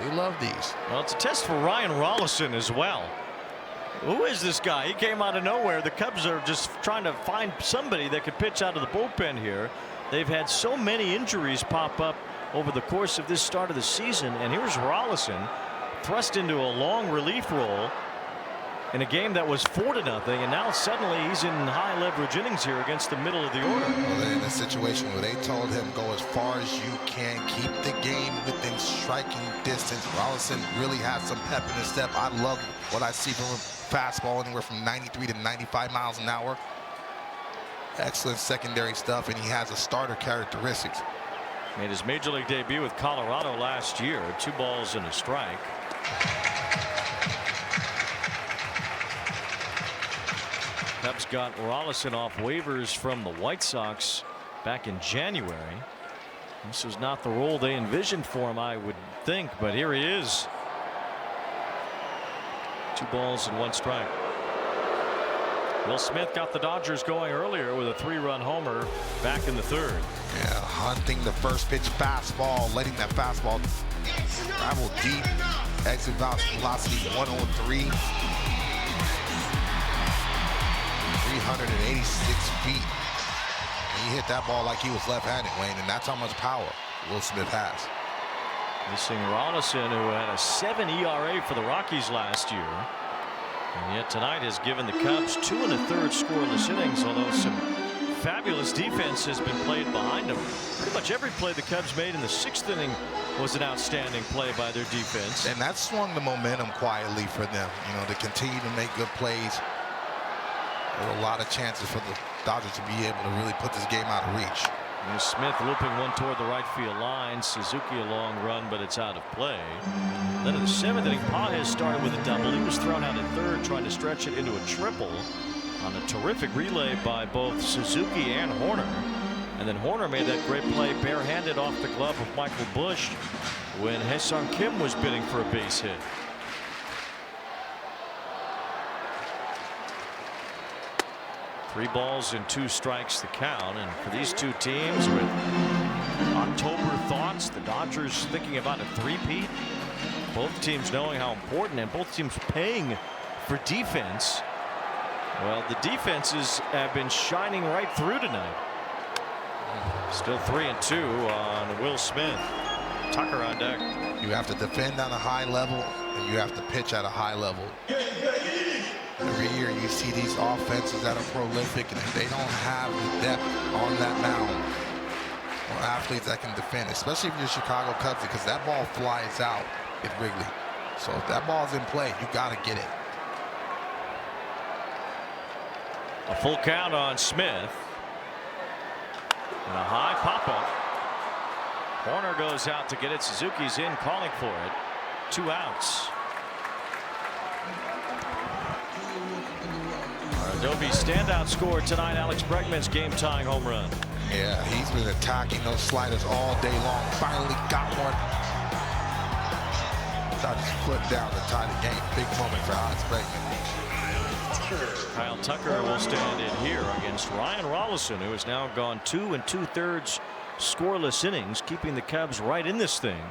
We love these. Well, it's a test for Ryan Rollison as well. Who is this guy? He came out of nowhere. The Cubs are just trying to find somebody that could pitch out of the bullpen here. They've had so many injuries pop up over the course of this start of the season, and here's Rollison thrust into a long relief role in a game that was 4-0, and now suddenly he's in high leverage innings here against the middle of the order. Well, they're in a situation where they told him go as far as you can, keep the game within striking distance. Rollison really has some pep in his step. I love what I see from a fastball anywhere from 93 to 95 miles an hour. Excellent secondary stuff, and he has a starter characteristics. Made his major league debut with Colorado last year. 2 balls and a strike. Cubs got Rollison off waivers from the White Sox back in January. This was not the role they envisioned for him, I would think, but here he is. 2 balls and 1 strike. Will Smith got the Dodgers going earlier with a 3-run homer back in the 3rd. Yeah, hunting the first pitch fastball, letting that fastball travel deep. Exit velocity 103. 386 feet. And he hit that ball like he was left-handed, Wayne, and that's how much power Will Smith has. Missing Rollison, who had a 7 ERA for the Rockies last year. And yet tonight has given the Cubs 2 1/3 scoreless innings, although some fabulous defense has been played behind them. Pretty much every play the Cubs made in the 6th inning was an outstanding play by their defense. And that swung the momentum quietly for them, you know, to continue to make good plays. There were a lot of chances for the Dodgers to be able to really put this game out of reach. And Smith looping one toward the right field line. Suzuki a long run, but it's out of play. Then in the 7th inning, Pages started with a double. He was thrown out at 3rd, trying to stretch it into a triple on a terrific relay by both Suzuki and Horner. And then Horner made that great play barehanded off the glove of Michael Busch when Hae-Sung Kim was bidding for a base hit. Three balls and 2 strikes the count. And for these two teams with October thoughts, the Dodgers thinking about a 3-peat. Both teams knowing how important and both teams paying for defense. Well, the defenses have been shining right through tonight. Still 3-2 on Will Smith. Tucker on deck. You have to defend on a high level and you have to pitch at a high level. Every year you see these offenses that are prolific, and if they don't have the depth on that mound or athletes that can defend, especially if you're Chicago Cubs, because that ball flies out at Wrigley. So if that ball's in play, you got to get it. A full count on Smith. And a high pop-up. Horner goes out to get it. Suzuki's in calling for it. 2 outs. Adobe standout score tonight. Alex Bregman's game-tying home run. Yeah, he's been attacking those sliders all day long. Finally got one. Dodgers flipped down to tie the game. Big moment for Alex Bregman. Kyle Tucker will stand in here against Ryan Rollison, who has now gone 2 2/3 scoreless innings, keeping the Cubs right in this thing,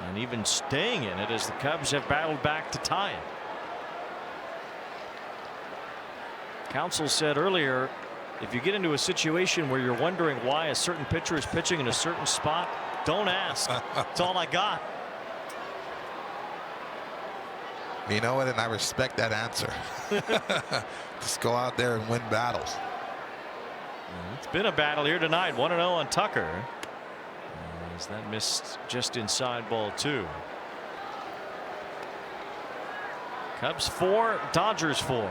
and even staying in it as the Cubs have battled back to tie it. Counsell said earlier, if you get into a situation where you're wondering why a certain pitcher is pitching in a certain spot, don't ask. That's all I got. You know what? And I respect that answer. Just go out there and win battles. It's been a battle here tonight. 1-0 on Tucker. As that missed just inside ball 2. Cubs 4, Dodgers 4.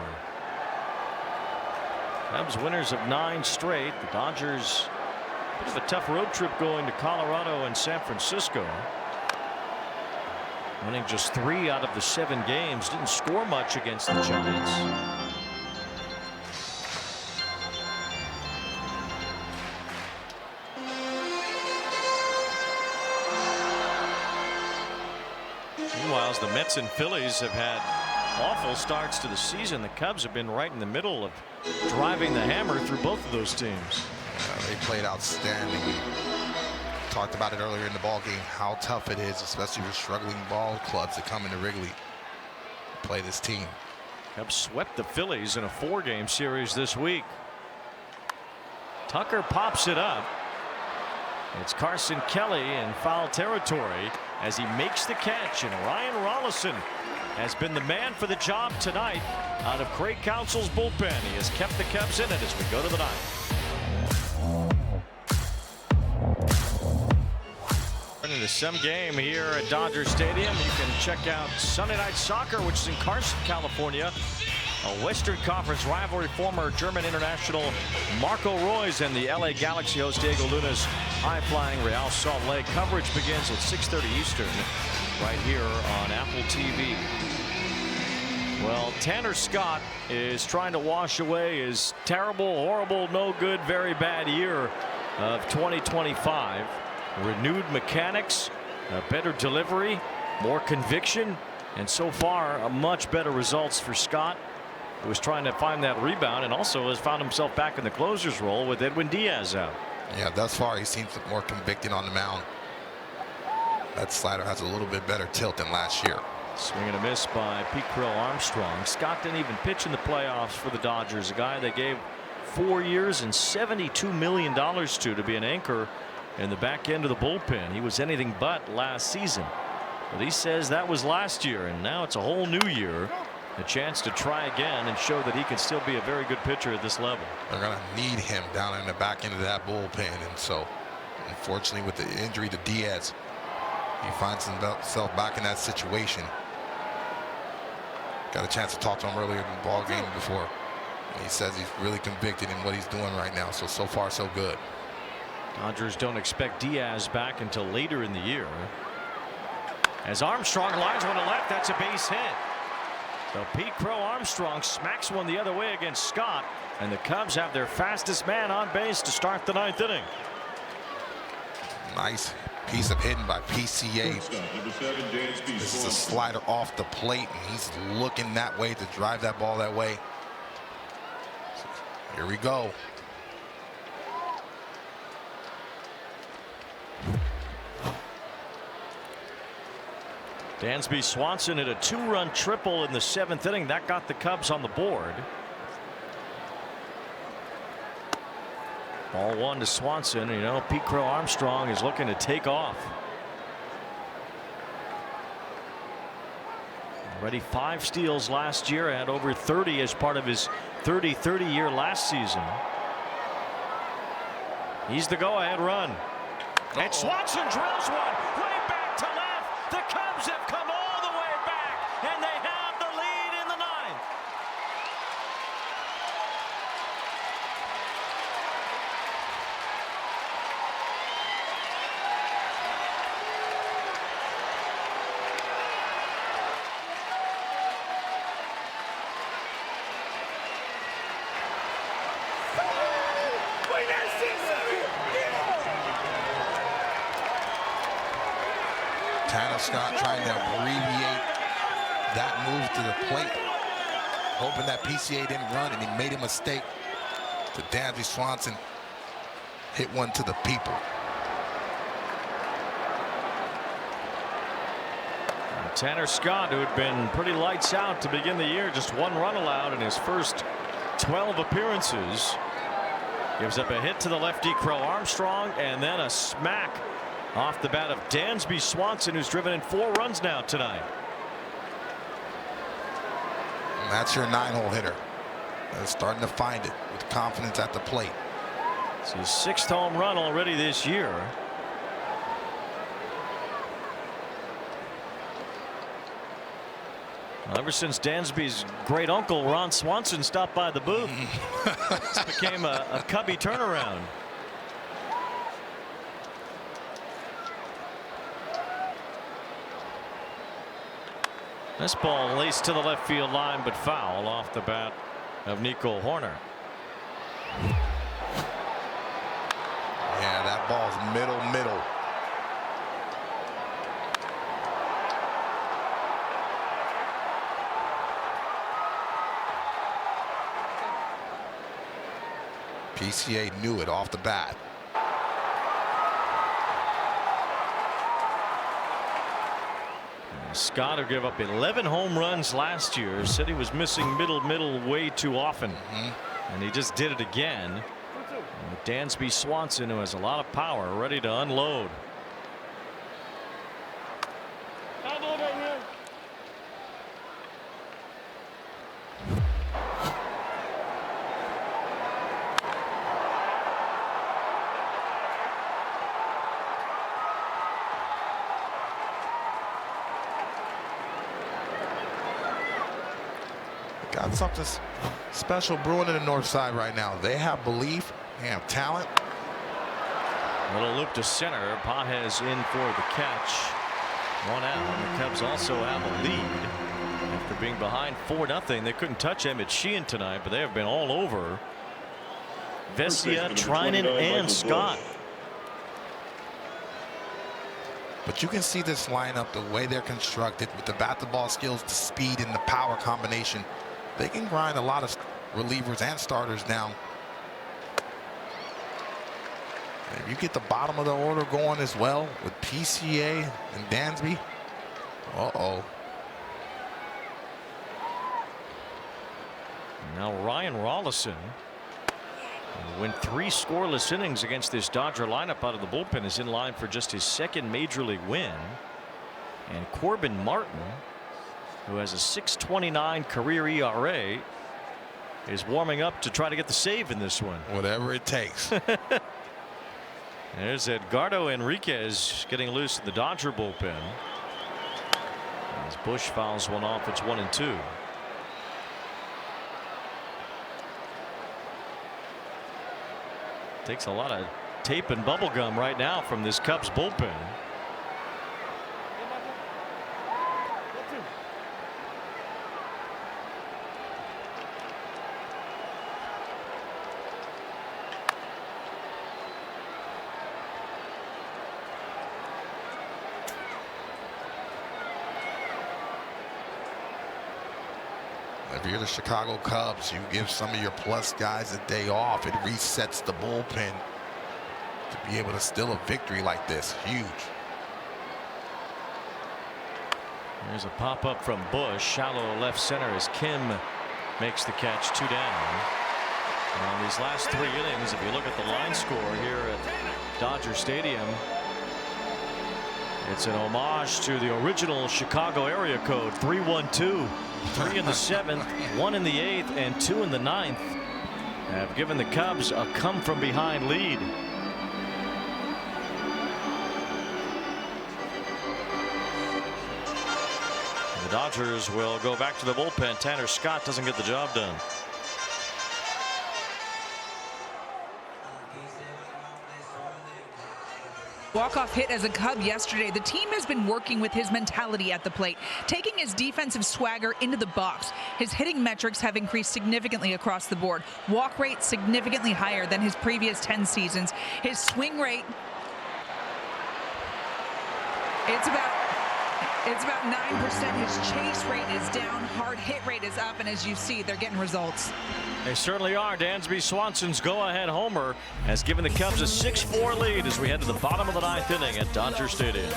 Cubs winners of 9 straight. The Dodgers, a bit of a tough road trip going to Colorado and San Francisco. Winning just 3 out of the 7 games. Didn't score much against the Giants. Meanwhile, as the Mets and Phillies have had awful starts to the season, the Cubs have been right in the middle of driving the hammer through both of those teams. They played outstanding. Talked about it earlier in the ball game, how tough it is, especially for struggling ball clubs that come into Wrigley to play this team. Cubs swept the Phillies in a 4-game series this week. Tucker pops it up. It's Carson Kelly in foul territory as he makes the catch, and Ryan Rollison has been the man for the job tonight out of Craig Counsell's bullpen. He has kept the Cubs in it as we go to the ninth. Into some game here at Dodger Stadium. You can check out Sunday Night Soccer, which is in Carson, California. A Western Conference rivalry. Former German international Marco Reus and the LA Galaxy host Diego Luna's high-flying Real Salt Lake. Coverage begins at 6:30 Eastern right here on Apple TV. Well, Tanner Scott is trying to wash away his terrible, horrible, no good, very bad year of 2025. Renewed mechanics, a better delivery, more conviction, and so far much better results for Scott, who was trying to find that rebound and also has found himself back in the closer's role with Edwin Diaz out. Yeah, thus far he seems more convicted on the mound. That slider has a little bit better tilt than last year. Swing and a miss by Pete Crow Armstrong. Scott didn't even pitch in the playoffs for the Dodgers, a guy they gave 4 years and $72 million to be an anchor in the back end of the bullpen. He was anything but last season, but he says that was last year, and now it's a whole new year, a chance to try again and show that he can still be a very good pitcher at this level. They're going to need him down in the back end of that bullpen, and so unfortunately with the injury to Diaz, he finds himself back in that situation. Got a chance to talk to him earlier in the ball game before, and he says he's really convicted in what he's doing right now. So far so good. Dodgers don't expect Diaz back until later in the year. As Armstrong lines one to left, that's a base hit. So Pete Crow Armstrong smacks one the other way against Scott, and the Cubs have their fastest man on base to start the 9th inning. Nice piece of hitting by PCA. This is a slider off the plate, and he's looking that way to drive that ball that way. Here we go. Dansby Swanson hit a 2-run triple in the 7th inning. That got the Cubs on the board. Ball 1 to Swanson. You know, Pete Crow Armstrong is looking to take off. Already 5 steals last year, had over 30 as part of his 30-30 year last season. He's the go-ahead run. And Swanson drills one way back to left. The Cubs have come all the way back, and they have the lead in the 9th. Tanner Scott trying to abbreviate that move to the plate, hoping that PCA didn't run, and he made a mistake. To Dansby Swanson, hit one to the people. Tanner Scott, who had been pretty lights out to begin the year, just 1 run allowed in his first 12 appearances, gives up a hit to the lefty Crow Armstrong, and then a smack off the bat of Dansby Swanson, who's driven in 4 runs now tonight. And that's your 9-hole hitter. They're starting to find it with confidence at the plate. It's his 6th home run already this year. Ever since Dansby's great uncle Ron Swanson stopped by the booth, this became a Cubby turnaround. This ball laced to the left field line, but foul off the bat of Nico Horner. Yeah, that ball's middle. PCA knew it off the bat. Scott, who gave up 11 home runs last year, said he was missing middle way too often. And he just did it again. And Dansby Swanson, who has a lot of power, ready to unload. Got something special brewing in the north side right now. They have belief. They have talent. Little loop to center. Pages in for the catch. 1 out. And the Cubs also have a lead. After being behind 4-0, they couldn't touch Emmett Sheehan tonight, but they have been all over Vesia, Treinen, and Scott. But you can see this lineup, the way they're constructed, with the bat-to-ball skills, the speed, and the power combination. They can grind a lot of relievers and starters down. If you get the bottom of the order going as well with PCA and Dansby, Now Ryan Rollison, who went 3 scoreless innings against this Dodger lineup out of the bullpen, is in line for just his 2nd major league win. And Corbin Martin, who has a 6.29 career ERA, is warming up to try to get the save in this one. Whatever it takes. There's Edgardo Enriquez getting loose in the Dodger bullpen. As Bush fouls one off, it's 1-2. Takes a lot of tape and bubble gum right now from this Cubs bullpen. If you're the Chicago Cubs, you give some of your plus guys a day off. It resets the bullpen to be able to steal a victory like this. Huge. There's a pop-up from Bush. Shallow left center as Kim makes the catch. 2 down. And on these last 3 innings, if you look at the line score here at Dodger Stadium, it's an homage to the original Chicago area code. 3-1-2. 3 in the 7th, 1 in the 8th, and 2 in the 9th have given the Cubs a come-from-behind lead. The Dodgers will go back to the bullpen. Tanner Scott doesn't get the job done. Walk-off hit as a Cub yesterday. The team has been working with his mentality at the plate, taking his defensive swagger into the box. His hitting metrics have increased significantly across the board. Walk rate significantly higher than his previous 10 seasons. His swing rate, it's about 9%. His chase rate is down. Hard hit rate is up. And as you see, they're getting results. They certainly are. Dansby Swanson's go-ahead homer has given the Cubs a 6-4 lead as we head to the bottom of the 9th inning at Dodger Stadium.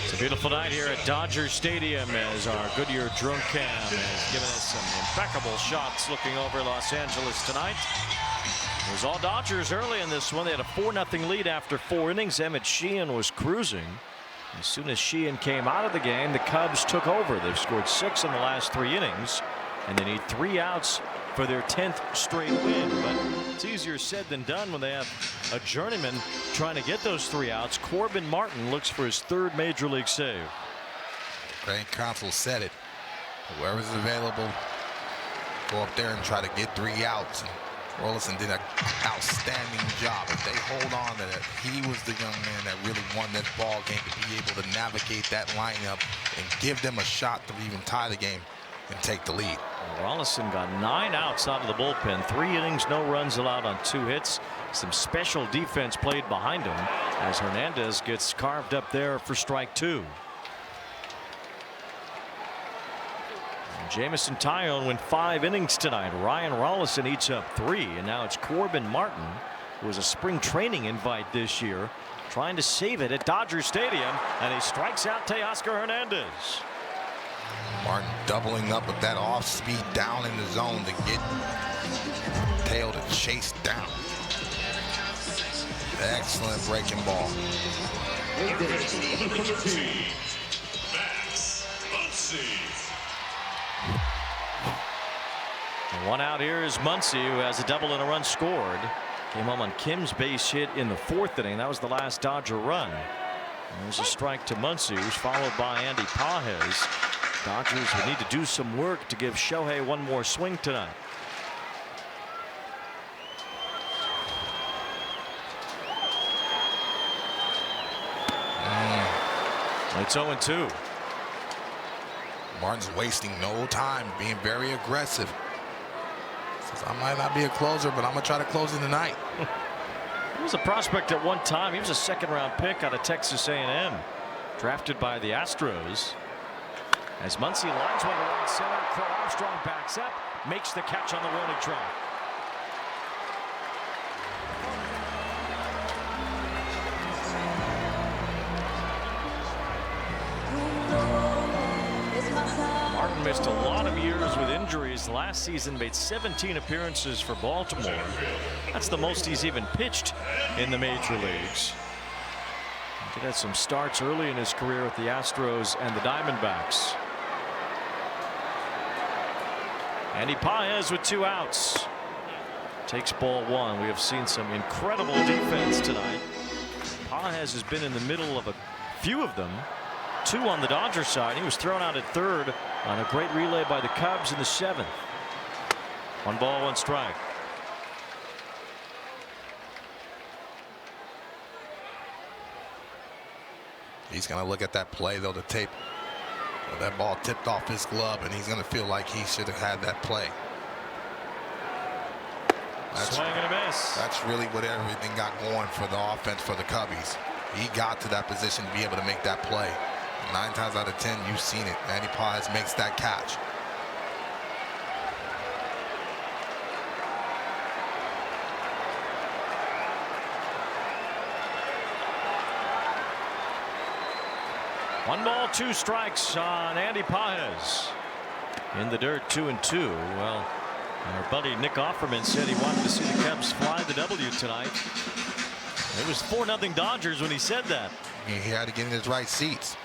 It's a beautiful night here at Dodger Stadium as our Goodyear drone cam has given us some impeccable shots looking over Los Angeles tonight. It was all Dodgers early in this one. They had a 4-0 lead after 4 innings. Emmett Sheehan was cruising. As soon as Sheehan came out of the game, the Cubs took over. They've scored 6 in the last 3 innings, and they need 3 outs for their 10th straight win. But it's easier said than done when they have a journeyman trying to get those 3 outs. Corbin Martin looks for his 3rd major league save. Grand Counsel said it. Whoever's available, go up there and try to get 3 outs. Rolison did an outstanding job. If they hold on to that, he was the young man that really won this ball game to be able to navigate that lineup and give them a shot to even tie the game and take the lead. Rolison got 9 outs out of the bullpen, 3 innings, no runs allowed on 2 hits. Some special defense played behind him as Hernandez gets carved up there for strike 2. Jamison Tyone went 5 innings tonight. Ryan Rolison eats up 3, and now it's Corbin Martin, who was a spring training invite this year, trying to save it at Dodger Stadium, and he strikes out Teoscar Hernandez. Martin doubling up with that off speed down in the zone to get Teo to chase down. Excellent breaking ball. And 1 out here is Muncy, who has a double and a run scored. Came home on Kim's base hit in the 4th inning. That was the last Dodger run. And there's a strike to Muncy, who's followed by Andy Pages. Dodgers would need to do some work to give Shohei one more swing tonight. It's 0-2. Martin's wasting no time, being very aggressive. Says, I might not be a closer, but I'm going to try to close it tonight. He was a prospect at one time. He was a 2nd-round pick out of Texas A&M, drafted by the Astros. As Muncy lines one to right center, Crow Armstrong backs up, makes the catch on the warning track. Martin missed a lot of years with injuries. Last season made 17 appearances for Baltimore. That's the most he's even pitched in the major leagues. He had some starts early in his career with the Astros and the Diamondbacks. Andy Pages with 2 outs. Takes ball 1. We have seen some incredible defense tonight. Pages has been in the middle of a few of them. 2 on the Dodger side. He was thrown out at 3rd on a great relay by the Cubs in the 7th. 1 ball, 1 strike. He's going to look at that play, though, the tape. That ball tipped off his glove, and he's going to feel like he should have had that play. Swing and a miss. That's really what everything got going for the offense for the Cubbies. He got to that position to be able to make that play. 9 times out of 10, you've seen it. Andy Pages makes that catch. One ball, 2 strikes on Andy Pages. In the dirt, 2-2. Well, our buddy Nick Offerman said he wanted to see the Cubs fly the W tonight. It was 4-0 Dodgers when he said that. He had to get in his right seats.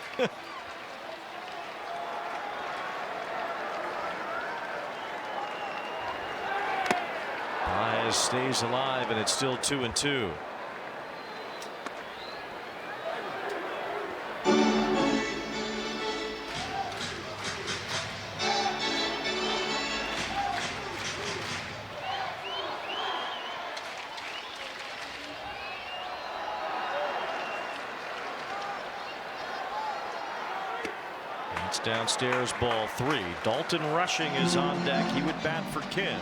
Pages stays alive, and it's still 2-2. It's downstairs, ball 3. Dalton Rushing is on deck. He would bat for Kim.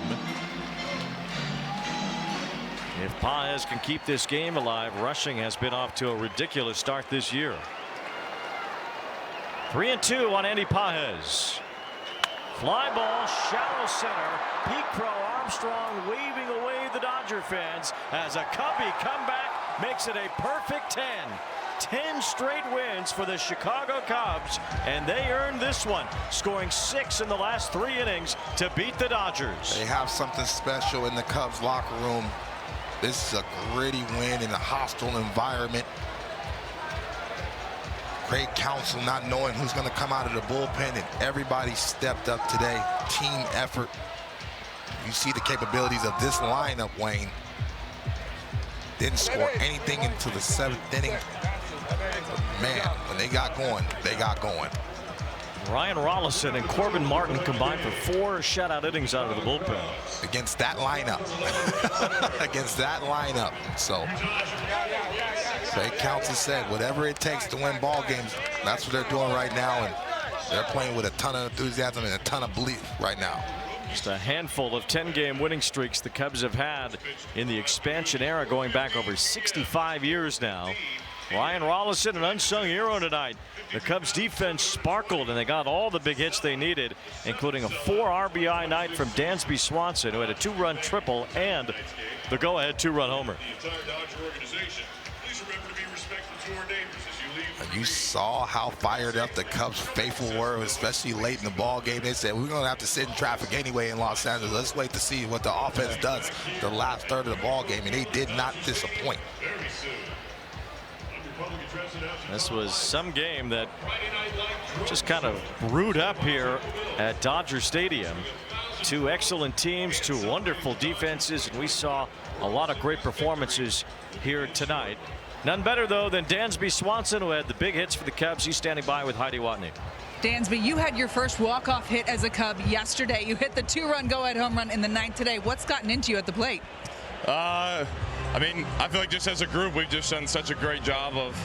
If Pages can keep this game alive, Rushing has been off to a ridiculous start this year. 3-2 on Andy Pages. Fly ball, shallow center. Pete Crow Armstrong waving away the Dodger fans as a Cubby comeback makes it a perfect 10. 10 straight wins for the Chicago Cubs, and they earned this one, scoring 6 in the last 3 innings to beat the Dodgers. They have something special in the Cubs locker room. This is a gritty win in a hostile environment. Great counsel, not knowing who's going to come out of the bullpen, and everybody stepped up today. Team effort. You see the capabilities of this lineup, Wayne. Didn't score anything until the 7th inning. But man, when they got going, they got going. Ryan Rollison and Corbin Martin combined for 4 shutout innings out of the bullpen. Against that lineup. Against that lineup. So Craig Counsell said, whatever it takes to win ball games, that's what they're doing right now. And they're playing with a ton of enthusiasm and a ton of belief right now. Just a handful of 10-game winning streaks the Cubs have had in the expansion era, going back over 65 years now. Ryan Rollison, an unsung hero tonight. The Cubs defense sparkled, and they got all the big hits they needed, including a 4 RBI night from Dansby Swanson, who had a 2-run triple and the go-ahead 2-run homer. You saw how fired up the Cubs faithful were, especially late in the ball game. They said, we're going to have to sit in traffic anyway in Los Angeles. Let's wait to see what the offense does the last third of the ball game, and they did not disappoint. This was some game that just kind of brewed up here at Dodger Stadium. 2 excellent teams, 2 wonderful defenses, and we saw a lot of great performances here tonight. None better, though, than Dansby Swanson, who had the big hits for the Cubs. He's standing by with Heidi Watney. Dansby, you had your first walk-off hit as a Cub yesterday. You hit the 2-run go-ahead home run in the 9th today. What's gotten into you at the plate? I mean, I feel like just as a group, we've just done such a great job of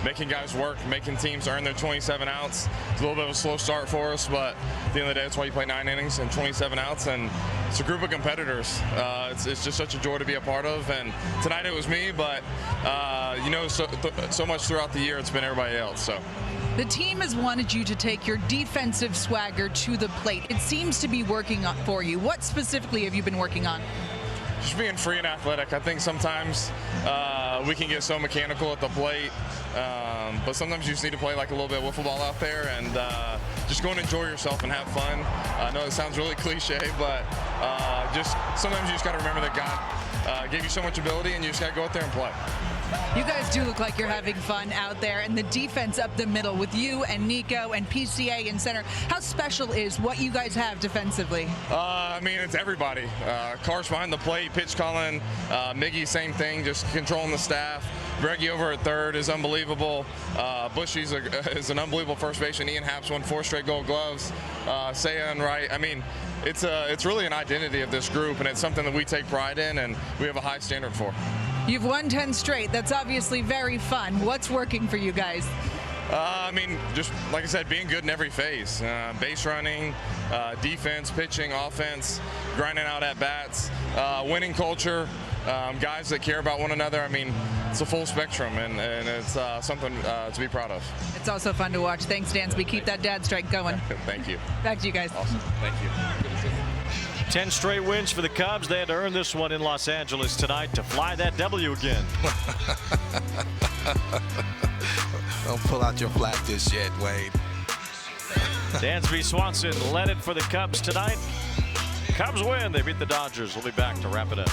making guys work, making teams earn their 27 outs. It's a little bit of a slow start for us, but at the end of the day, that's why you play 9 innings and 27 outs, and it's a group of competitors. It's just such a joy to be a part of, and tonight it was me, but you know, so much throughout the year, it's been everybody else. So. The team has wanted you to take your defensive swagger to the plate. It seems to be working for you. What specifically have you been working on? Just being free and athletic. I think sometimes we can get so mechanical at the plate, but sometimes you just need to play like a little bit of wiffle ball out there and just go and enjoy yourself and have fun. I know it sounds really cliche, but just sometimes you just got to remember that God gave you so much ability, and you just got to go out there and play. You guys do look like you're having fun out there, and the defense up the middle with you and Nico and PCA in center. How special is what you guys have defensively? I mean, it's everybody. Cars behind the plate, pitch calling, Miggy, same thing, just controlling the staff. Greggy over at third is unbelievable. Bushy's is an unbelievable first baseman. Ian Happ's won 4 straight Gold Gloves. Seiya and Wright. I mean, it's really an identity of this group, and it's something that we take pride in, and we have a high standard for. You've won 10 straight. That's obviously very fun. What's working for you guys? I mean, just like I said, being good in every phase. Base running, defense, pitching, offense, grinding out at bats, winning culture, guys that care about one another. I mean, it's a full spectrum, and it's something to be proud of. It's also fun to watch. Thanks, Dansby. Keep that dad strike going. Thank you. Back to you guys. Awesome. Thank you. 10 straight wins for the Cubs. They had to earn this one in Los Angeles tonight to fly that W again. Don't pull out your flag just yet, Wade. Dansby Swanson led it for the Cubs tonight. Cubs win. They beat the Dodgers. We'll be back to wrap it up.